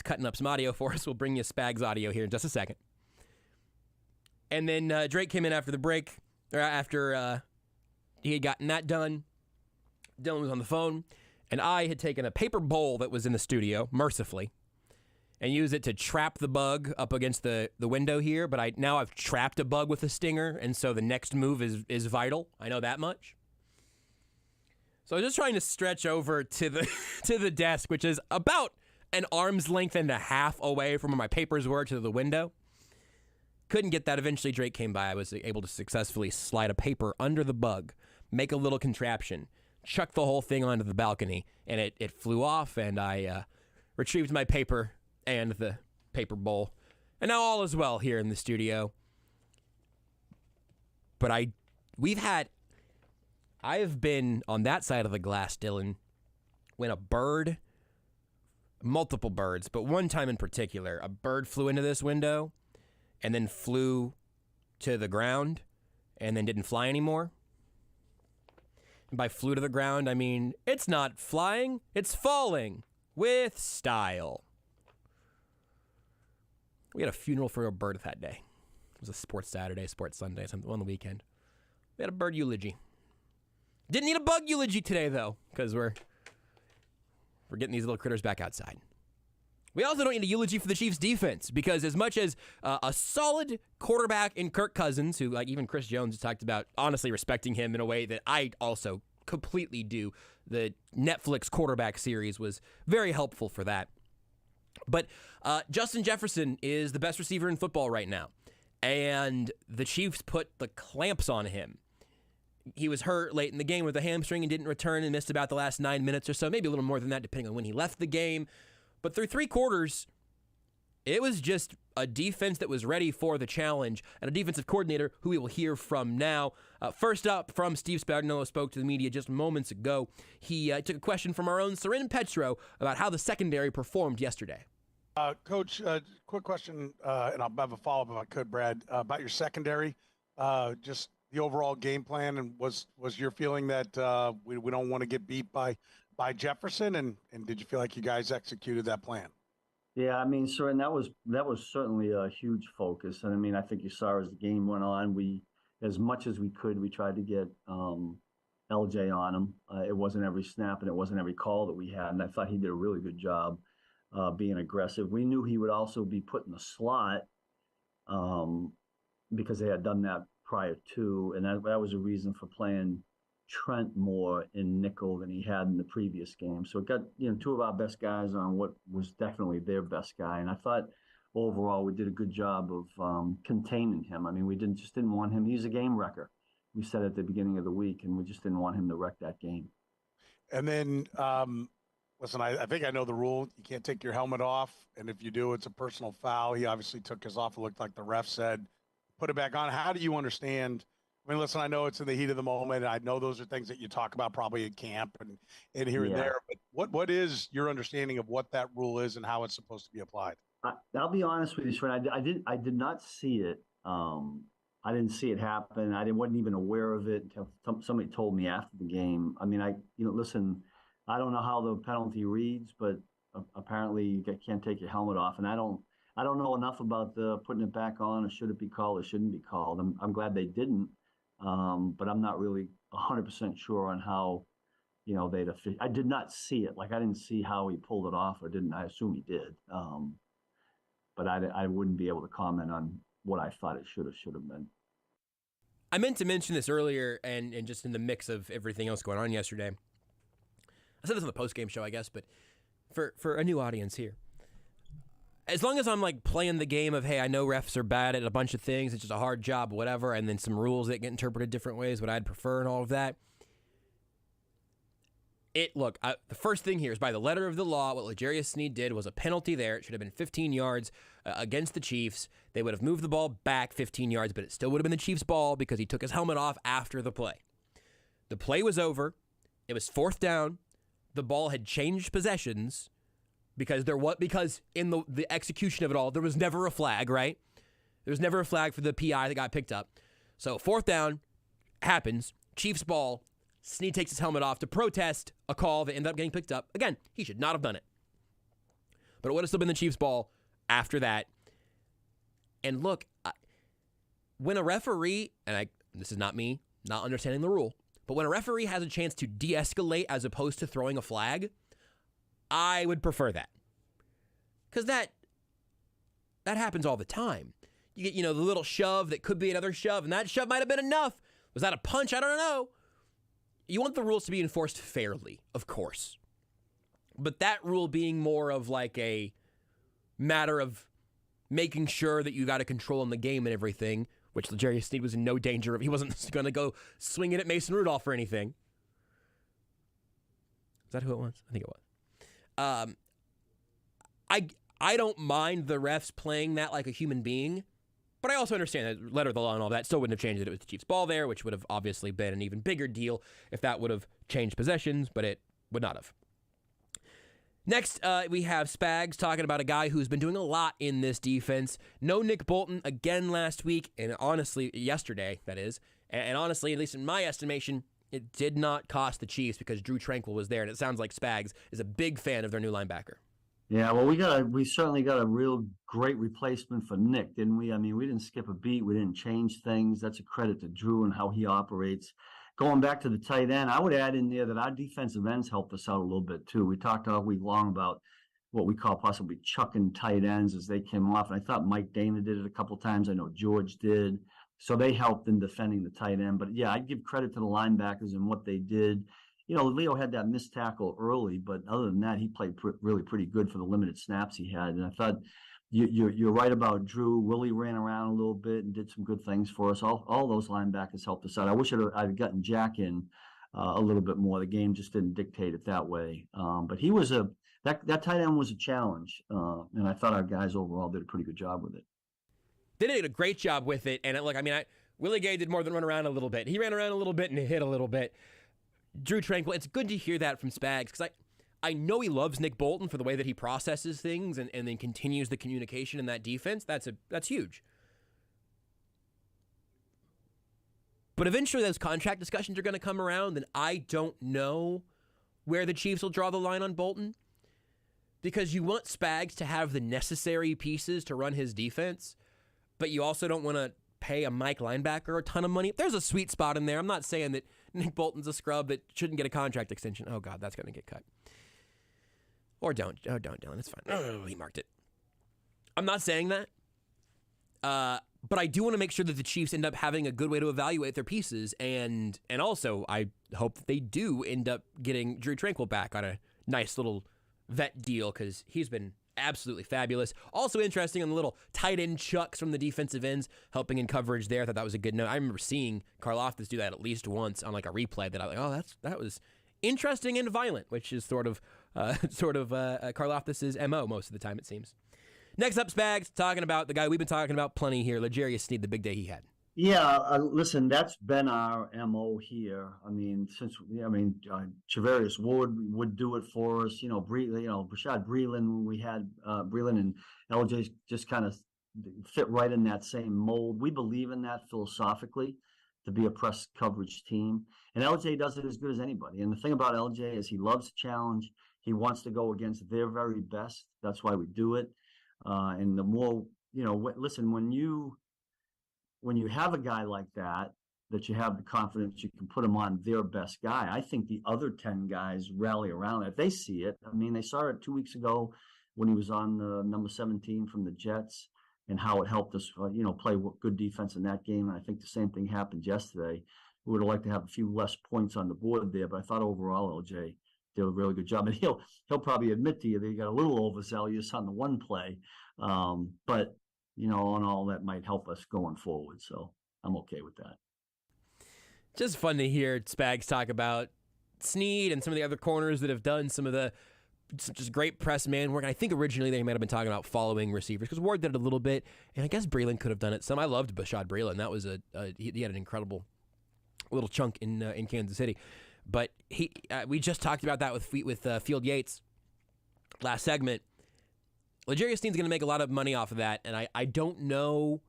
cutting up some audio for us. We'll bring you Spags audio here in just a second. And then Drake came in after the break, or after he had gotten that done. Dylan was on the phone, and I had taken a paper bowl that was in the studio, mercifully, and used it to trap the bug up against the window here. But I've trapped a bug with a stinger, and so the next move is vital. I know that much. So I was just trying to stretch over to the to the desk, which is about an arm's length and a half away from where my papers were to the window. Couldn't get that. Eventually, Drake came by. I was able to successfully slide a paper under the bug, make a little contraption, chuck the whole thing onto the balcony, and it flew off, and I retrieved my paper and the paper bowl. And now all is well here in the studio. But I have been on that side of the glass, Dylan, when multiple birds, but one time in particular, a bird flew into this window and then flew to the ground and then didn't fly anymore. And by flew to the ground, I mean, it's not flying, it's falling with style. We had a funeral for a bird that day. It was a sports Saturday, sports Sunday, something on the weekend. We had a bird eulogy. Didn't need a bug eulogy today, though, because we're getting these little critters back outside. We also don't need a eulogy for the Chiefs' defense, because as much as a solid quarterback in Kirk Cousins, who, like, even Chris Jones has talked about honestly respecting him in a way that I also completely do, the Netflix quarterback series was very helpful for that. But Justin Jefferson is the best receiver in football right now, and the Chiefs put the clamps on him. He was hurt late in the game with a hamstring and didn't return and missed about the last 9 minutes or so, maybe a little more than that depending on when he left the game. But through 3 quarters, it was just a defense that was ready for the challenge, and a defensive coordinator who we will hear from now. First up, from Steve Spagnuolo, spoke to the media just moments ago. He took a question from our own Soren Petro about how the secondary performed yesterday. Coach, quick question, and I'll have a follow-up if I could, Brad, about your secondary. Just the overall game plan, and was your feeling that we don't want to get beat by Jefferson, and did you feel like you guys executed that plan? Yeah, I mean, Soren, that was certainly a huge focus, and I mean, I think you saw as the game went on, we, as much as we could, we tried to get LJ on him. It wasn't every snap and it wasn't every call that we had, and I thought he did a really good job being aggressive. We knew he would also be put in the slot because they had done that prior to, and that was a reason for playing Trent more in nickel than he had in the previous game. So it got, 2 of our best guys on what was definitely their best guy. And I thought overall we did a good job of containing him. I mean, we didn't want him. He's a game wrecker. We said at the beginning of the week, and we just didn't want him to wreck that game. And then, listen, I think I know the rule. You can't take your helmet off. And if you do, it's a personal foul. He obviously took his off. It looked like the ref said, put it back on. How do you understand? I mean, listen, I know it's in the heat of the moment. I know those are things that you talk about probably at camp and here and there. But what is your understanding of what that rule is and how it's supposed to be applied? I'll be honest with you, Sven. I did not see it. I didn't see it happen. I wasn't even aware of it until somebody told me after the game. I mean, listen, I don't know how the penalty reads, but apparently you can't take your helmet off. And I don't know enough about the putting it back on, or should it be called or shouldn't be called. I'm glad they didn't. But I'm not really 100% sure on how, they'd officially. I did not see it. Like, I didn't see how he pulled it off, or didn't. I assume he did. But I wouldn't be able to comment on what I thought it should have been. I meant to mention this earlier, and just in the mix of everything else going on yesterday. I said this on the post-game show, I guess, but for a new audience here. As long as I'm like playing the game of, hey, I know refs are bad at a bunch of things, it's just a hard job, whatever, and then some rules that get interpreted different ways, what I'd prefer and all of that. The first thing here is by the letter of the law, what L'Jarius Sneed did was a penalty there. It should have been 15 yards against the Chiefs. They would have moved the ball back 15 yards, but it still would have been the Chiefs' ball because he took his helmet off after the play. The play was over. It was 4th down. The ball had changed possessions because in the execution of it all, there was never a flag, right? There was never a flag for the PI that got picked up. So 4th down happens. Chiefs ball. Sneed takes his helmet off to protest a call that ended up getting picked up. Again, he should not have done it. But it would have still been the Chiefs' ball after that. And look, when a referee, this is not me, not understanding the rule, but when a referee has a chance to de-escalate as opposed to throwing a flag, I would prefer that. Because that happens all the time. You get, the little shove that could be another shove, and that shove might have been enough. Was that a punch? I don't know. You want the rules to be enforced fairly, of course. But that rule being more of like a matter of making sure that you got a control in the game and everything, which L'Jarius Sneed was in no danger of. He wasn't going to go swinging at Mason Rudolph or anything. Is that who it was? I think it was. I don't mind the refs playing that like a human being, but I also understand that letter of the law and all that still wouldn't have changed it. It was the Chiefs' ball there, which would have obviously been an even bigger deal if that would have changed possessions, but it would not have. Next, we have Spags talking about a guy who's been doing a lot in this defense. No Nick Bolton again last week, and honestly, yesterday, that is. And honestly, at least in my estimation, it did not cost the Chiefs because Drew Tranquill was there, and it sounds like Spags is a big fan of their new linebacker. Yeah, well, we certainly got a real great replacement for Nick, didn't we? I mean, we didn't skip a beat. We didn't change things. That's a credit to Drew and how he operates. Going back to the tight end, I would add in there that our defensive ends helped us out a little bit, too. We talked all week long about what we call possibly chucking tight ends as they came off. And I thought Mike Dana did it a couple times. I know George did. So they helped in defending the tight end. But, yeah, I'd give credit to the linebackers and what they did. Leo had that missed tackle early, but other than that, he played really pretty good for the limited snaps he had. And I thought you're right about Drew. Willie ran around a little bit and did some good things for us. All those linebackers helped us out. I wish I'd gotten Jack in a little bit more. The game just didn't dictate it that way. But he was that tight end was a challenge, and I thought our guys overall did a pretty good job with it. They did a great job with it. And look, Willie Gay did more than run around a little bit. He ran around a little bit and hit a little bit. Drew Tranquill, it's good to hear that from Spags because I know he loves Nick Bolton for the way that he processes things and then continues the communication in that defense. That's huge. But eventually those contract discussions are going to come around, and I don't know where the Chiefs will draw the line on Bolton because you want Spags to have the necessary pieces to run his defense, but you also don't want to pay a Mike linebacker a ton of money. There's a sweet spot in there. I'm not saying that Nick Bolton's a scrub that shouldn't get a contract extension. Oh, God, that's going to get cut. Or don't. Oh, don't, Dylan. It's fine. Oh, he marked it. I'm not saying that. But I do want to make sure that the Chiefs end up having a good way to evaluate their pieces. And also, I hope that they do end up getting Drew Tranquill back on a nice little vet deal because he's been absolutely fabulous. Also interesting on the little tight end chucks from the defensive ends, helping in coverage there. I thought that was a good note. I remember seeing Karlaftis do that at least once on like a replay that I was like, that was interesting and violent, which is sort of Karlaftis' MO most of the time, it seems. Next up, Spags, talking about the guy we've been talking about plenty here, L'Jarius Sneed, the big day he had. Yeah, listen, that's been our MO here. Travarius Ward would do it for us. Rashad Breeland, we had Breeland and LJ just kind of fit right in that same mold. We believe in that philosophically to be a press coverage team. And LJ does it as good as anybody. And the thing about LJ is he loves a challenge. He wants to go against their very best. That's why we do it. And the more, listen, when you have a guy like that you have the confidence you can put him on their best guy, I think the other 10 guys rally around it. If they see it, they saw it 2 weeks ago when he was on the number 17 from the Jets. and how it helped us, play good defense in that game. And I think the same thing happened yesterday. We would have liked to have a few less points on the board there, but I thought overall LJ did a really good job. And he'll probably admit to you that he got a little overzealous on the one play, but on all that might help us going forward. So I'm okay with that. Just fun to hear Spags talk about Snead and some of the other corners that have done some of the just great press man work. And I think originally they might have been talking about following receivers because Ward did it a little bit, and I guess Breeland could have done it some. I loved Bashad Breeland. That was he had an incredible little chunk in Kansas City. But we just talked about that with Field Yates last segment. L'Jarius Sneed's going to make a lot of money off of that, and I don't know.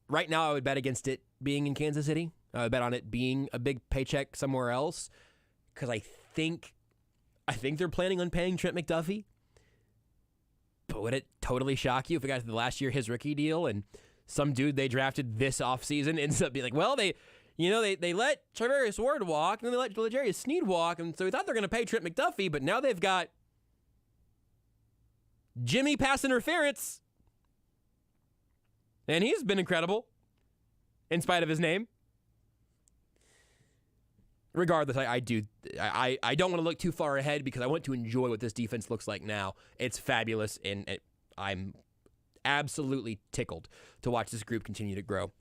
Right now, I would bet against it being in Kansas City. I would bet on it being a big paycheck somewhere else because I think they're planning on paying Trent McDuffie. But would it totally shock you if it got to the last year his rookie deal and some dude they drafted this offseason ends up being like, well, they let Charvarius Ward walk and then they let L'Jarius Sneed walk, and so we thought they're going to pay Trent McDuffie, but now they've got Jimmy pass interference, and he's been incredible in spite of his name. Regardless, I don't want to look too far ahead because I want to enjoy what this defense looks like now. It's fabulous, and I'm absolutely tickled to watch this group continue to grow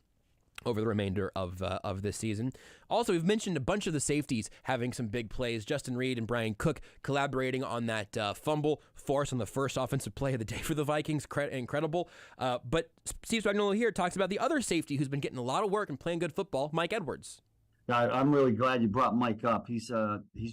over the remainder of this season. Also, we've mentioned a bunch of the safeties having some big plays. Justin Reed and Brian Cook collaborating on that fumble force on the first offensive play of the day for the Vikings. Incredible. But Steve Spagnuolo here talks about the other safety who's been getting a lot of work and playing good football, Mike Edwards. I'm really glad you brought Mike up. He's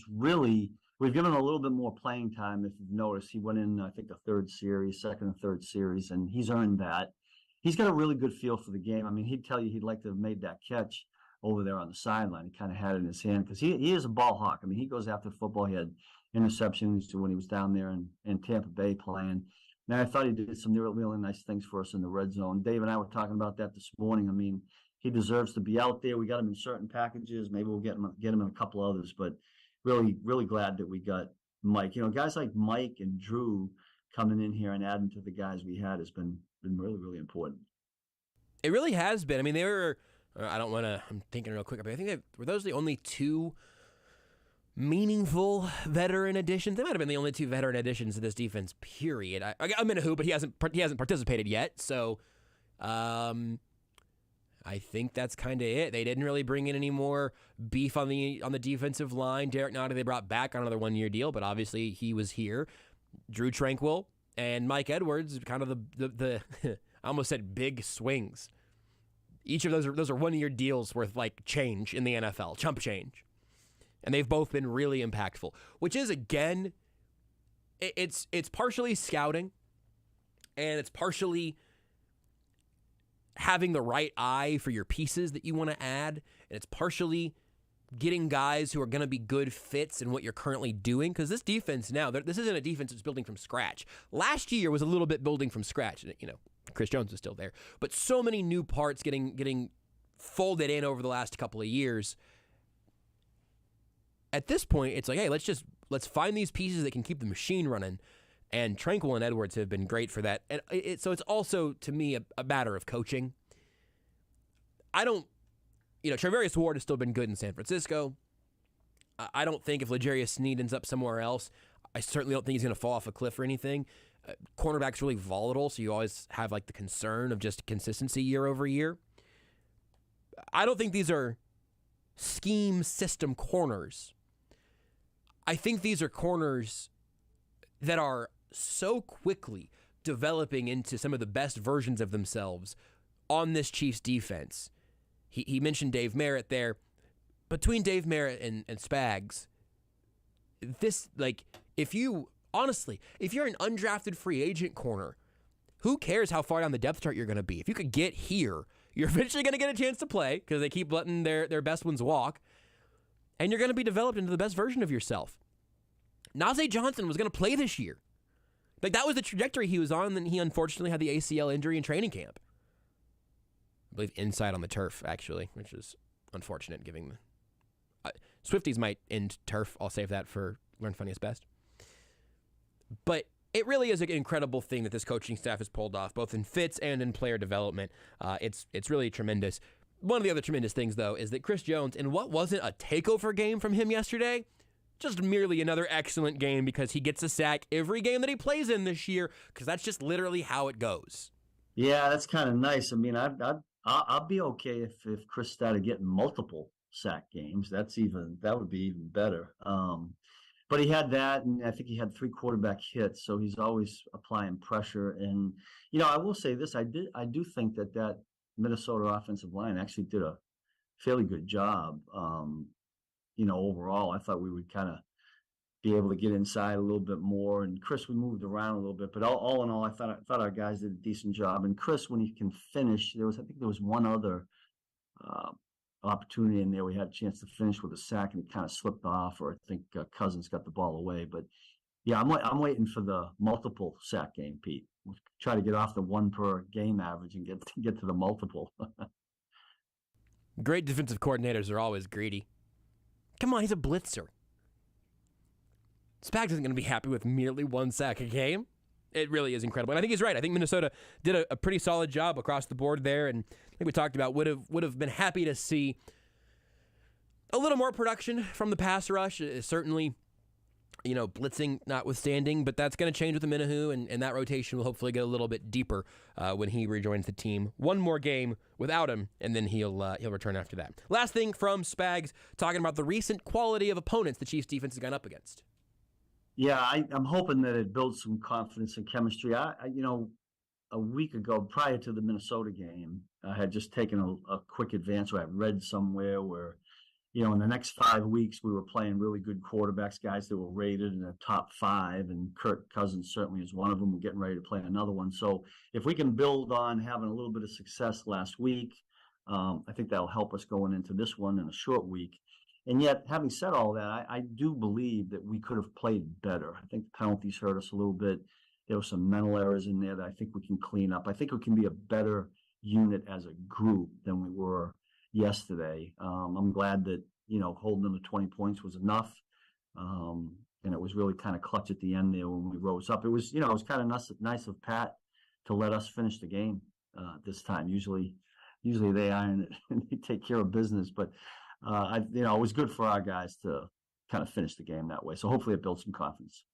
really, we've given him a little bit more playing time. If you've noticed, he went in, I think, second and third series, and he's earned that. He's got a really good feel for the game. I mean, he'd tell you he'd like to have made that catch over there on the sideline. He kind of had it in his hand because he is a ball hawk. I mean, he goes after football. He had interceptions when he was down there in Tampa Bay playing. And I thought he did some really nice things for us in the red zone. Dave and I were talking about that this morning. I mean, he deserves to be out there. We got him in certain packages. Maybe we'll get him in a couple others. But really, really glad that we got Mike. Guys like Mike and Drew coming in here and adding to the guys we had has been really, really important. It really has been. I mean, they were, I'm thinking real quick, but I think were those the only two meaningful veteran additions? They might have been the only two veteran additions to this defense, period. I'm in a hoop, but he hasn't participated yet, so I think that's kind of it. They didn't really bring in any more beef on the defensive line. Derek Nottie they brought back on another 1-year deal, but obviously he was here. Drew Tranquill and Mike Edwards, kind of the I almost said big swings. Each of those are 1-year deals worth like change in the NFL, chump change. And they've both been really impactful, which is, again, it's partially scouting and it's partially having the right eye for your pieces that you want to add, and it's partially getting guys who are going to be good fits in what you're currently doing, because this defense now, this isn't a defense that's building from scratch. Last year was a little bit building from scratch. Chris Jones is still there, but so many new parts getting folded in over the last couple of years. At this point, it's like, hey, let's find these pieces that can keep the machine running. And Tranquill and Edwards have been great for that. And so it's also, to me, a matter of coaching. Charvarius Ward has still been good in San Francisco. I don't think if L'Jarius Sneed ends up somewhere else, I certainly don't think he's going to fall off a cliff or anything. Cornerback's really volatile, so you always have like the concern of just consistency year over year. I don't think these are scheme system corners. I think these are corners that are so quickly developing into some of the best versions of themselves on this Chiefs defense. He mentioned Dave Merritt there. Between Dave Merritt and Spags, this, like, if you're an undrafted free agent corner, who cares how far down the depth chart you're going to be? If you could get here, you're eventually going to get a chance to play because they keep letting their best ones walk, and you're going to be developed into the best version of yourself. Najee Johnson was going to play this year. Like, that was the trajectory he was on, and then he unfortunately had the ACL injury in training camp. I believe inside on the turf, actually, which is unfortunate giving the... Swifties might end turf. I'll save that for Learn Funniest Best. But it really is an incredible thing that this coaching staff has pulled off, both in fits and in player development. It's really tremendous. One of the other tremendous things, though, is that Chris Jones, in what wasn't a takeover game from him yesterday, just merely another excellent game because he gets a sack every game that he plays in this year, because that's just literally how it goes. Yeah, that's kind of nice. I mean, I'll be okay if Chris started getting multiple sack games. That would be even better. But he had that, and I think he had 3 quarterback hits, so he's always applying pressure. And I will say this: I do think that Minnesota offensive line actually did a fairly good job. Overall, I thought we would kind of be able to get inside a little bit more. And Chris, we moved around a little bit, but all in all, I thought our guys did a decent job. And Chris, when he can finish, I think there was one other opportunity in there. We had a chance to finish with a sack, and it kind of slipped off, or I think Cousins got the ball away. But yeah, I'm waiting for the multiple sack game, Pete. We'll try to get off the 1 per game average and get to the multiple. Great defensive coordinators are always greedy. Come on, he's a blitzer. Spags isn't going to be happy with merely 1 sack a game. It really is incredible. And I think he's right. I think Minnesota did a pretty solid job across the board there. And I think we talked about would have been happy to see a little more production from the pass rush. Certainly, blitzing notwithstanding, but that's going to change with Minahu, and that rotation will hopefully get a little bit deeper when he rejoins the team. One more game without him, and then he'll return after that. Last thing from Spags, talking about the recent quality of opponents the Chiefs defense has gone up against. Yeah, I'm hoping that it builds some confidence and chemistry. A week ago, prior to the Minnesota game, I had just taken a quick advance where I read somewhere where, in the next 5 weeks, we were playing really good quarterbacks, guys that were rated in the top 5, and Kirk Cousins certainly is one of them. We're getting ready to play another one. So if we can build on having a little bit of success last week, I think that'll help us going into this one in a short week. And yet, having said all that, I do believe that we could have played better. I think the penalties hurt us a little bit. There were some mental errors in there that I think we can clean up. I think we can be a better unit as a group than we were yesterday. I'm glad that, holding them to 20 points was enough. And it was really kind of clutch at the end there when we rose up. It was kind of nice of Pat to let us finish the game this time. Usually they iron it and they take care of business, but it was good for our guys to kind of finish the game that way. So hopefully it builds some confidence.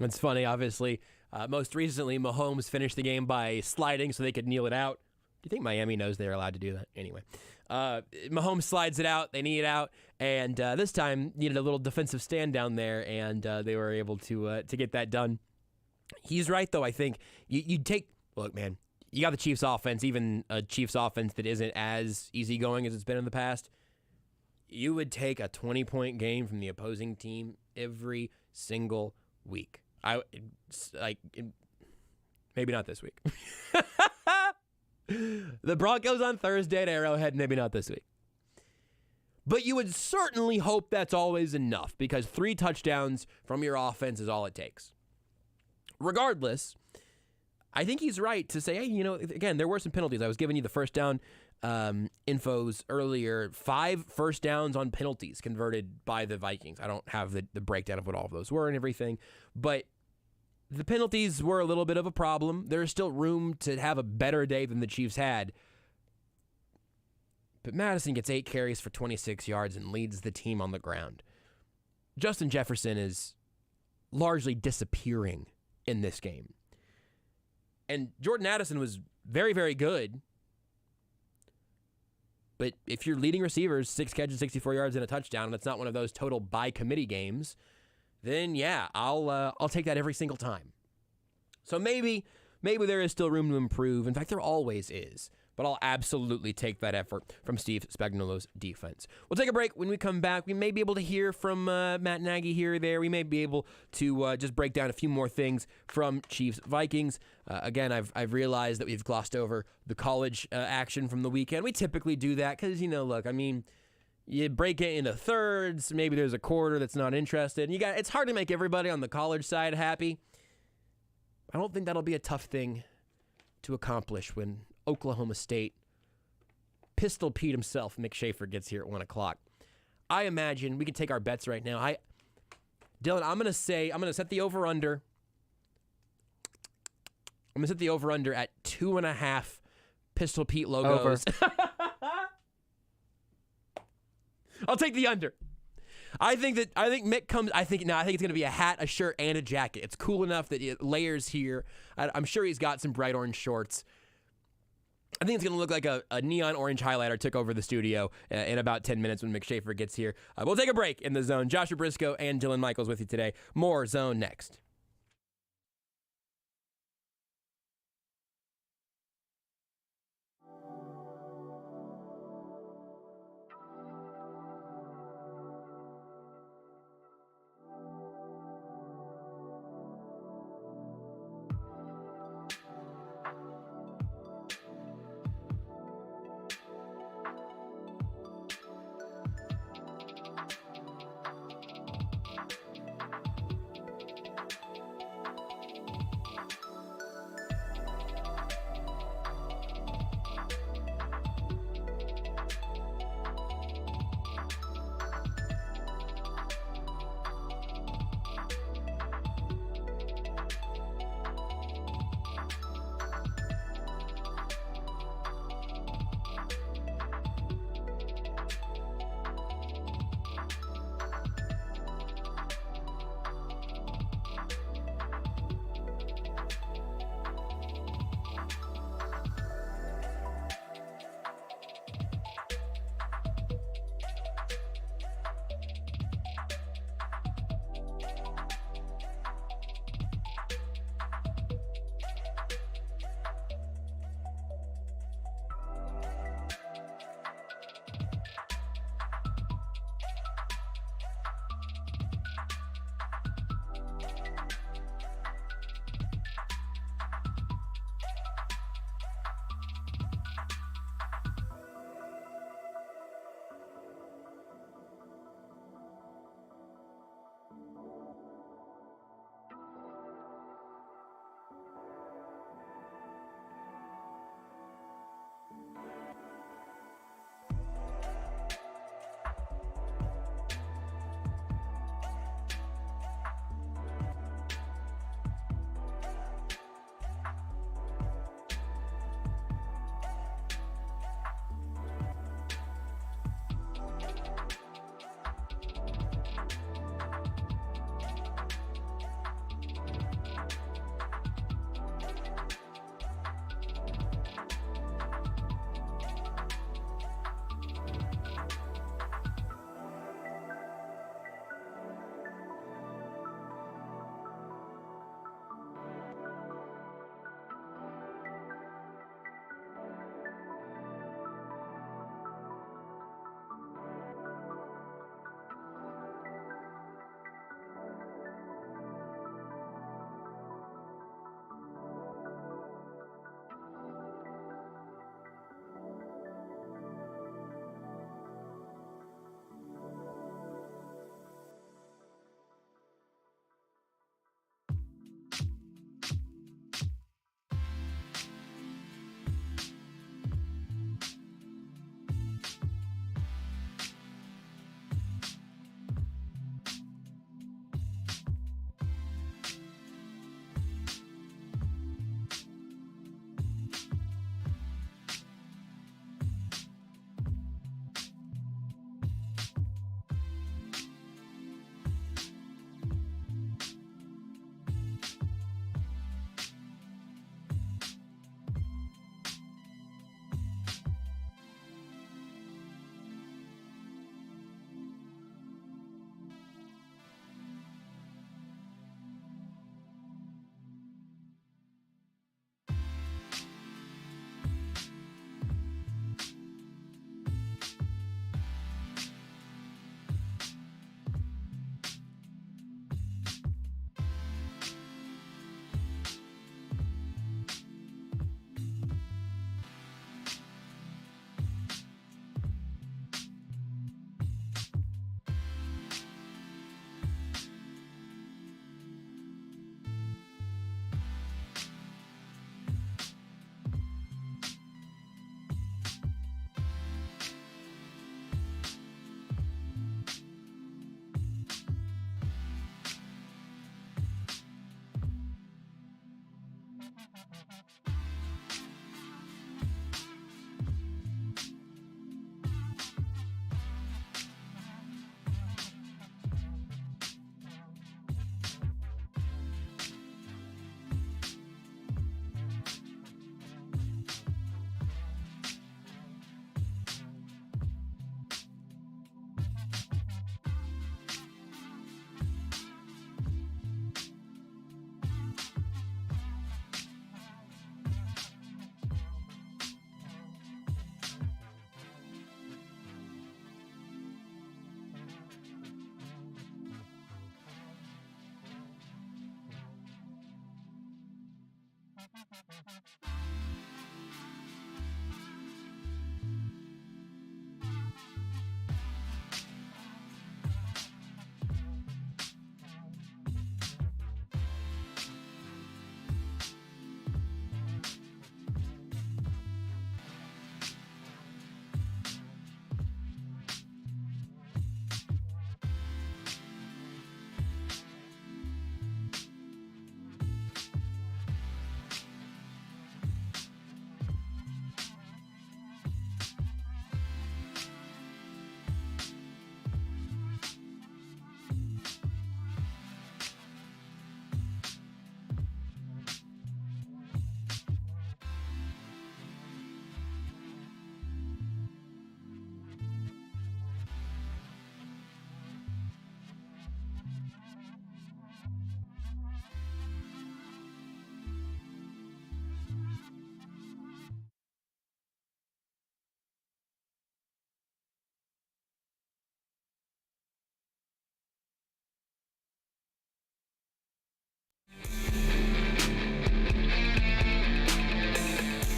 It's funny, obviously. Most recently, Mahomes finished the game by sliding so they could kneel it out. Do you think Miami knows they're allowed to do that? Anyway, Mahomes slides it out. They knee it out. And this time needed a little defensive stand down there, and they were able to get that done. He's right, though. I think you take – look, man, you got the Chiefs offense, even a Chiefs offense that isn't as easygoing as it's been in the past. You would take a 20-point game from the opposing team every single week. Maybe not this week. The Broncos on Thursday at Arrowhead, maybe not this week. But you would certainly hope that's always enough, because 3 touchdowns from your offense is all it takes. Regardless, I think he's right to say, hey, again, there were some penalties. I was giving you the first down infos earlier. 5 first downs on penalties converted by the Vikings. I don't have the breakdown of what all of those were and everything, but the penalties were a little bit of a problem. There's still room to have a better day than the Chiefs had. But Madison gets 8 carries for 26 yards and leads the team on the ground. Justin Jefferson is largely disappearing in this game. And Jordan Addison was very, very good. But if your leading receivers, 6 catches, 64 yards, and a touchdown, and it's not one of those total by committee games, then yeah, I'll take that every single time. So maybe there is still room to improve. In fact, there always is. But I'll absolutely take that effort from Steve Spagnuolo's defense. We'll take a break. When we come back, we may be able to hear from Matt Nagy here or there. We may be able to just break down a few more things from Chiefs-Vikings. Again, I've realized that we've glossed over the college action from the weekend. We typically do that because, look, you break it into thirds. Maybe there's a quarter that's not interested. And it's hard to make everybody on the college side happy. I don't think that'll be a tough thing to accomplish when Oklahoma State Pistol Pete himself, Mick Schaefer, gets here at 1 o'clock. I imagine we can take our bets right now. Dylan, I'm going to set the over-under I'm going to set the over-under at 2.5 Pistol Pete logos. I'll take the under. I think Mick comes. I think it's going to be a hat, a shirt, and a jacket. It's cool enough that it layers here. I'm sure he's got some bright orange shorts. I think it's going to look like a neon orange highlighter took over the studio in about 10 minutes when Mick Schaefer gets here. We'll take a break in the Zone. Joshua Brisco and Dylan Michaels with you today. More Zone next.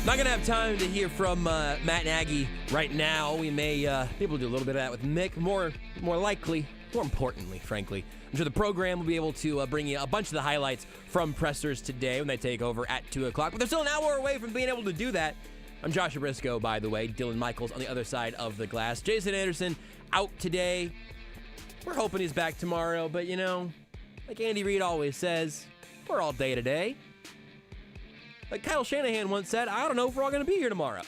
Not going to have time to hear from Matt Nagy right now. We may be able to do a little bit of that with Mick. More likely, more importantly, frankly, I'm sure the program will be able to bring you a bunch of the highlights from pressers today when they take over at 2 o'clock. But they're still an hour away from being able to do that. I'm Joshua Brisco, by the way. Dylan Michaels on the other side of the glass. Jason Anderson out today. We're hoping he's back tomorrow. But, you know, like Andy Reid always says, we're all day today. Like Kyle Shanahan once said, I don't know if we're all going to be here tomorrow.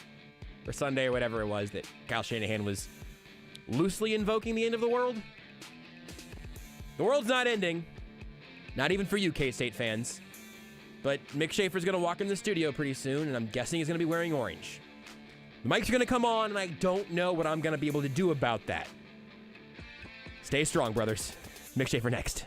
Or Sunday or whatever it was that Kyle Shanahan was loosely invoking the end of the world. The world's not ending. Not even for you, K-State fans. But Mick Schaefer's going to walk in the studio pretty soon, and I'm guessing he's going to be wearing orange. The mic's going to come on, and I don't know what I'm going to be able to do about that. Stay strong, brothers. Mick Schaefer next.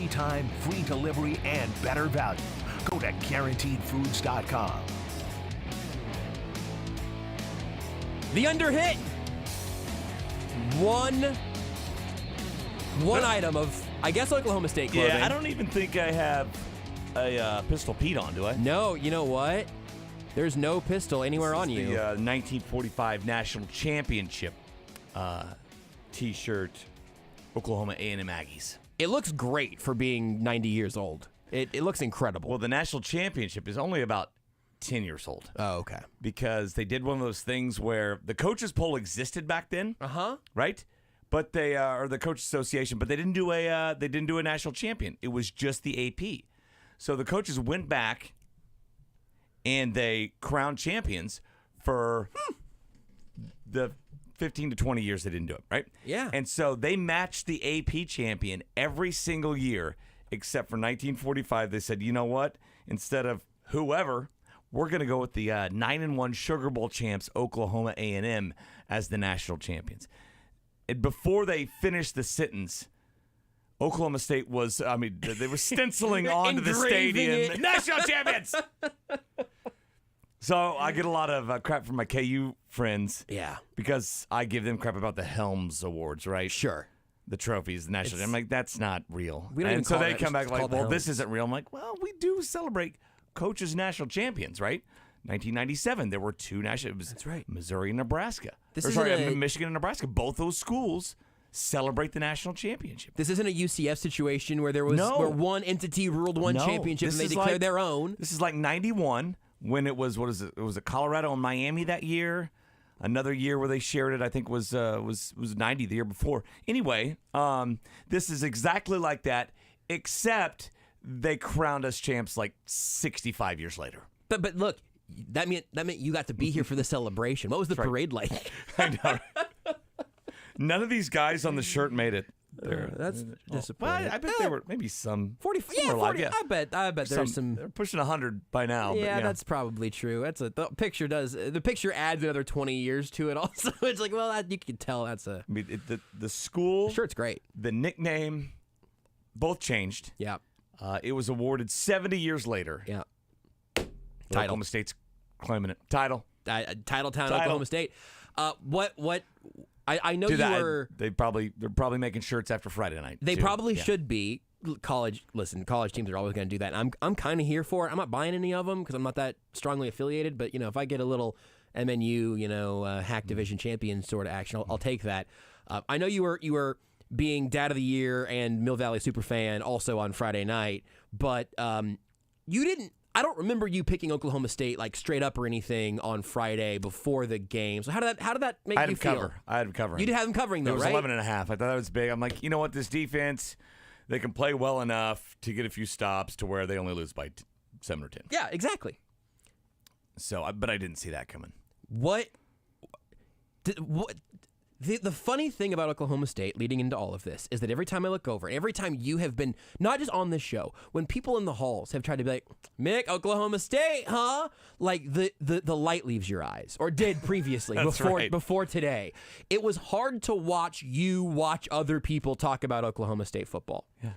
free time, free delivery, and better value. Go to GuaranteedFoods.com. The under hit. One item of, I guess, Oklahoma State clothing. Yeah, I don't even think I have a Pistol Pete on, do I? No, you know what? There's no pistol anywhere on you. The 1945 National Championship T-shirt, Oklahoma A&M Aggies. It looks great for being 90 years old. It looks incredible. Well, the National Championship is only about 10 years old. Oh, okay. Because they did one of those things where the coaches poll existed back then. Right? But they or the coach association, but they didn't do a national champion. It was just the AP. So the coaches went back and they crowned champions for the 15 to 20 years they didn't do it, right? Yeah. And so they matched the AP champion every single year except for 1945. They said, "You know what? Instead of whoever, we're going to go with the 9-1 Sugar Bowl champs, Oklahoma A&M, as the national champions." And before they finished the sentence, Oklahoma State was, they were stenciling onto the stadium, national champions! So I get a lot of crap from my KU friends. Yeah. Because I give them crap about the Helms Awards, right? Sure. The trophies, the national. I'm like, that's not real. We don't even and so call they it- come back it's like, called the well, this Helms. isn't real. I'm like, well, we do celebrate coaches national champions, right? 1997, there were two national. It was That's right. Missouri and Nebraska. This Or, isn't a- Michigan and Nebraska. Both those schools celebrate the national championship. This isn't a UCF situation where there was No. where one entity ruled one No, championship and this they is declared like- their own. This is like 91 when it was, what is it? It was Colorado and Miami that year. Another year where they shared it, I think, was 90 the year before. Anyway, this is exactly like that, except they crowned us champs like 65 years later. But look, that meant you got to be here for the celebration. What was the That's right. parade like? I know. None of these guys on the shirt made it. There. That's Well, disappointing. I bet there were maybe some 40. some Yeah, were 40. alive, I bet there's some. They're pushing 100 by now. but Yeah, that's probably true. The picture adds another 20 years to it. Also, it's like, well, you can tell that's a. I mean, the school. The shirt's great. The nickname, both changed. Yeah. It was awarded 70 years later. Yeah. Title. Oklahoma State's claiming it. Title. Title Town, Oklahoma State. What? I know Dude, you were. They're probably making shirts after Friday night. They too. probably Yeah. should be. College teams are always going to do that. And I'm kind of here for it. I'm not buying any of them because I'm not that strongly affiliated. But if I get a little MNU, hack division champion sort of action, I'll take that. I know you were being Dad of the Year and Mill Valley Superfan also on Friday night, but you didn't. I don't remember you picking Oklahoma State like straight up or anything on Friday before the game. So how did that make you feel? I had them covering. You did have them covering though, It was right? 11.5. I thought that was big. I'm like, you know what? This defense, they can play well enough to get a few stops to where they only lose by 7 or 10. Yeah, exactly. So, but I didn't see that coming. The funny thing about Oklahoma State leading into all of this is that every time I look over, every time you have been, not just on this show, when people in the halls have tried to be like, Mick, Oklahoma State, huh? Like the light leaves your eyes, or did previously before today. It was hard to watch other people talk about Oklahoma State football. Yeah.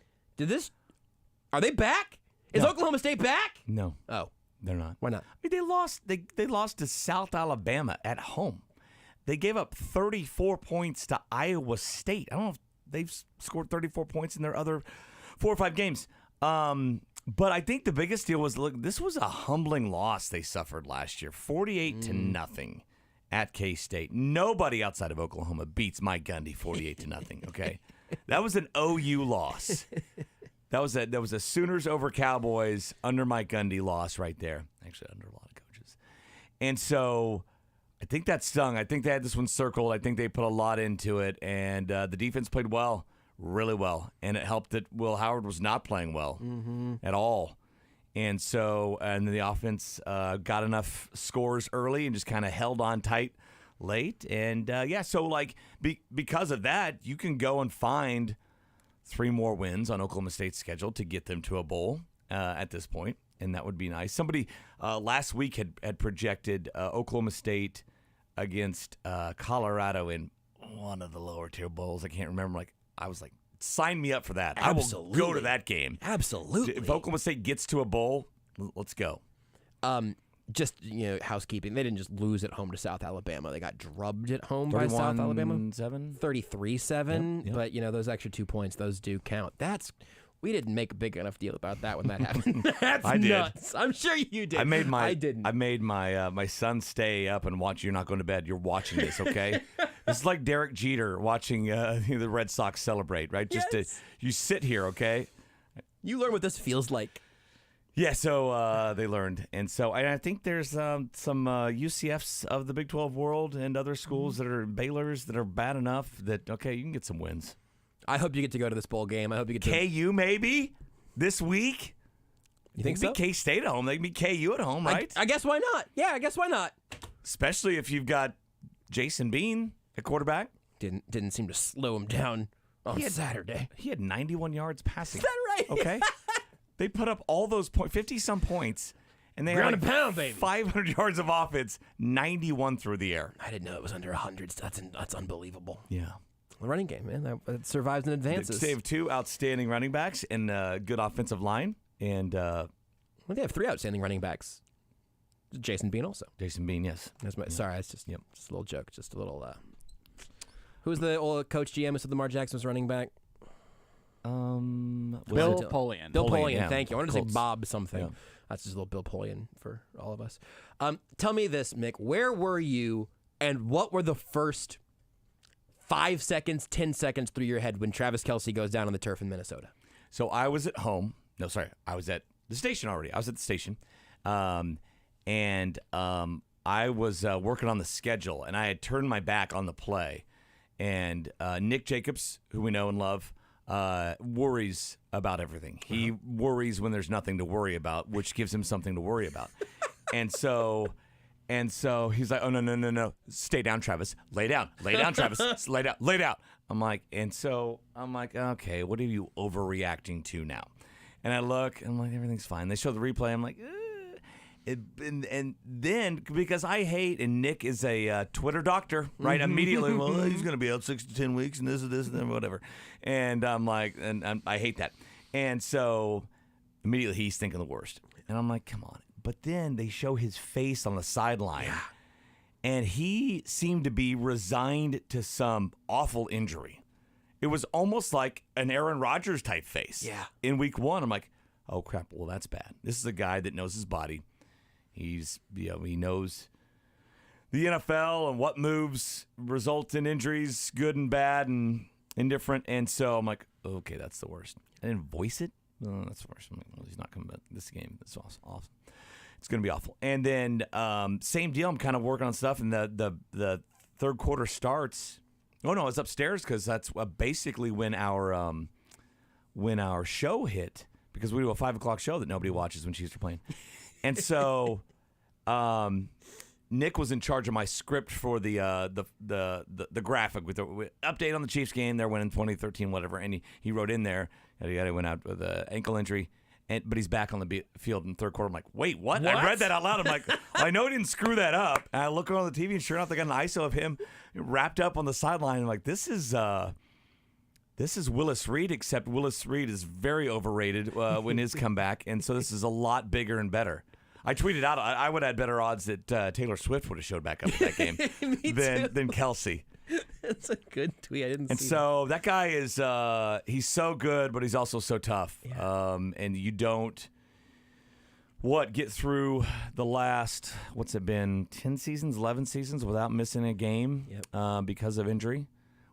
Are they back? Is No. Oklahoma State back? No. Oh. They're not. Why not? I mean, they lost to South Alabama at home. They gave up 34 points to Iowa State. I don't know if they've scored 34 points in their other 4 or 5 games. But I think the biggest deal was, look, this was a humbling loss they suffered last year, 48-0 at K-State. Nobody outside of Oklahoma beats Mike Gundy 48-0. Okay, that was an OU loss. That was a Sooners over Cowboys under Mike Gundy loss right there. Actually, under a lot of coaches, and so. I think that stung. I think they had this one circled. I think they put a lot into it, and the defense played well, really well, and it helped that Will Howard was not playing well at all. And so, and the offense got enough scores early and just kind of held on tight late. And, so, like, because of that, you can go and find 3 more wins on Oklahoma State's schedule to get them to a bowl at this point. And that would be nice. Somebody last week had projected Oklahoma State against Colorado in one of the lower tier bowls. I can't remember. I was like, sign me up for that. I will go to that game. Absolutely. If Oklahoma State gets to a bowl, let's go. Just housekeeping. They didn't just lose at home to South Alabama. They got drubbed at home by South Alabama. 33-7. Yep. But those extra 2 points, those do count. We didn't make a big enough deal about that when that happened. That's I did. nuts. I'm sure you did. I didn't. I made my son stay up and watch. You're not going to bed. You're watching this, okay? This is like Derek Jeter watching the Red Sox celebrate, right? You sit here, okay? You learn what this feels like. Yeah, so they learned. And I think there's some UCFs of the Big 12 world and other schools that are Baylor's that are bad enough that, okay, you can get some wins. I hope you get to go to this bowl game. I hope you get to KU maybe this week. You think so? K-State at home. They can beat KU at home, right? I guess why not? Yeah, I guess why not? Especially if you've got Jason Bean at quarterback. Didn't seem to slow him down on Saturday. He had 91 yards passing. Is that right? Okay. They put up all those 50-some points, and they Ground had and pound, baby. 500 yards of offense, 91 through the air. I didn't know it was under 100. That's unbelievable. Yeah. The running game, man, that survives and advances. They have 2 outstanding running backs and a good offensive line, and they have 3 outstanding running backs. Jason Bean also. Jason Bean, yes. Sorry, it's just a little joke, just a little. Who's the old coach GM of Lamar Jackson's running back? Bill Polian. Bill Polian, yeah. thank you. I wanted to say Colts. Bob something. Yeah. That's just a little Bill Polian for all of us. Tell me this, Mick. Where were you, and what were the first 5 seconds, 10 seconds through your head when Travis Kelce goes down on the turf in Minnesota? So I was at home. No, sorry. I was at the station already. I was at the station. And I was working on the schedule, and I had turned my back on the play. And Nick Jacobs, who we know and love, worries about everything. He worries when there's nothing to worry about, which gives him something to worry about. And so he's like, oh, no. Stay down, Travis. Lay down, Travis. Lay down. I'm like, okay, what are you overreacting to now? And I look, I'm like, everything's fine. They show the replay. I'm like, and then, because I hate, and Nick is a Twitter doctor, right? Immediately, well, he's going to be out 6 to 10 weeks, and this and then whatever. And I'm like, and I hate that. And so immediately he's thinking the worst. And I'm like, come on. But then they show his face on the sideline, and he seemed to be resigned to some awful injury. It was almost like an Aaron Rodgers type face. Yeah. In week 1, I'm like, oh crap, well that's bad. This is a guy that knows his body. He knows the NFL and what moves result in injuries, good and bad and indifferent. And so I'm like, okay, that's the worst. I didn't voice it. No, that's the worst. I'm like, well, he's not coming back this game. That's awesome. It's going to be awful. And then same deal. I'm kind of working on stuff, and the third quarter starts. Oh no, it's upstairs because that's basically when our show hit, because we do a 5:00 show that nobody watches when Chiefs are playing. And so Nick was in charge of my script for the graphic with the update on the Chiefs game. They're winning 2013, whatever. And he wrote in there that he went out with an ankle injury, but he's back on the field in the third quarter. I'm like, wait, what? I read that out loud. I'm like, well, I know he didn't screw that up. And I look on the TV, and sure enough, they got an ISO of him wrapped up on the sideline. I'm like, this is Willis Reed, except Willis Reed is very overrated when his comeback, and so this is a lot bigger and better. I tweeted out I would have had better odds that Taylor Swift would have showed back up in that game than Kelce. That's a good tweet. I didn't see and so that guy is he's so good, but he's also so tough. Yeah. And you don't get through the last, what's it been, 10 seasons, 11 seasons without missing a game because of injury,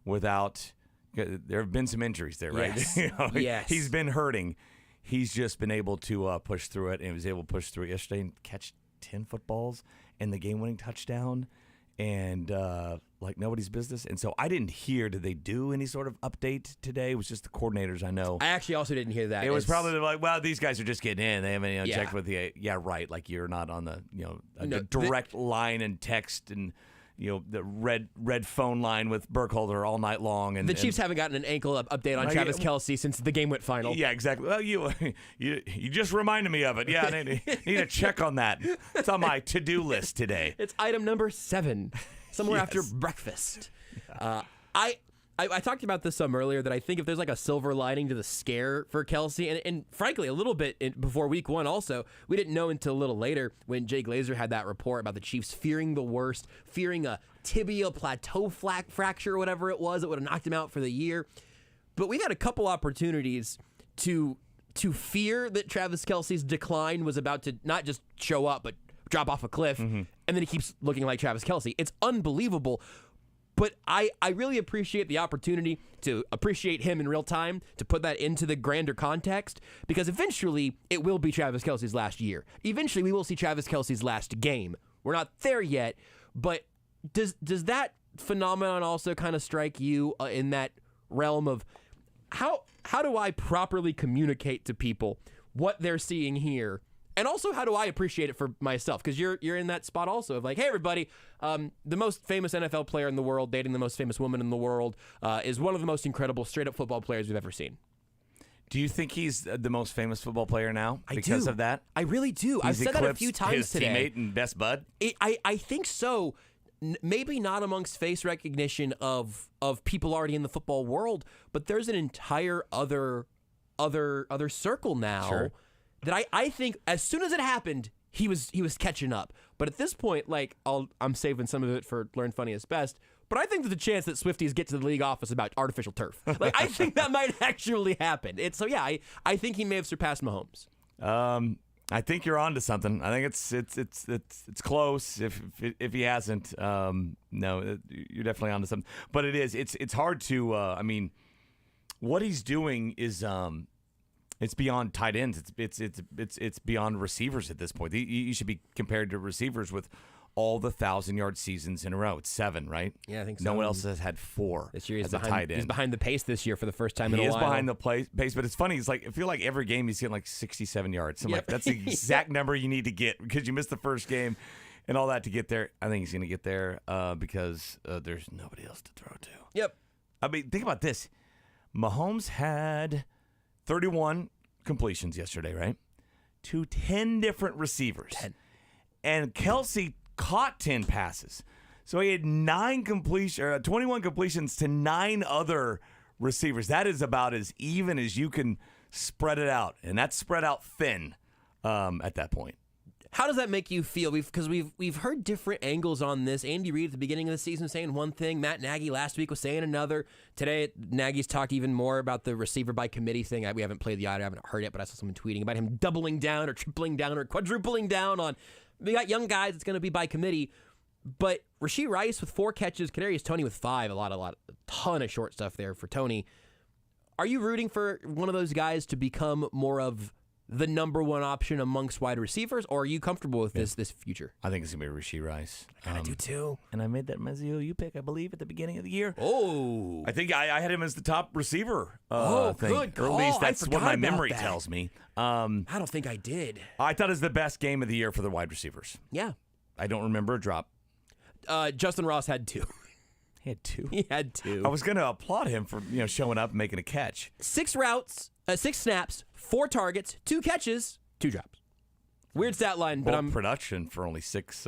there have been some injuries there, right? Yes. Yes. He's been hurting. He's just been able to push through it, and he was able to push through it yesterday and catch 10 footballs and the game-winning touchdown, and like nobody's business. And so I didn't hear, did they do any sort of update today? It was just the coordinators, I know. I actually also didn't hear that. It was probably like, well, these guys are just getting in. They haven't Yeah. checked with the, right, like you're not on the, a direct line and text and, the red phone line with Burkholder all night long. And the Chiefs haven't gotten an ankle update on Travis Kelce since the game went final. Yeah, exactly. Well, you just reminded me of it. Yeah, I need to check on that. It's on my to-do list today. It's item number 7, somewhere after breakfast. I talked about this some earlier, that I think if there's like a silver lining to the scare for Kelsey, and frankly, a little bit before week 1 also, we didn't know until a little later when Jay Glazer had that report about the Chiefs fearing the worst, fearing a tibia plateau fracture or whatever it was that would have knocked him out for the year. But we've had a couple opportunities to fear that Travis Kelsey's decline was about to not just show up, but drop off a cliff, and then he keeps looking like Travis Kelsey. It's unbelievable. But I really appreciate the opportunity to appreciate him in real time, to put that into the grander context, because eventually it will be Travis Kelsey's last year. Eventually we will see Travis Kelsey's last game. We're not there yet, but does that phenomenon also kind of strike you in that realm of how do I properly communicate to people what they're seeing here? And also, how do I appreciate it for myself? Because you're in that spot also of like, hey, everybody, the most famous NFL player in the world, dating the most famous woman in the world, is one of the most incredible straight-up football players we've ever seen. Do you think he's the most famous football player now because of that? I really do. I've said that a few times his today. Teammate and best bud? I think so. Maybe not amongst face recognition of people already in the football world, but there's an entire other circle now. Sure. That I think as soon as it happened, he was catching up. But at this point, like I'm saving some of it for Learn Funniest Best. But I think there's a chance that Swifties get to the league office about artificial turf. Like I think that might actually happen. I think he may have surpassed Mahomes. I think you're onto something. I think it's close. If he hasn't, no, you're definitely onto something. But it's hard to. I mean, what he's doing is. It's beyond tight ends. It's beyond receivers at this point. You should be compared to receivers with all the 1,000-yard seasons in a row. It's 7, right? Yeah, I think so. No one else has had 4 this year. As a tight end. He's behind the pace this year for the first time in a while. He is behind the pace, but it's funny. It's like I feel like every game he's getting like 67 yards. I'm like, that's the exact number you need to get because you missed the first game and all that to get there. I think he's going to get there because there's nobody else to throw to. Yep. I mean, think about this. Mahomes had 31 completions yesterday, right? To 10 different receivers. 10. And Kelsey caught 10 passes. So he had 21 completions to 9 other receivers. That is about as even as you can spread it out. And that's spread out thin at that point. How does that make you feel? Because we've heard different angles on this. Andy Reid at the beginning of the season saying one thing. Matt Nagy last week was saying another. Today, Nagy's talked even more about the receiver by committee thing. We haven't played the audio. I haven't heard it, but I saw someone tweeting about him doubling down or tripling down or quadrupling down on. We got young guys. It's going to be by committee. But Rashee Rice with 4 catches, Kadarius Toney with 5. A ton of short stuff there for Toney. Are you rooting for one of those guys to become more of the number one option amongst wide receivers, or are you comfortable with this future? I think it's going to be Rashee Rice. I kind of do too. And I made that Mazzio pick, I believe, at the beginning of the year. Oh. I think I had him as the top receiver. Good call. Or at least that's what my memory tells me. I don't think I did. I thought it was the best game of the year for the wide receivers. Yeah. I don't remember a drop. Justin Ross had 2. He had 2? He had 2. I was going to applaud him for showing up and making a catch. 6 routes, 6 snaps, 4 targets, 2 catches, 2 drops. Weird stat line, but I'm production for only 6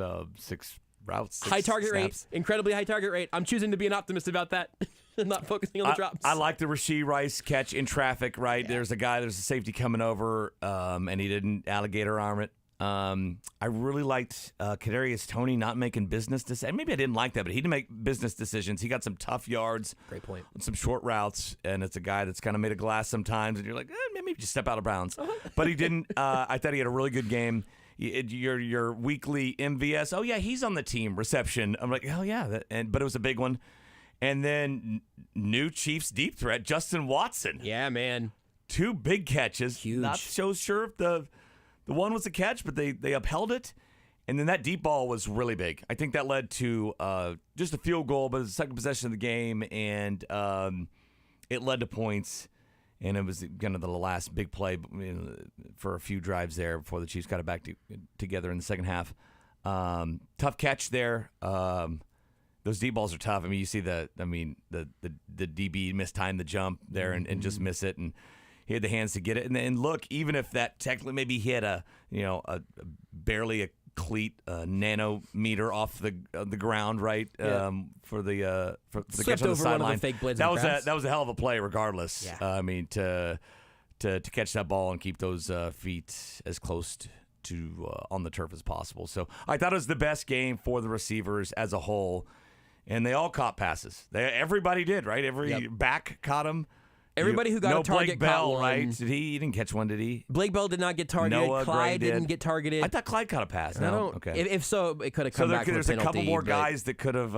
routes. High target snaps. rate, incredibly high target rate. I'm choosing to be an optimist about that, not focusing on the drops. I like the Rashee Rice catch in traffic. Right, yeah. There's a safety coming over, and he didn't alligator arm it. I really liked Kadarius Toney not making business decisions. Maybe I didn't like that, but he didn't make business decisions. He got some tough yards. Great point. On some short routes, and it's a guy that's kind of made of glass sometimes, and you're like, maybe just step out of bounds. But he didn't. I thought he had a really good game. Your weekly MVS. Oh yeah, he's on the team reception. I'm like, oh yeah, but it was a big one. And then new Chiefs deep threat, Justin Watson. Yeah, man. 2 big catches. Huge. Not so sure if the one was a catch, but they upheld it. And then that deep ball was really big. I think that led to just a field goal, but it was the second possession of the game, and it led to points. And it was kind of the last big play for a few drives there before the Chiefs got it back together in the second half. Tough catch there. Those deep balls are tough. I mean, you see the DB mistime the jump there and just miss it, and he had the hands to get it. And look, even if that technically maybe he had a barely a cleat nanometer off the ground, right? Yeah. For the Swept catch on the over one of the sideline. fake blades That in was the grass. that was a hell of a play, regardless. Yeah. I mean, to catch that ball and keep those feet as close to on the turf as possible. So I thought it was the best game for the receivers as a whole, and they all caught passes. Everybody did, right? Every back caught them. Everybody who got no a target Blake Bell, caught one. right? He didn't catch one, did he? Blake Bell did not get targeted. Noah Clyde Gray didn't did. get targeted. I thought Clyde caught a pass. I No, don't. okay. If so, it could have So come back. there's from a a couple penalty, more but- guys that could have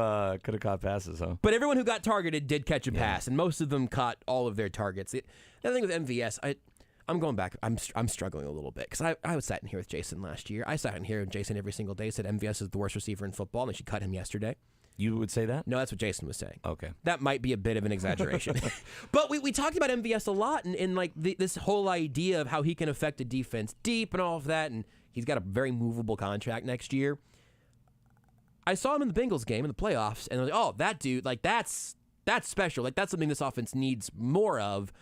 caught passes, huh? But everyone who got targeted did catch a pass, and most of them caught all of their targets. The other thing with MVS, I'm going back. I'm struggling a little bit because I was sat in here with Jason last year. I sat in here with Jason every single day, said MVS is the worst receiver in football, and they should cut him yesterday. You would say that? No, that's what Jason was saying. Okay. That might be a bit of an exaggeration. But we talked about MVS a lot and like this whole idea of how he can affect a defense deep and all of that, and he's got a very movable contract next year. I saw him in the Bengals game in the playoffs, and I was like, oh, that dude, like that's special. Like that's something this offense needs more of.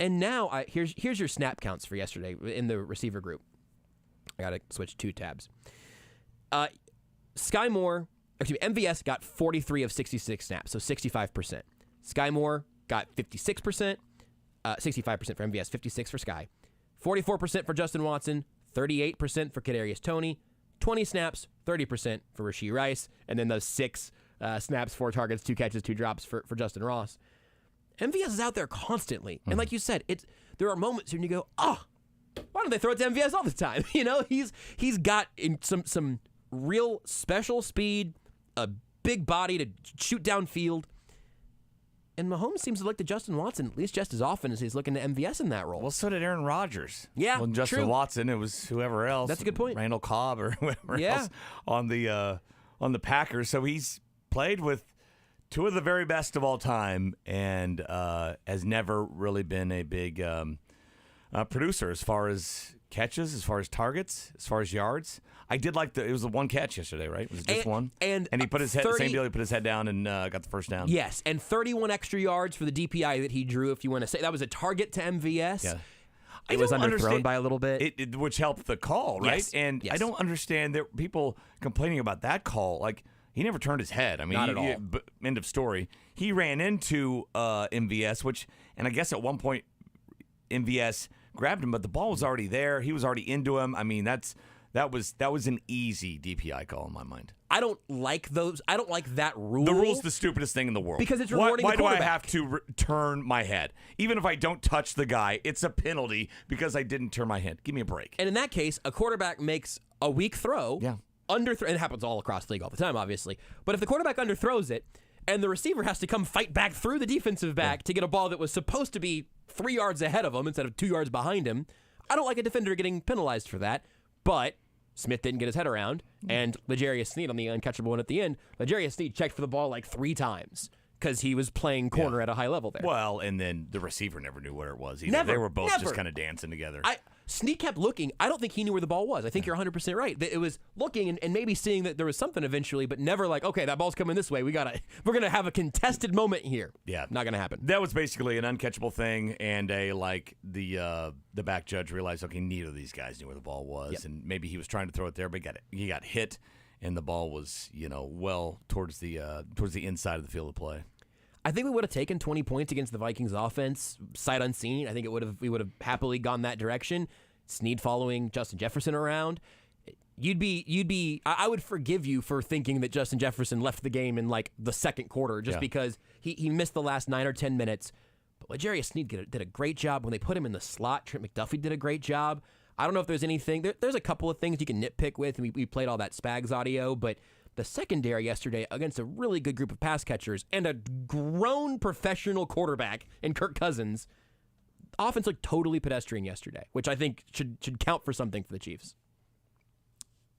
And now here's your snap counts for yesterday in the receiver group. I got to switch 2 tabs. MVS got 43 of 66 snaps, so 65%. Sky Moore got 56%, 65% for MVS, 56 for Sky. 44% for Justin Watson, 38% for Kadarius Toney, 20 snaps, 30% for Rashee Rice, and then those 6 snaps, 4 targets, 2 catches, 2 drops for Justin Ross. MVS is out there constantly. And like you said, there are moments when you go, why don't they throw it to MVS all the time? You know, he's got some real special speed, a big body to shoot downfield. And Mahomes seems to look to Justin Watson at least just as often as he's looking to MVS in that role. Well, so did Aaron Rodgers. Yeah, well, Justin true. Watson, it was whoever else. That's a good point. Randall Cobb or whoever else on the Packers. So he's played with 2 of the very best of all time, and has never really been a big producer as far as catches, as far as targets, as far as yards. I did like it was the 1 catch yesterday, right? Was it just one? And he put his head, same deal, he put his head down and got the first down. Yes, and 31 extra yards for the DPI that he drew, if you want to say. That was a target to MVS. Yeah. It was underthrown by a little bit. Which helped the call, right? Yes. And Yes. I don't understand there people complaining about that call. Like, he never turned his head. I mean, Not at all. End of story. He ran into MVS, and I guess at one point MVS grabbed him, but the ball was already there. He was already into him. I mean, that was an easy DPI call in my mind. I don't like those. I don't like that rule. The rule's the stupidest thing in the world. Because it's rewarding Why the do I quarterback. have to turn my head? Even if I don't touch the guy, it's a penalty because I didn't turn my head. Give me a break. And in that case, a quarterback makes a weak throw. Yeah. And it happens all across the league all the time, obviously. But if the quarterback underthrows it, and the receiver has to come fight back through the defensive back to get a ball that was supposed to be 3 yards ahead of him instead of 2 yards behind him, I don't like a defender getting penalized for that. But Smith didn't get his head around, and L'Jarius Sneed on the uncatchable one at the end, L'Jarius Sneed checked for the ball like 3 times because he was playing corner at a high level there. Well, and then the receiver never knew where it was either. Never, They were both never. just kind of dancing together. Snead kept looking. I don't think he knew where the ball was. I think you're 100% right. It was looking and maybe seeing that there was something eventually, but never like, okay, that ball's coming this way. We're gonna have a contested moment here. Yeah, not gonna happen. That was basically an uncatchable thing, and the back judge realized, okay, neither of these guys knew where the ball was, and maybe he was trying to throw it there, but he got hit, and the ball was well towards the inside of the field of play. I think we would have taken 20 points against the Vikings offense, sight unseen. I think we would have happily gone that direction. Snead following Justin Jefferson around. I would forgive you for thinking that Justin Jefferson left the game in like the second quarter just because he missed the last 9 or 10 minutes. But L'Jarius Snead did a great job when they put him in the slot. Trent McDuffie did a great job. I don't know if there's anything. There's a couple of things you can nitpick with, and we played all that Spags audio, but the secondary yesterday against a really good group of pass catchers and a grown professional quarterback in Kirk Cousins, offense looked totally pedestrian yesterday, which I think should count for something for the Chiefs.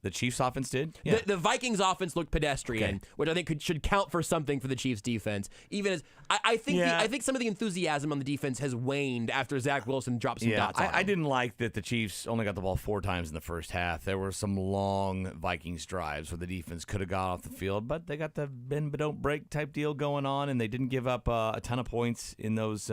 The Chiefs offense did? Yeah. The Vikings offense looked pedestrian, which I think should count for something for the Chiefs defense. Even as I think some of the enthusiasm on the defense has waned after Zach Wilson dropped some dots on him. I didn't like that the Chiefs only got the ball 4 times in the first half. There were some long Vikings drives where the defense could have got off the field, but they got the bend but don't break type deal going on, and they didn't give up a ton of points in those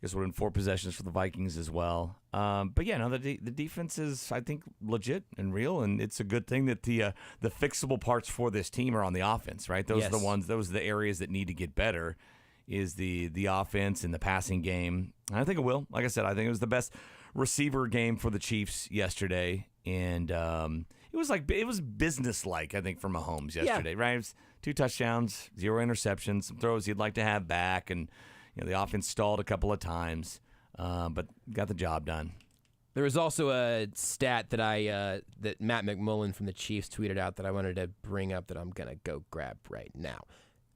guess we're in 4 possessions for the Vikings as well. But yeah, no, the defense is, I think, legit and real, and it's a good thing that the fixable parts for this team are on the offense, right? Those are the ones, those are the areas that need to get better. Is the offense and the passing game. And I think it will. Like I said, I think it was the best receiver game for the Chiefs yesterday, and it was business-like, I think, for Mahomes yesterday, right? It was 2 touchdowns, 0 interceptions, some throws he'd like to have back, and the offense stalled a couple of times, but got the job done. There was also a stat that that Matt McMullen from the Chiefs tweeted out that I wanted to bring up that I'm gonna go grab right now.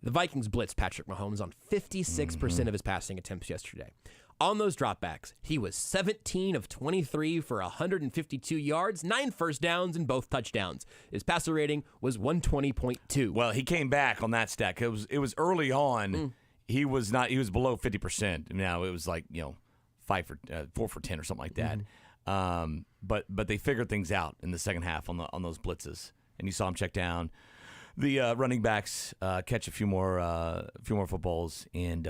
The Vikings blitzed Patrick Mahomes on 56% of his passing attempts yesterday. On those dropbacks, he was 17 of 23 for 152 yards, 9 first downs, and both touchdowns. His passer rating was 120.2. Well, he came back on that stat. It was early on. He was below 50%. Now it was like 4 for 10 or something like that. But they figured things out in the second half on those blitzes, and you saw him check down. The running backs catch a few more footballs, and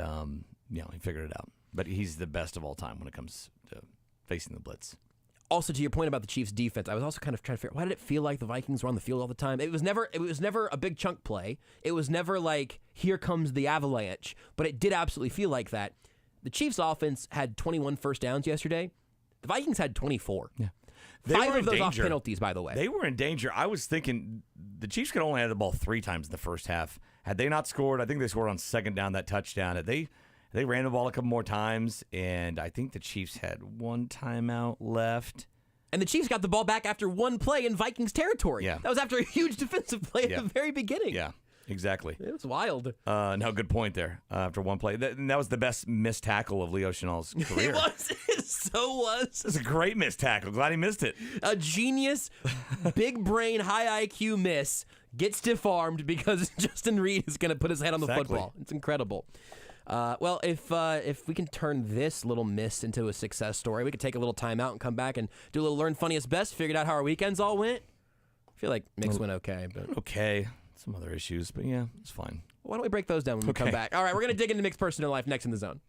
he figured it out. But he's the best of all time when it comes to facing the blitz. Also, to your point about the Chiefs' defense, I was also kind of trying to figure out, why did it feel like the Vikings were on the field all the time? It was never a big chunk play. It was never like, here comes the avalanche. But it did absolutely feel like that. The Chiefs' offense had 21 first downs yesterday. The Vikings had 24. Yeah. 5 of those off penalties, by the way. They were in danger. I was thinking the Chiefs could only have the ball 3 times in the first half. Had they not scored, I think they scored on second down, that touchdown. They ran the ball a couple more times, and I think the Chiefs had 1 timeout left. And the Chiefs got the ball back after 1 play in Vikings territory. Yeah. That was after a huge defensive play at the very beginning. Yeah, exactly. It was wild. No, good point there. After 1 play. That was the best missed tackle of Leo Chenal's career. It was. It so was. It was a great missed tackle. Glad he missed it. A genius, big brain, high IQ miss. Get stiff-armed because Justin Reed is going to put his head on the football. It's incredible. Well, if we can turn this little miss into a success story, we could take a little time out and come back and do a little Learn Funniest Best, figured out how our weekends all went. I feel like Mix went okay. But okay. Some other issues, but yeah, it's fine. Why don't we break those down when we come back? All right, we're going to dig into Mixed Personal Life next in the Zone.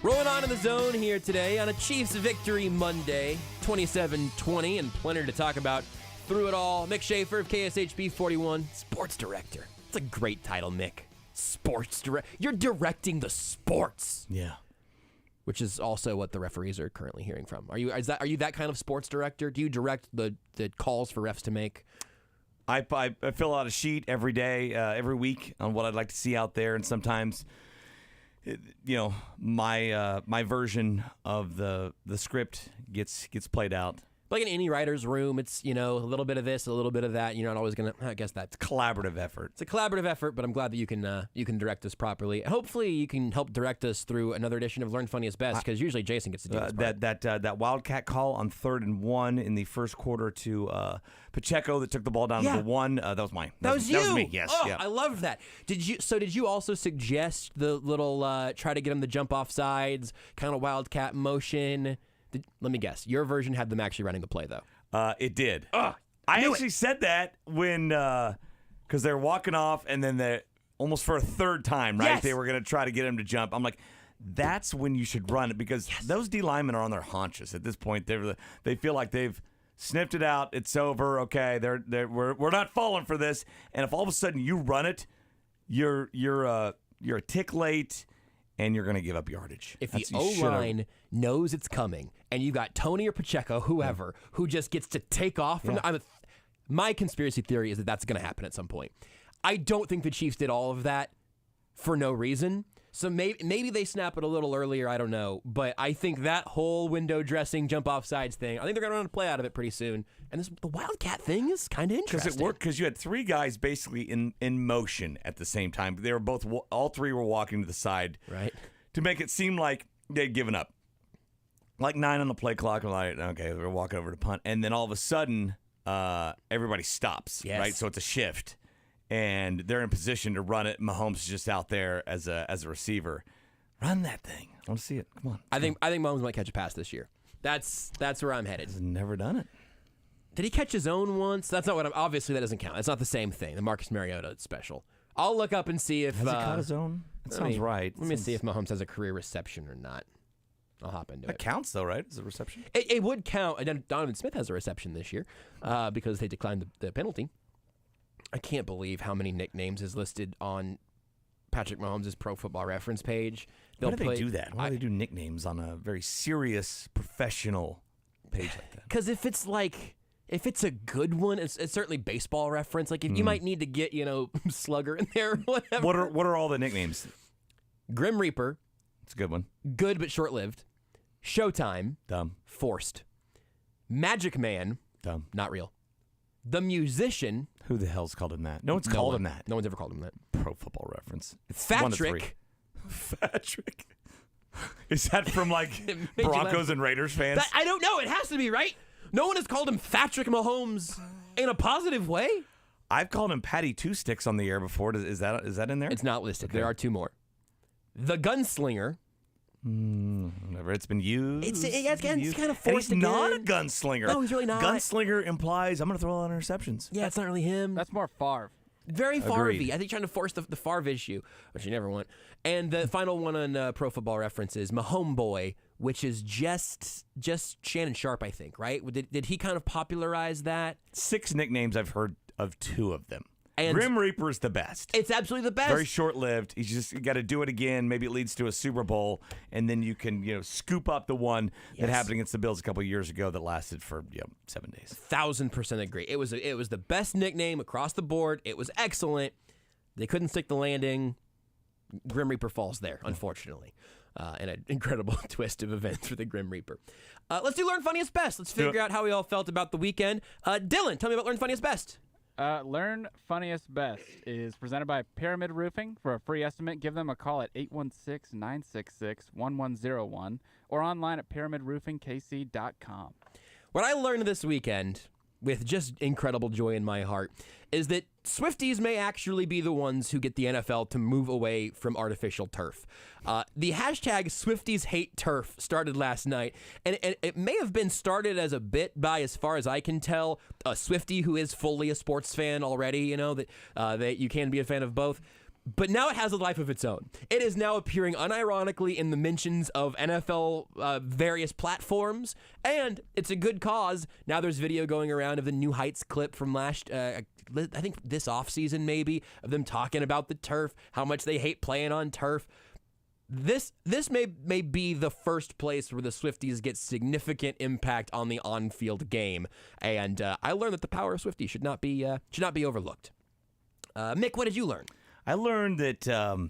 Rolling on in the zone here today on a Chiefs victory Monday, 27-20, and plenty to talk about through it all. Mick Schaefer of KSHB 41, sports director. It's a great title, Mick. Sports director. You're directing the sports. Yeah. Which is also what the referees are currently hearing from. Are you that kind of sports director? Do you direct the calls for refs to make? I fill out a sheet every day, every week on what I'd like to see out there, and sometimes, my version of the script gets played out. Like in any writer's room, it's, a little bit of this, a little bit of that. You're not always going to, I guess that's collaborative effort. It's a collaborative effort, but I'm glad that you can direct us properly. Hopefully you can help direct us through another edition of Learn Funniest Best, because usually Jason gets to do this part. That Wildcat call on 3rd and 1 in the first quarter to Pacheco that took the ball down to the 1. That was mine. That was you. That was me, yes. Oh, yeah. I loved that. Did you also suggest the little try to get him to jump off sides, kind of Wildcat motion? Let me guess. Your version had them actually running the play, though. It did. I actually said that when, because they were walking off, and then they almost for a third time, right? Yes. They were going to try to get him to jump. I'm like, that's when you should run it, because those D linemen are on their haunches at this point. They feel like they've sniffed it out. It's over. Okay, we're not falling for this. And if all of a sudden you run it, you're a tick late, and you're going to give up yardage. If the O-line knows it's coming, and you got Tony or Pacheco, whoever, who just gets to take off from my conspiracy theory is that that's going to happen at some point. I don't think the Chiefs did all of that for no reason. So maybe they snap it a little earlier, I don't know. But I think that whole window dressing, jump off sides thing, I think they're going to run a play out of it pretty soon. And the Wildcat thing is kind of interesting. Because it worked, because you had 3 guys basically in motion at the same time. They were all 3 were walking to the side. Right. To make it seem like they'd given up. Like 9 on the play clock, like, okay, we're walking over to punt. And then all of a sudden, everybody stops, right? So it's a shift. And they're in position to run it. Mahomes is just out there as a receiver. Run that thing. I want to see it. Come on. I think Mahomes might catch a pass this year. That's where I'm headed. He's never done it. Did he catch his own once? That's not what obviously that doesn't count. It's not the same thing. The Marcus Mariota special. I'll look up and see if has he caught his own. That sounds right. Let me see if Mahomes has a career reception or not. I'll hop into it. That counts though, right? As a reception. It would count. And Donovan Smith has a reception this year because they declined the penalty. I can't believe how many nicknames is listed on Patrick Mahomes' Pro Football Reference page. Why do they do that? Why do they do nicknames on a very serious, professional page like that? Because if it's a good one, it's certainly Baseball Reference. Like if you might need to get Slugger in there or whatever. What are all the nicknames? Grim Reaper. It's a good one. Good but short-lived. Showtime. Dumb. Forced. Magic Man. Dumb. Not real. The Musician. Who the hell's called him that? No one's called him that. No one's ever called him that. Pro Football Reference. It's Fatrick. Fatrick. Is that from like Broncos and Raiders fans? I don't know. It has to be, right? No one has called him Fatrick Mahomes in a positive way. I've called him Patty Two Sticks on the air before. Is that in there? It's not listed. Okay. There are 2 more. The Gunslinger. Whenever it's been used. It's kind of forced and he's again. not a gunslinger. No, he's really not. Gunslinger implies I'm going to throw a lot of interceptions. Yeah, it's not really him. That's more Favre. Very Favre-y. I think trying to force the Favre issue, which you never want. And the final one on Pro Football Reference is Mahomeboy, which is just Shannon Sharp, I think, right? Did he kind of popularize that? 6 nicknames I've heard of 2 of them. And Grim Reaper is the best. It's absolutely the best. Very short-lived. You got to do it again. Maybe it leads to a Super Bowl, and then you can scoop up the one that happened against the Bills a couple of years ago that lasted for 7 days. 1,000% agree. It was the best nickname across the board. It was excellent. They couldn't stick the landing. Grim Reaper falls there, unfortunately. And an incredible twist of events for the Grim Reaper. Let's do Learn Funniest Best. Let's figure out how we all felt about the weekend. Dylan, tell me about Learn Funniest Best. Learn Funniest Best is presented by Pyramid Roofing. For a free estimate, give them a call at 816-966-1101 or online at pyramidroofingkc.com. What I learned this weekend, with just incredible joy in my heart, is that Swifties may actually be the ones who get the NFL to move away from artificial turf. The hashtag Swifties Hate Turf started last night, and it may have been started as a bit by, as far as I can tell, a Swiftie who is fully a sports fan already, that you can be a fan of both. But now it has a life of its own. It is now appearing unironically in the mentions of NFL various platforms, and it's a good cause. Now there's video going around of the New Heights clip from last, I think this offseason maybe, of them talking about the turf, how much they hate playing on turf. This may be the first place where the Swifties get significant impact on the on-field game, and I learned that the power of Swifties should not be overlooked. Mick, what did you learn? I learned that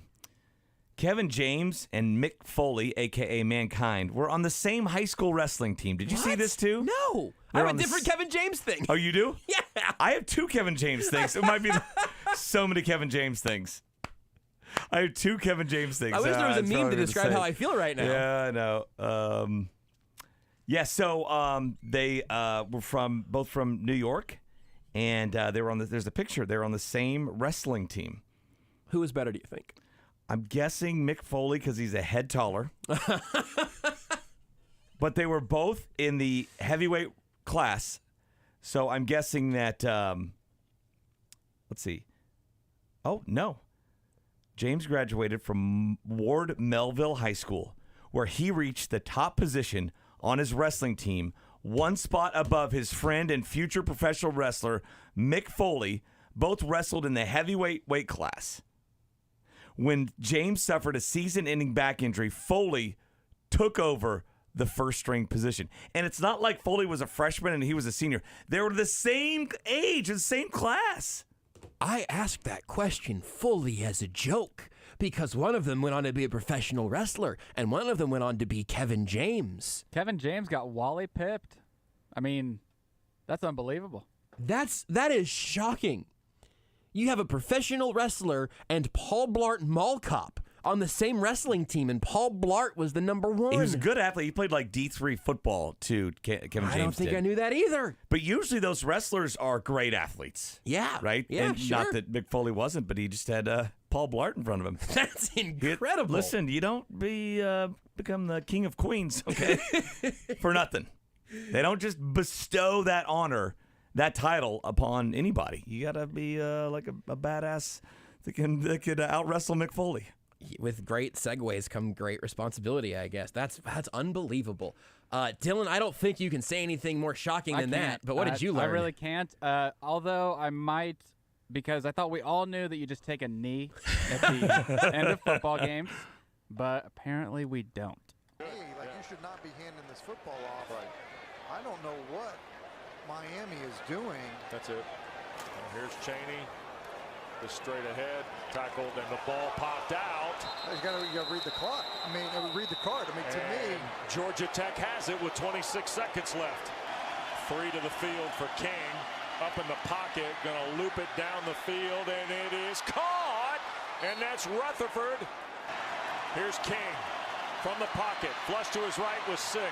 Kevin James and Mick Foley, a.k.a. Mankind, were on the same high school wrestling team. Did you see this too? No. I have a different Kevin James thing. Oh, you do? Yeah. I have two Kevin James things. It might be so many Kevin James things. I have two Kevin James things. I wish there was a meme to describe how I feel right now. Yeah, I know. So they were both from New York, and they were on there's a picture. They were on the same wrestling team. Who is better, do you think? I'm guessing Mick Foley because he's a head taller. But they were both in the heavyweight class. So I'm guessing that, let's see. Oh, no. James graduated from Ward Melville High School, where he reached the top position on his wrestling team, one spot above his friend and future professional wrestler, Mick Foley. Both wrestled in the heavyweight weight class. When James suffered a season-ending back injury, Foley took over the first-string position. And it's not like Foley was a freshman and he was a senior. They were the same age, the same class. I asked that question fully as a joke because one of them went on to be a professional wrestler and one of them went on to be Kevin James. Kevin James got Wally pipped. I mean, that's unbelievable. That is shocking. You have a professional wrestler and Paul Blart Mall Cop on the same wrestling team, and Paul Blart was the number one. He was a good athlete. He played like D3 football, too, Kevin James I don't think did. I knew that either. But usually those wrestlers are great athletes. Yeah. Right? Yeah, and sure. Not that Mick Foley wasn't, but he just had Paul Blart in front of him. That's incredible. Listen, you don't become the king of queens, okay? For nothing. They don't just bestow that honor, that title upon anybody. You got to be like a badass that could out-wrestle Mick Foley. With great segues come great responsibility, I guess. That's unbelievable. Dylan, I don't think you can say anything more shocking than that, but what did you learn? I really can't. Although I might, because I thought we all knew that you just take a knee at the end of football games, but apparently we don't. Like you should not be handing this football off. Right. I don't know what Miami is doing. That's it. Here's Chaney. Just straight ahead, tackled, and the ball popped out. You got to read the clock. I mean, read the card. I mean, to me, Georgia Tech has it with 26 seconds left. 3 to the field for King. Up in the pocket, going to loop it down the field, and it is caught. And that's Rutherford. Here's King from the pocket. Flush to his right with 6.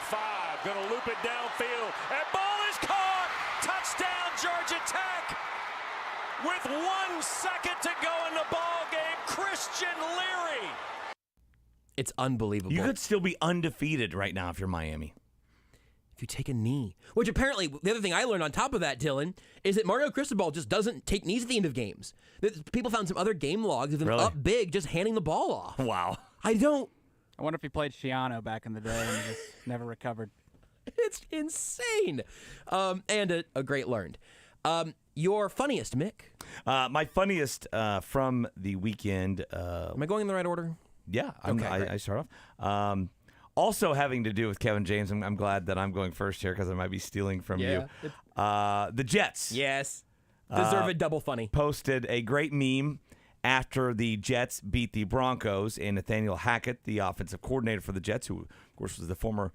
5. Going to loop it downfield. And ball is caught. Touchdown, Georgia Tech. With 1 second to go in the ball game, Christian Leary. It's unbelievable. You could still be undefeated right now if you're Miami. If you take a knee. Which apparently, the other thing I learned on top of that, Dylan, is that Mario Cristobal just doesn't take knees at the end of games. People found some other game logs of him up big just handing the ball off. Wow. I wonder if he played Shiano back in the day and just never recovered. It's insane. And a great learned. Your funniest, Mick? My funniest from the weekend. Am I going in the right order? Yeah, Okay, I start off. Also having to do with Kevin James. I'm glad that I'm going first here because I might be stealing from you. The Jets. Yes. Deserve a double funny. Posted a great meme after the Jets beat the Broncos, and Nathaniel Hackett, the offensive coordinator for the Jets, who, of course, was the former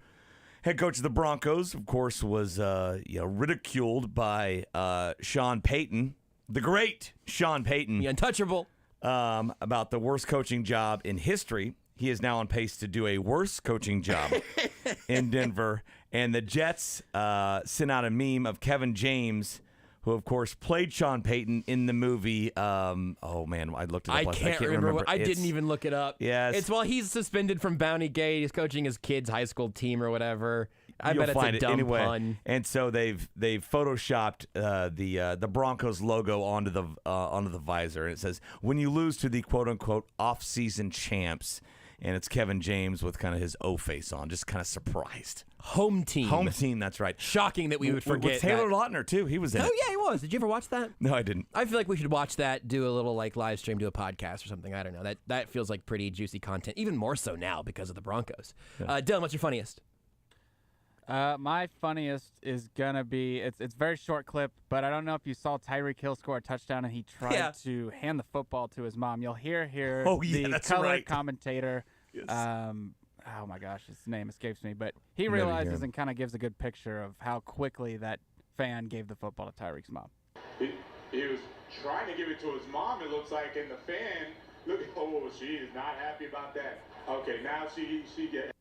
head coach of the Broncos, of course, was ridiculed by Sean Payton, the great Sean Payton. The untouchable. About the worst coaching job in history. He is now on pace to do a worse coaching job in Denver. And the Jets sent out a meme of Kevin James, who, of course, played Sean Payton in the movie. Oh, man, I looked it up. I can't remember. I didn't even look it up. Yes. It's while he's suspended from Bounty Gate. He's coaching his kid's high school team or whatever. I You'll bet it's find a it dumb anyway. pun. And so they've photoshopped the Broncos logo onto the visor, and it says, "When you lose to the quote unquote off-season champs," and it's Kevin James with kind of his O face on, just kind of surprised. Home team. Home team, that's right. Shocking that we would forget. With Taylor Lautner too. He was in it. Oh yeah, he was. Did you ever watch that? No, I didn't. I feel like we should watch that, do a little like live stream, do a podcast or something. I don't know. That feels like pretty juicy content, even more so now because of the Broncos. Dylan, what's your funniest? My funniest is gonna be it's very short clip, but I don't know if you saw Tyreek Hill score a touchdown and he tried to hand the football to his mom. You'll hear here the color commentator. Yes. Oh my gosh, his name escapes me, but he realizes and kind of gives a good picture of how quickly that fan gave the football to Tyreek's mom. He was trying to give it to his mom, it looks like, and the fan, she is not happy about that. Okay, now she gets.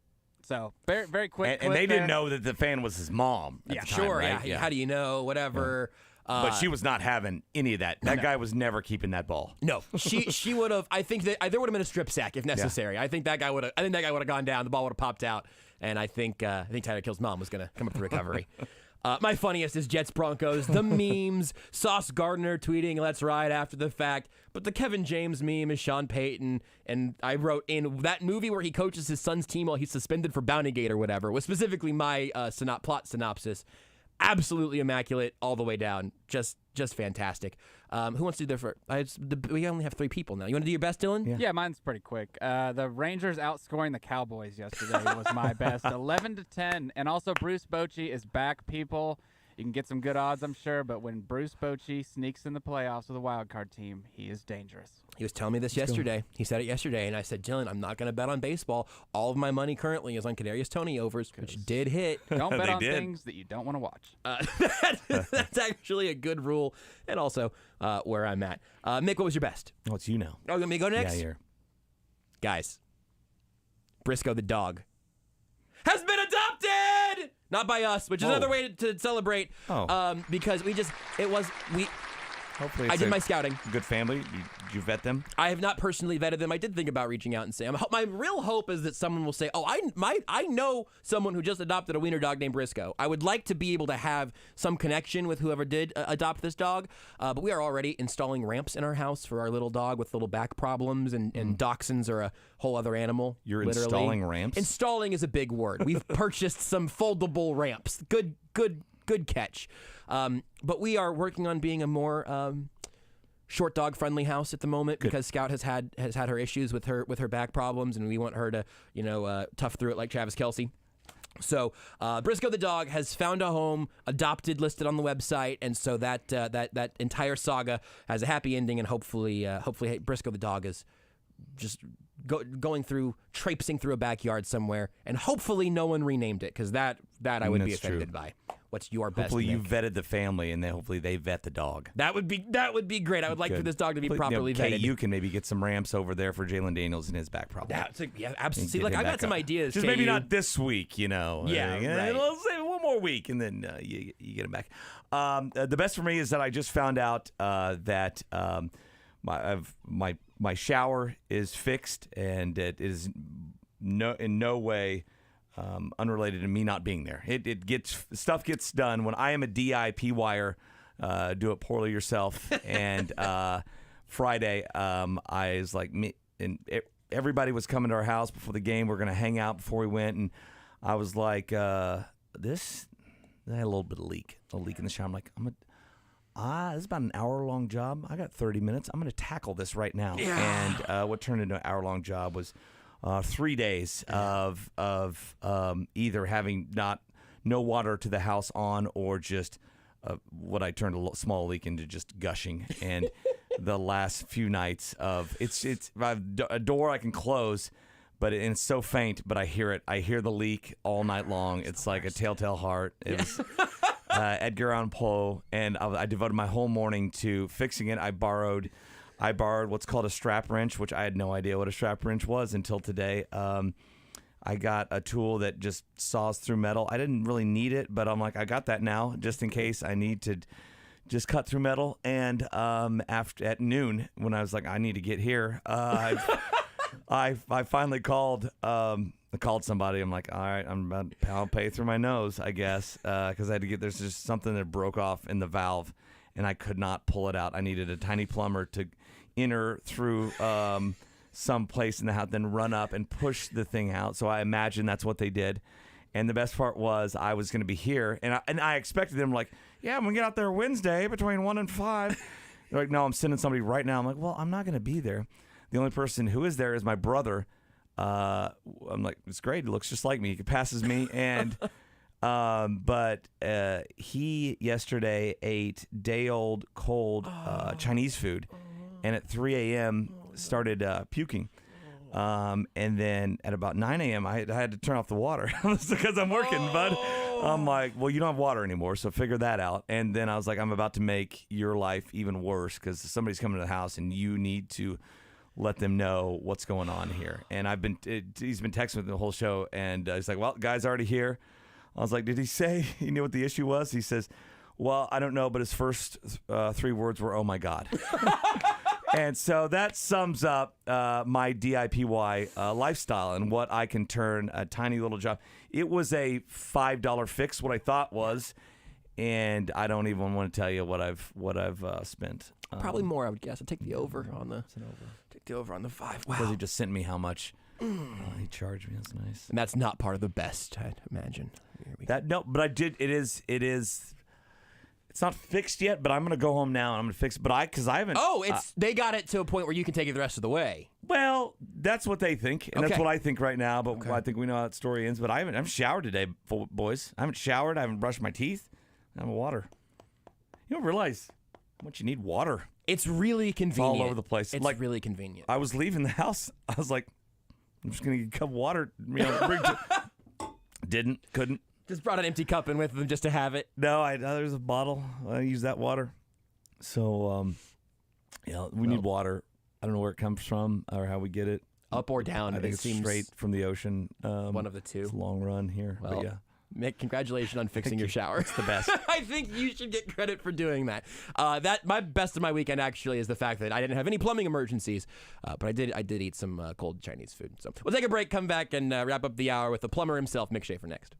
So very, very quick. And they didn't know that the fan was his mom. At the time, right? Yeah. How do you know? Whatever. Yeah. But she was not having any of that. That guy was never keeping that ball. No, she would have. I think that there would have been a strip sack if necessary. Yeah. I think that guy would have gone down. The ball would have popped out, and I think Tyreek Hill's mom was going to come up with recovery. My funniest is Jets Broncos. The memes. Sauce Gardner tweeting "Let's ride" after the fact, but the Kevin James meme is Sean Payton, and I wrote in that movie where he coaches his son's team while he's suspended for Bountygate or whatever. Was specifically my plot synopsis. Absolutely immaculate all the way down. Just fantastic. Who wants to do their first? We only have 3 people now. You want to do your best, Dylan? Yeah, mine's pretty quick. The Rangers outscoring the Cowboys yesterday was my best, 11-10. And also Bruce Bochy is back, people. You can get some good odds, I'm sure, but when Bruce Bochy sneaks in the playoffs with a wild card team, he is dangerous. He was telling me this yesterday. He said it yesterday, and I said, Dylan, I'm not going to bet on baseball. All of my money currently is on Kadarius Toney overs, which did hit. Don't bet on things that you don't want to watch. That's actually a good rule, and also where I'm at. Mick, what was your best? Oh, it's you now. Oh, let me go next? Yeah, here. Guys, Brisco the dog has been adopted! Not by us, which is another way to celebrate. Because Hopefully I did my scouting. Good family. Did you vet them? I have not personally vetted them. I did think about reaching out and saying, my real hope is that someone will say, I know someone who just adopted a wiener dog named Brisco. I would like to be able to have some connection with whoever did adopt this dog, but we are already installing ramps in our house for our little dog with little back problems, and dachshunds are a whole other animal. You're literally. Installing ramps? Installing is a big word. We've purchased some foldable ramps. Good catch. But we are working on being a more short dog friendly house at the moment because Scout has had her issues with her back problems, and we want her to tough through it like Travis Kelce. So Brisco the dog has found a home, adopted, listed on the website, and so that entire saga has a happy ending, and hopefully Brisco the dog is just traipsing through a backyard somewhere, and hopefully no one renamed it, because that I would be offended by. What's your best? Hopefully you Nick? vetted the family, and then hopefully they vet the dog. That would be great. I would like for this dog to be properly vetted. You can maybe get some ramps over there for Jalen Daniels and his back problem. Yeah, absolutely. See, look, I got some ideas. Just maybe not this week, Yeah, right. Let's say one more week, and then you get him back. The best for me is that I just found out that my shower is fixed, and it is in no way unrelated to me not being there. Stuff gets done when I am a DIP wire. Do it poorly yourself. And Friday, I was like, everybody was coming to our house before the game. We're gonna hang out before we went, and I was like, this. I had a little bit of leak in the shower. I'm like, this is about an hour-long job. I got 30 minutes. I'm going to tackle this right now. Yeah. And what turned into an hour-long job was 3 days of either having no water to the house on, or just what I turned a small leak into just gushing. And the last few nights of it's a door I can close, but it's so faint, but I hear it. I hear the leak all night long. It's like a telltale heart. It was Edgar Allan Poe, and I devoted my whole morning to fixing it. I borrowed what's called a strap wrench, which I had no idea what a strap wrench was until today. I got a tool that just saws through metal. I didn't really need it, but I'm like, I got that now just in case I need to just cut through metal. And at noon, when I was like, I need to get here, I finally called I called somebody. I'm like, all right, I'll pay through my nose, I guess, because I had to get. There's just something that broke off in the valve, and I could not pull it out. I needed a tiny plumber to enter through some place in the house, then run up and push the thing out. So I imagine that's what they did. And the best part was I was going to be here, and I expected them like, yeah, I'm going to get out there Wednesday between 1 and 5. They're like, no, I'm sending somebody right now. I'm like, well, I'm not going to be there. The only person who is there is my brother. I'm like, it's great. It looks just like me. He passes me. And but he yesterday ate day-old cold Chinese food, and at 3 a.m. started puking. And then at about 9 a.m., I had to turn off the water because I'm working, bud. I'm like, well, you don't have water anymore, so figure that out. And then I was like, I'm about to make your life even worse because somebody's coming to the house and you need to let them know what's going on here. And he's been texting with the whole show, and he's like, well, guy's already here. I was like, did he say he knew what the issue was? He says, well, I don't know, but his first 3 words were, oh, my God. And so that sums up my DIPY lifestyle and what I can turn a tiny little job. It was a $5 fix, what I thought was, and I don't even want to tell you what I've spent. Probably more, I would guess. I'd take the over on the over on the 5. Wow. Because he just sent me how much he charged me. That's nice. And that's not part of the best, I'd imagine. But I did. It is. It's not fixed yet, but I'm gonna go home now and I'm gonna fix it. But I haven't. Oh, they got it to a point where you can take it the rest of the way. Well, that's what they think, and that's what I think right now. But I think we know how that story ends. But I haven't showered today, boys. I haven't showered. I haven't brushed my teeth. I have water. You don't realize how much you need water. It's really convenient. It's all over the place. It's like really convenient. I was leaving the house. I was like, I'm just gonna get a cup of water. Couldn't. Just brought an empty cup in with them just to have it. No, there's a bottle. I use that water. So, we need water. I don't know where it comes from or how we get it. Up or down. I think it's straight from the ocean. One of the two. It's a long run here. Well, but yeah. Mick, congratulations on fixing your shower. It's the best. I think you should get credit for doing that. My best of my weekend actually is the fact that I didn't have any plumbing emergencies, but I did eat some cold Chinese food. So we'll take a break, come back, and wrap up the hour with the plumber himself, Mick Schaefer, next.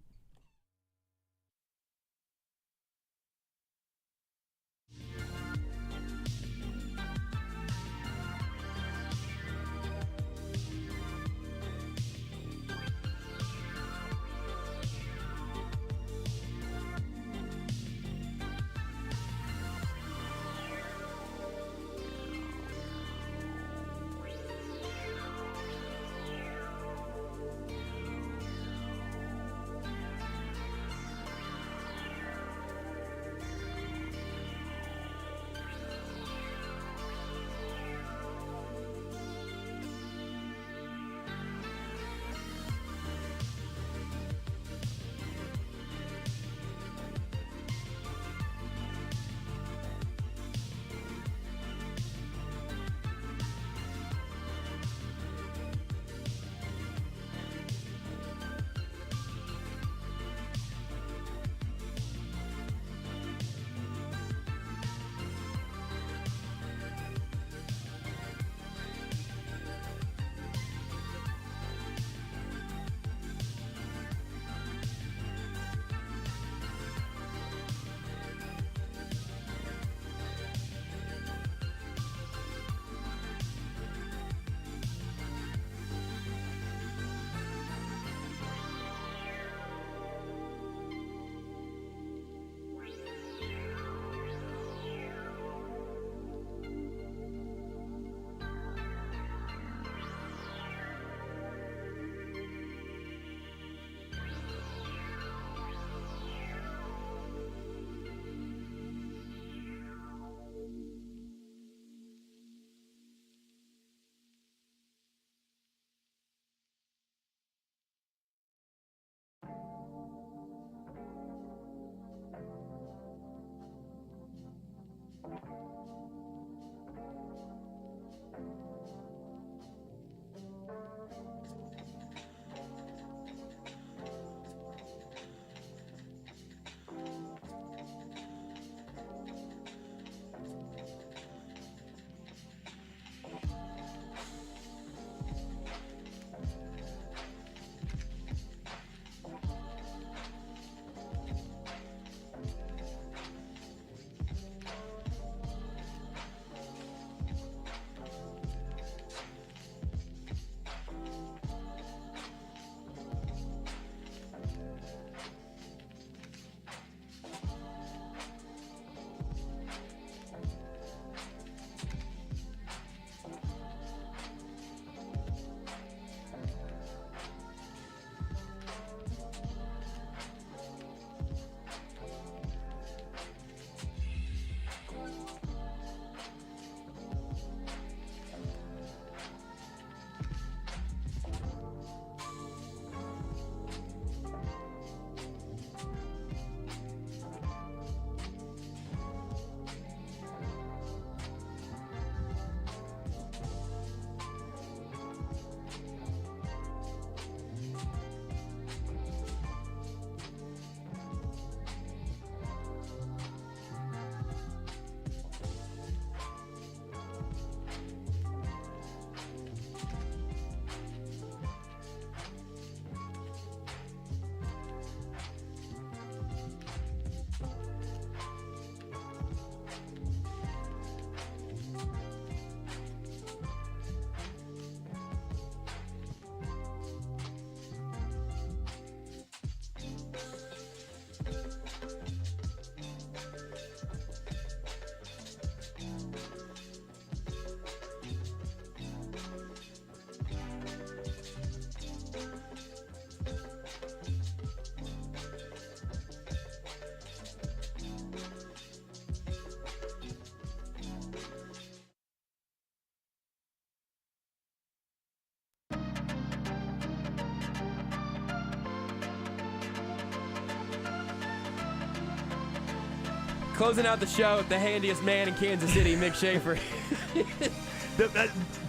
Closing out the show with the handiest man in Kansas City, Mick Schaefer.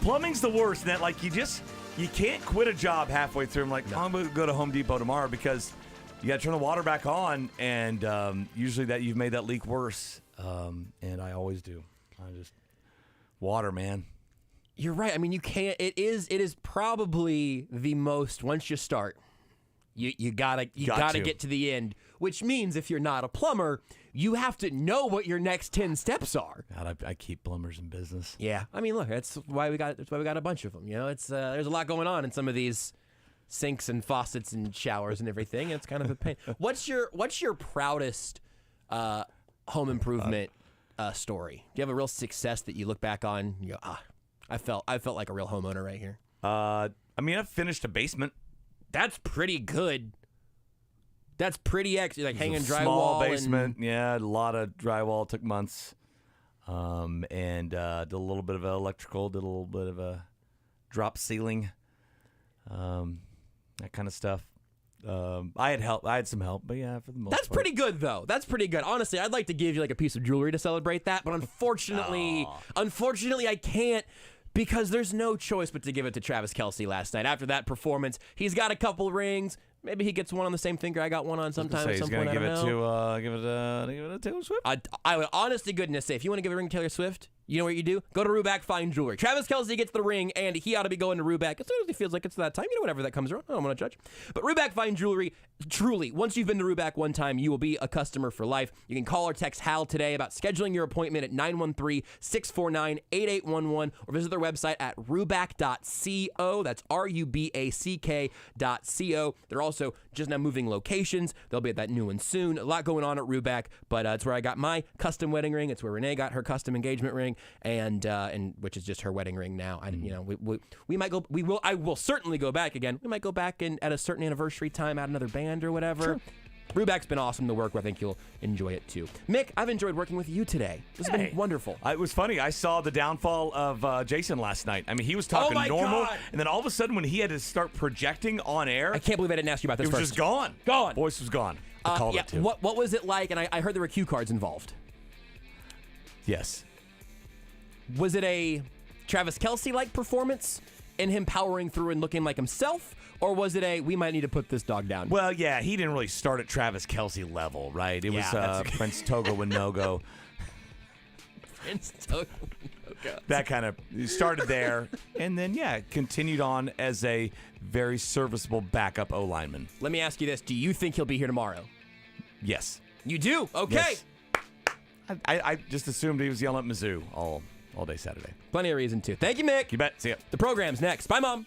Plumbing's the worst. That like you can't quit a job halfway through. I'm like, I'm going to go to Home Depot tomorrow because you got to turn the water back on, and usually that you've made that leak worse. And I always do. Water, man. You're right. I mean, you can't. It is probably the most. Once you start, you gotta get to the end. Which means if you're not a plumber, you have to know what your next 10 steps are. God, I keep plumbers in business. Yeah, I mean, look, that's why we got a bunch of them. You know, it's there's a lot going on in some of these sinks and faucets and showers and everything. It's kind of a pain. What's your proudest home improvement story? Do you have a real success that you look back on and you go, I felt like a real homeowner right here? I mean, I've finished a basement. That's pretty good. That's pretty like hanging drywall. Small basement, yeah, a lot of drywall. Took months, and did a little bit of electrical. Did a little bit of a drop ceiling, that kind of stuff. I had help. I had some help, but yeah, for the most part. That's pretty good, though. That's pretty good. Honestly, I'd like to give you like a piece of jewelry to celebrate that, but unfortunately, I can't. Because there's no choice but to give it to Travis Kelce last night. After that performance, he's got a couple rings. Maybe he gets one on the same finger I got one on sometime at some point. Give it to Taylor Swift. I would honest to goodness say, if you want to give a ring to Taylor Swift, you know what you do? Go to Ruback Fine Jewelry. Travis Kelce gets the ring, and he ought to be going to Ruback as soon as he feels like it's that time. You know, whatever that comes around. I don't want to judge. But Ruback Fine Jewelry, truly, once you've been to Ruback one time, you will be a customer for life. You can call or text Hal today about scheduling your appointment at 913-649-8811 or visit their website at ruback.co. That's ruback.co. They're also just now moving locations. They'll be at that new one soon. A lot going on at Ruback, but it's where I got my custom wedding ring. It's where Renee got her custom engagement ring. And which is just her wedding ring now. We might go. I will certainly go back again. We might go back at a certain anniversary time, add another band or whatever. Sure. Ruback's been awesome to work with. I think you'll enjoy it too. Mick, I've enjoyed working with you today. This has been wonderful. It was funny. I saw the downfall of Jason last night. I mean, he was talking normal, and then all of a sudden, when he had to start projecting on air, I can't believe I didn't ask you about this. It was just gone. Voice was gone. I called it too. What was it like? And I heard there were cue cards involved. Yes. Was it a Travis Kelce-like performance in him powering through and looking like himself? Or was it we might need to put this dog down? Well, yeah, he didn't really start at Travis Kelce level, right? It was Prince Togo Winogo. Prince Togo Winogo. That kind of, he started there, and then, continued on as a very serviceable backup O-lineman. Let me ask you this. Do you think he'll be here tomorrow? Yes. You do? Okay. Yes. I just assumed he was yelling at Mizzou all day Saturday. Plenty of reason to. Thank you, Mick. You bet. See ya. The program's next. Bye, Mom.